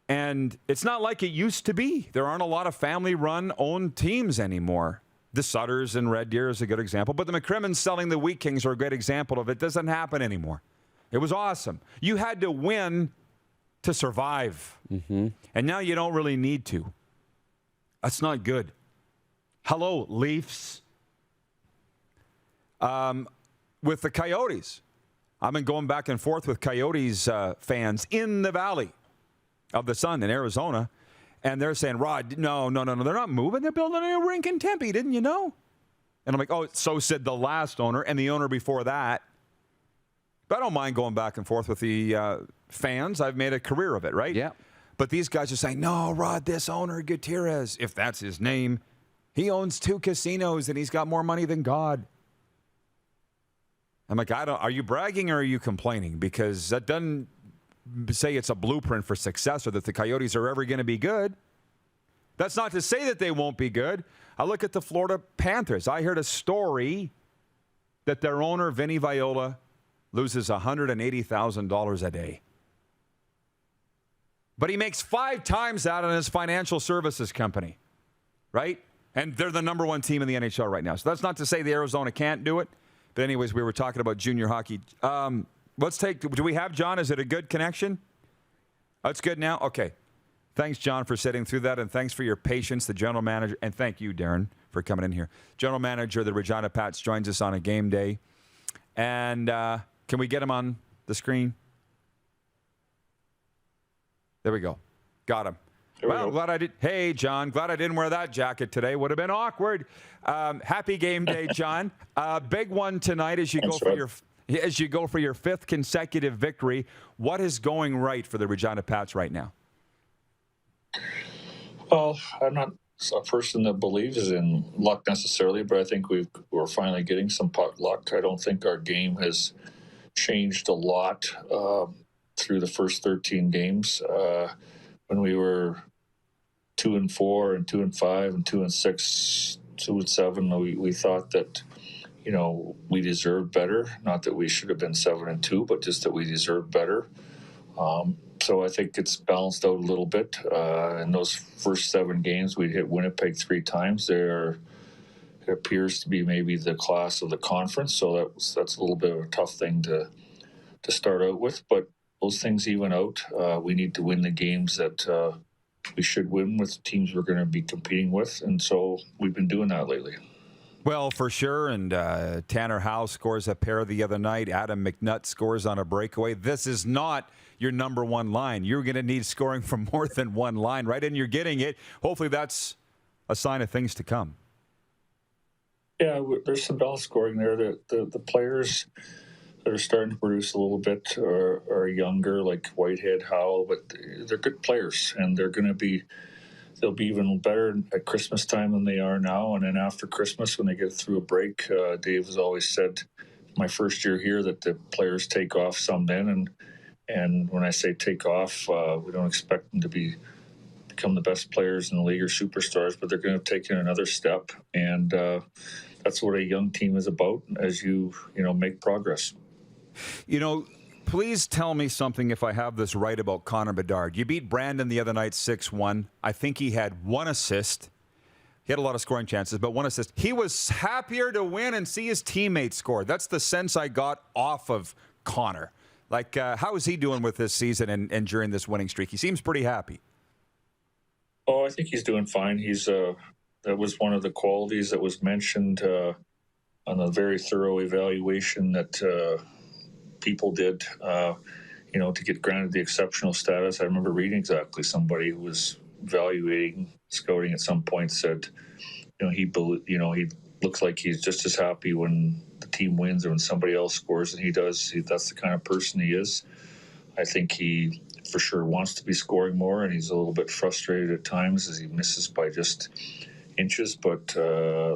And it's not like it used to be. There aren't a lot of family-run, owned teams anymore. The Sutters and Red Deer is a good example. But the McCrimmons selling the Wheat Kings are a great example of it. Doesn't happen anymore. It was awesome. You had to win to survive. Mm-hmm. And now you don't really need to. That's not good. Hello, Leafs. With the Coyotes. I've been going back and forth with Coyotes fans in the Valley of the Sun in Arizona. And they're saying, Rod, no. They're not moving. They're building a new rink in Tempe. Didn't you know? And I'm like, oh, so said the last owner and the owner before that. But I don't mind going back and forth with the fans. I've made a career of it, right? Yeah. But these guys are saying, no, Rod, this owner, Gutierrez, if that's his name, he owns 2 casinos and he's got more money than God. I'm like, are you bragging or are you complaining? Because that doesn't say it's a blueprint for success or that the Coyotes are ever going to be good. That's not to say that they won't be good. I look at the Florida Panthers. I heard a story that their owner, Vinny Viola, loses $180,000 a day. But he makes 5 times that on his financial services company, right? And they're the number 1 team in the NHL right now. So that's not to say the Arizona can't do it. But anyways, we were talking about junior hockey. Do we have John? Is it a good connection? That's good now? Okay. Thanks, John, for sitting through that, and thanks for your patience, the general manager. And thank you, Darren, for coming in here. General manager of the Regina Pats joins us on a game day. And can we get him on the screen? There we go. Got him. Well, glad I did. Hey, John, glad I didn't wear that jacket today. Would have been awkward. Happy game day, John. Big one tonight as you go for your 5th consecutive victory. What is going right for the Regina Pats right now? Well, I'm not a person that believes in luck necessarily, but I think we're finally getting some puck luck. I don't think our game has changed a lot through the first 13 games. When we were 2-4 and 2-5 and 2-6, 2-7, we thought that, we deserved better. Not that we should have been 7-2, but just that we deserved better. So I think it's balanced out a little bit. In those first 7 games, we hit Winnipeg 3 times. It appears to be maybe the class of the conference, so that's a little bit of a tough thing to start out with. But those things even out. We need to win the games that we should win with teams we're going to be competing with, and so we've been doing that lately. Well, for sure, and Tanner Howe scores a pair the other night. Adam McNutt scores on a breakaway. This is not your number one line. You're going to need scoring from more than one line, right? And you're getting it. Hopefully that's a sign of things to come. Yeah, there's some balanced scoring there. The players that are starting to produce a little bit are younger, like Whitehead, Howell, but they're good players, and they'll be even better at Christmas time than they are now. And then after Christmas, when they get through a break, Dave has always said, my first year here, that the players take off some then. And when I say take off, we don't expect them to become the best players in the league or superstars, but they're going to take another step. And that's what a young team is about as you make progress. Please tell me something if I have this right about Connor Bedard. You beat Brandon the other night 6-1. I think he had 1 assist. He had a lot of scoring chances, but 1 assist. He was happier to win and see his teammates score. That's the sense I got off of Connor. Like, how is he doing with this season and during this winning streak? He seems pretty happy. Oh, I think he's doing fine. That was one of the qualities that was mentioned on a very thorough evaluation that people did, to get granted the exceptional status. I remember reading exactly somebody who was evaluating scouting at some point said, he looks like he's just as happy when the team wins or when somebody else scores than he does. That's the kind of person he is. I think he for sure wants to be scoring more, and he's a little bit frustrated at times as he misses by just inches. But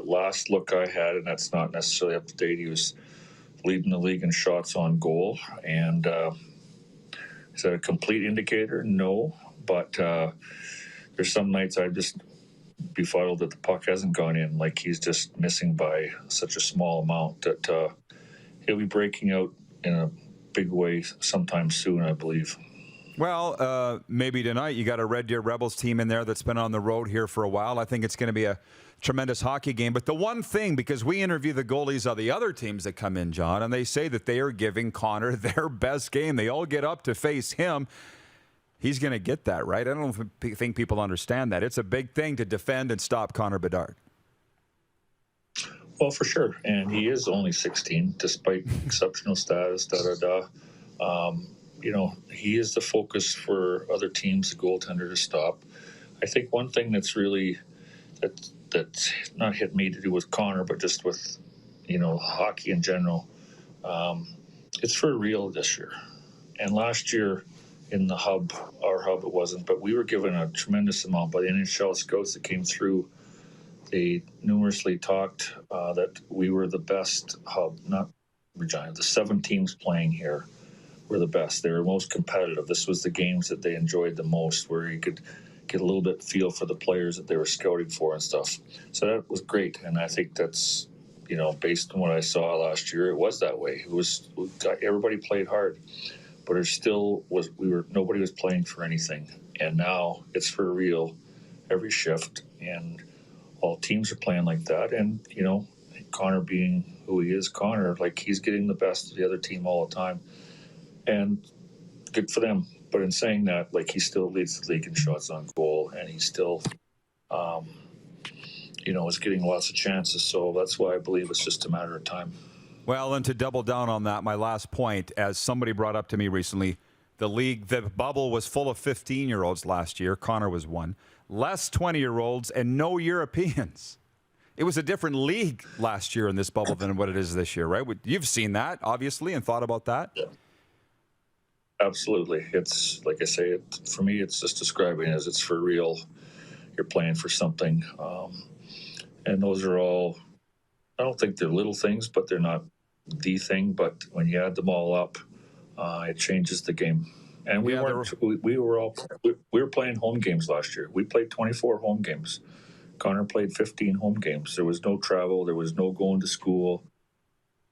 last look I had, and that's not necessarily up to date, he was leading the league in shots on goal. And is that a complete indicator? No. But there's some nights I just befuddled that the puck hasn't gone in. Like, he's just missing by such a small amount that he'll be breaking out in a big way sometime soon, I believe. Well, maybe tonight. You got a Red Deer Rebels team in there that's been on the road here for a while. I think it's going to be a tremendous hockey game. But the one thing, because we interview the goalies of the other teams that come in, John, and they say that they are giving Connor their best game. They all get up to face him. He's going to get that, right? I don't think people understand that. It's a big thing to defend and stop Connor Bedard. Well, for sure. And he is only 16, despite exceptional status, he is the focus for other teams, the goaltender, to stop. I think one thing that's really that's not hit me to do with Connor, but just with hockey in general, it's for real this year. And last year in the hub, our hub it wasn't, but we were given a tremendous amount by the NHL scouts that came through. They numerously talked that we were the best hub, not Regina. The 7 teams playing here were the best. They were most competitive. This was the games that they enjoyed the most, where you could get a little bit feel for the players that they were scouting for and stuff. So that was great, and I think that's based on what I saw last year, it was that way. Everybody played hard, but it still was. Nobody was playing for anything, and now it's for real every shift, and all teams are playing like that. And Connor being who he is, like, he's getting the best of the other team all the time, and good for them. But in saying that, like, he still leads the league in shots on goal, and he still is getting lots of chances. So that's why I believe it's just a matter of time. Well, and to double down on that, my last point, as somebody brought up to me recently, the bubble was full of 15-year-olds last year. Connor was one. Less 20-year-olds and no Europeans. It was a different league last year in this bubble than what it is this year, right? You've seen that, obviously, and thought about that. Yeah. Absolutely. It's, like I say, for me, it's just describing it as it's for real. You're playing for something. And those are all, I don't think they're little things, but they're not the thing. But when you add them all up, it changes the game. And we were playing home games last year. We played 24 home games. Connor played 15 home games. There was no travel. There was no going to school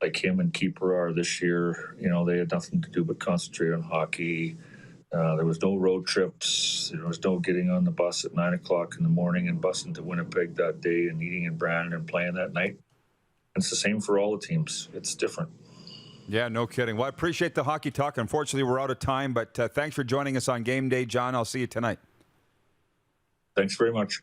like him and Keeper are this year. They had nothing to do but concentrate on hockey. There was no road trips. There was no getting on the bus at 9 o'clock in the morning and busing to Winnipeg that day and eating in Brandon and playing that night. And it's the same for all the teams. It's different. Yeah, no kidding. Well, I appreciate the hockey talk. Unfortunately, we're out of time, but thanks for joining us on Game Day, John. I'll see you tonight. Thanks very much.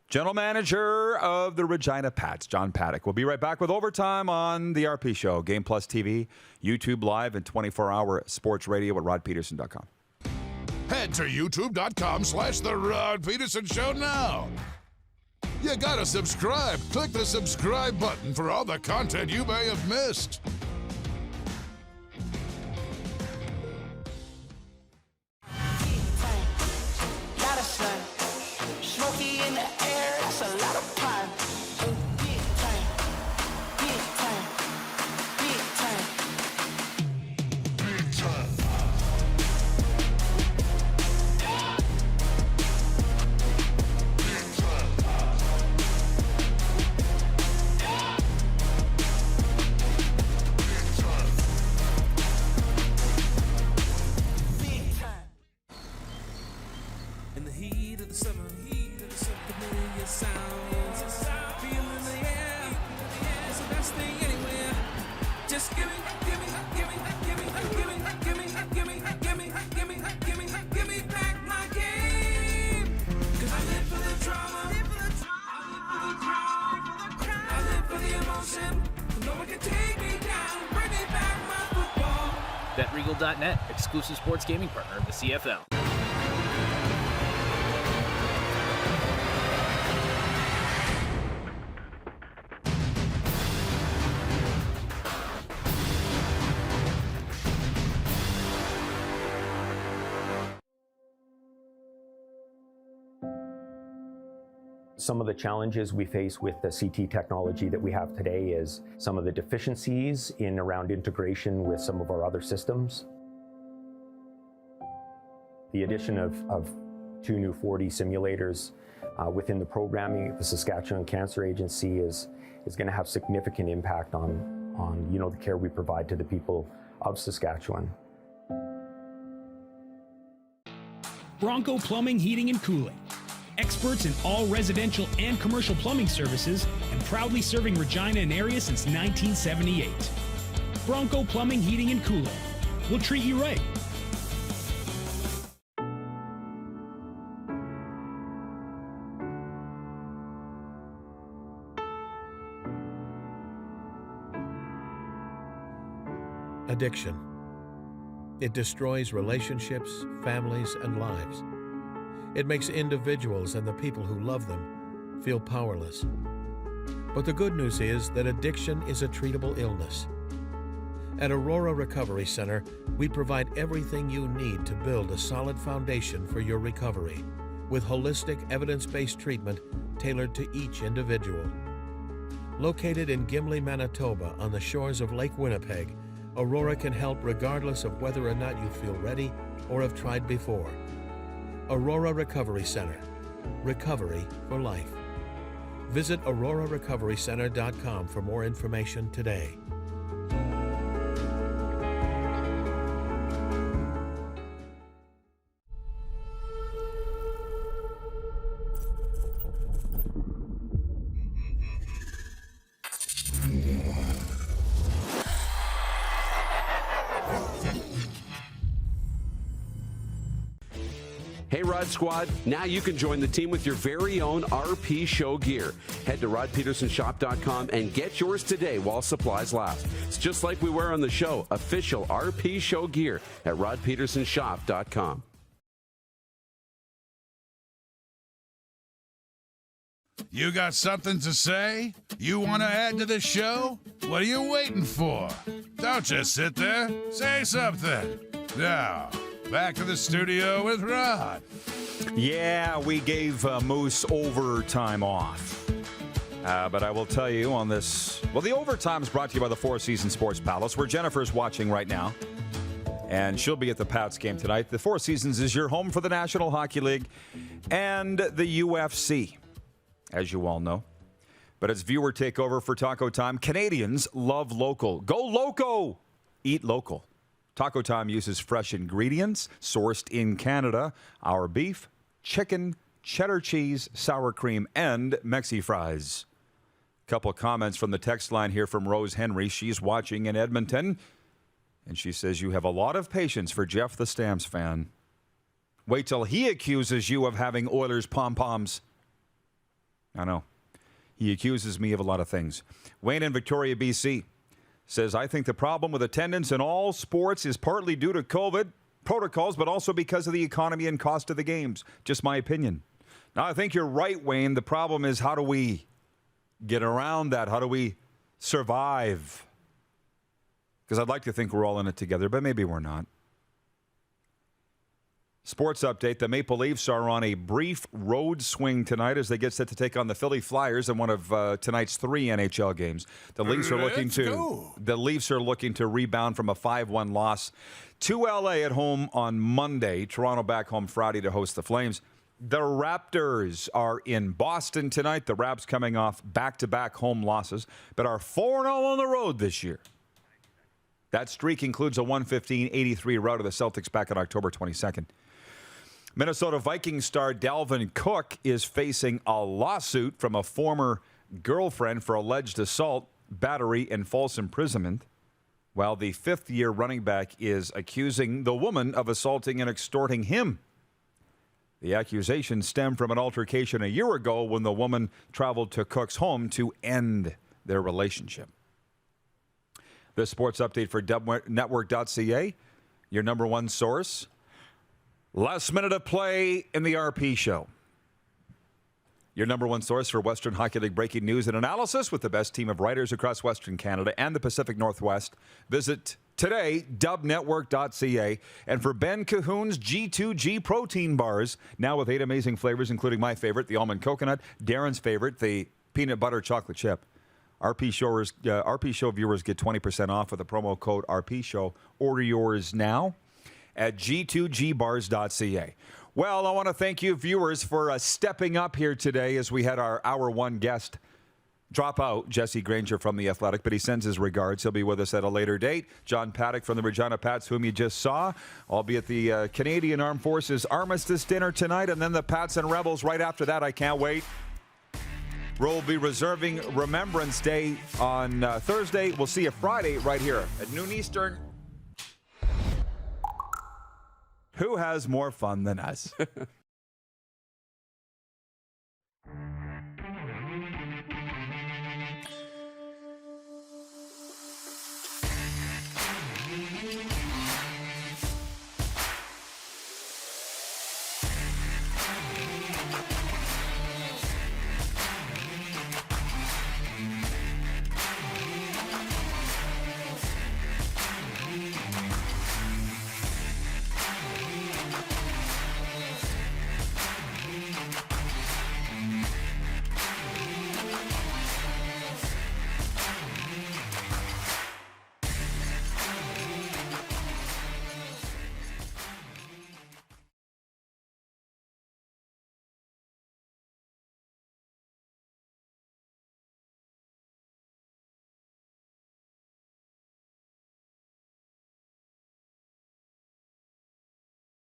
General Manager of the Regina Pats, John Paddock. We'll be right back with Overtime on the RP Show, Game Plus TV, YouTube Live, and 24-hour sports radio at rodpedersen.com. Head to youtube.com/The Rod Pedersen Show now. You gotta subscribe. Click the subscribe button for all the content you may have missed. Smoky in the air, that's a lot of pine. Big time, big time, big time, big time. In the heat of the summer, familiar sounds, feeling the air. It's the best thing anywhere. Just give me back my game. 'Cause I live for the drama, I live for the emotion. No one can take me down. Bring me back my football. BetRegal.net, exclusive sports gaming partner of the CFL. Some of the challenges we face with the CT technology that we have today is some of the deficiencies in around integration with some of our other systems. The addition of 2 new 4D simulators within the programming at the Saskatchewan Cancer Agency is going to have significant impact on the care we provide to the people of Saskatchewan. Bronco Plumbing, Heating, and Cooling. Experts in all residential and commercial plumbing services and proudly serving Regina and area since 1978. Bronco Plumbing, Heating, and Cooling. We'll treat you right. Addiction. It destroys relationships, families, and lives. It makes individuals and the people who love them feel powerless. But the good news is that addiction is a treatable illness. At Aurora Recovery Center, we provide everything you need to build a solid foundation for your recovery, with holistic, evidence-based treatment tailored to each individual. Located in Gimli, Manitoba, on the shores of Lake Winnipeg, Aurora can help regardless of whether or not you feel ready or have tried before. Aurora Recovery Center. Recovery for life. Visit aurorarecoverycenter.com for more information today. Hey, Rod Squad, now you can join the team with your very own RP Show gear. Head to rodpedersenshop.com and get yours today while supplies last. It's just like we wear on the show, official RP Show gear at rodpedersenshop.com. You got something to say? You want to add to the show? What are you waiting for? Don't just sit there. Say something. Now, back to the studio with Rod. Yeah, we gave Moose overtime off. But I will tell you on this, well, the overtime is brought to you by the Four Seasons Sports Palace, where Jennifer's watching right now. And she'll be at the Pats game tonight. The Four Seasons is your home for the National Hockey League and the UFC, as you all know. But it's viewer takeover for Taco Time. Canadians love local. Go loco! Eat local. Taco Time uses fresh ingredients sourced in Canada. Our beef, chicken, cheddar cheese, sour cream, and Mexi fries. Couple comments from the text line here from Rose Henry. She's watching in Edmonton, and she says you have a lot of patience for Jeff the Stamps fan. Wait till he accuses you of having Oilers pom-poms. I know. He accuses me of a lot of things. Wayne in Victoria, BC, says, I think the problem with attendance in all sports is partly due to COVID protocols, but also because of the economy and cost of the games. Just my opinion. Now, I think you're right, Wayne. The problem is, how do we get around that? How do we survive? Because I'd like to think we're all in it together, but maybe we're not. Sports update. The Maple Leafs are on a brief road swing tonight as they get set to take on the Philly Flyers in one of tonight's 3 NHL games. The Leafs are looking to rebound from a 5-1 loss to LA at home on Monday. Toronto back home Friday to host the Flames. The Raptors are in Boston tonight. The Raps coming off back-to-back home losses, but are 4-0 on the road this year. That streak includes a 115-83 rout of the Celtics back on October 22nd. Minnesota Vikings star Dalvin Cook is facing a lawsuit from a former girlfriend for alleged assault, battery, and false imprisonment, while the fifth-year running back is accusing the woman of assaulting and extorting him. The accusations stem from an altercation a year ago when the woman traveled to Cook's home to end their relationship. The sports update for dubnetwork.ca, your number one source. Last minute of play in the RP Show. Your number one source for Western Hockey League breaking news and analysis with the best team of writers across Western Canada and the Pacific Northwest. Visit today, dubnetwork.ca. And for Ben Cahoon's G2G protein bars, now with 8 amazing flavors, including my favorite, the almond coconut, Darren's favorite, the peanut butter chocolate chip. RP Show viewers get 20% off with the promo code RP Show. Order yours now at g2gbars.ca. Well, I want to thank you, viewers, for stepping up here today as we had our Hour 1 guest drop out, Jesse Granger from The Athletic, but he sends his regards. He'll be with us at a later date. John Paddock from the Regina Pats, whom you just saw. I'll be at the Canadian Armed Forces Armistice Dinner tonight, and then the Pats and Rebels right after that. I can't wait. We'll be reserving Remembrance Day on Thursday. We'll see you Friday right here at noon Eastern. Who has more fun than us?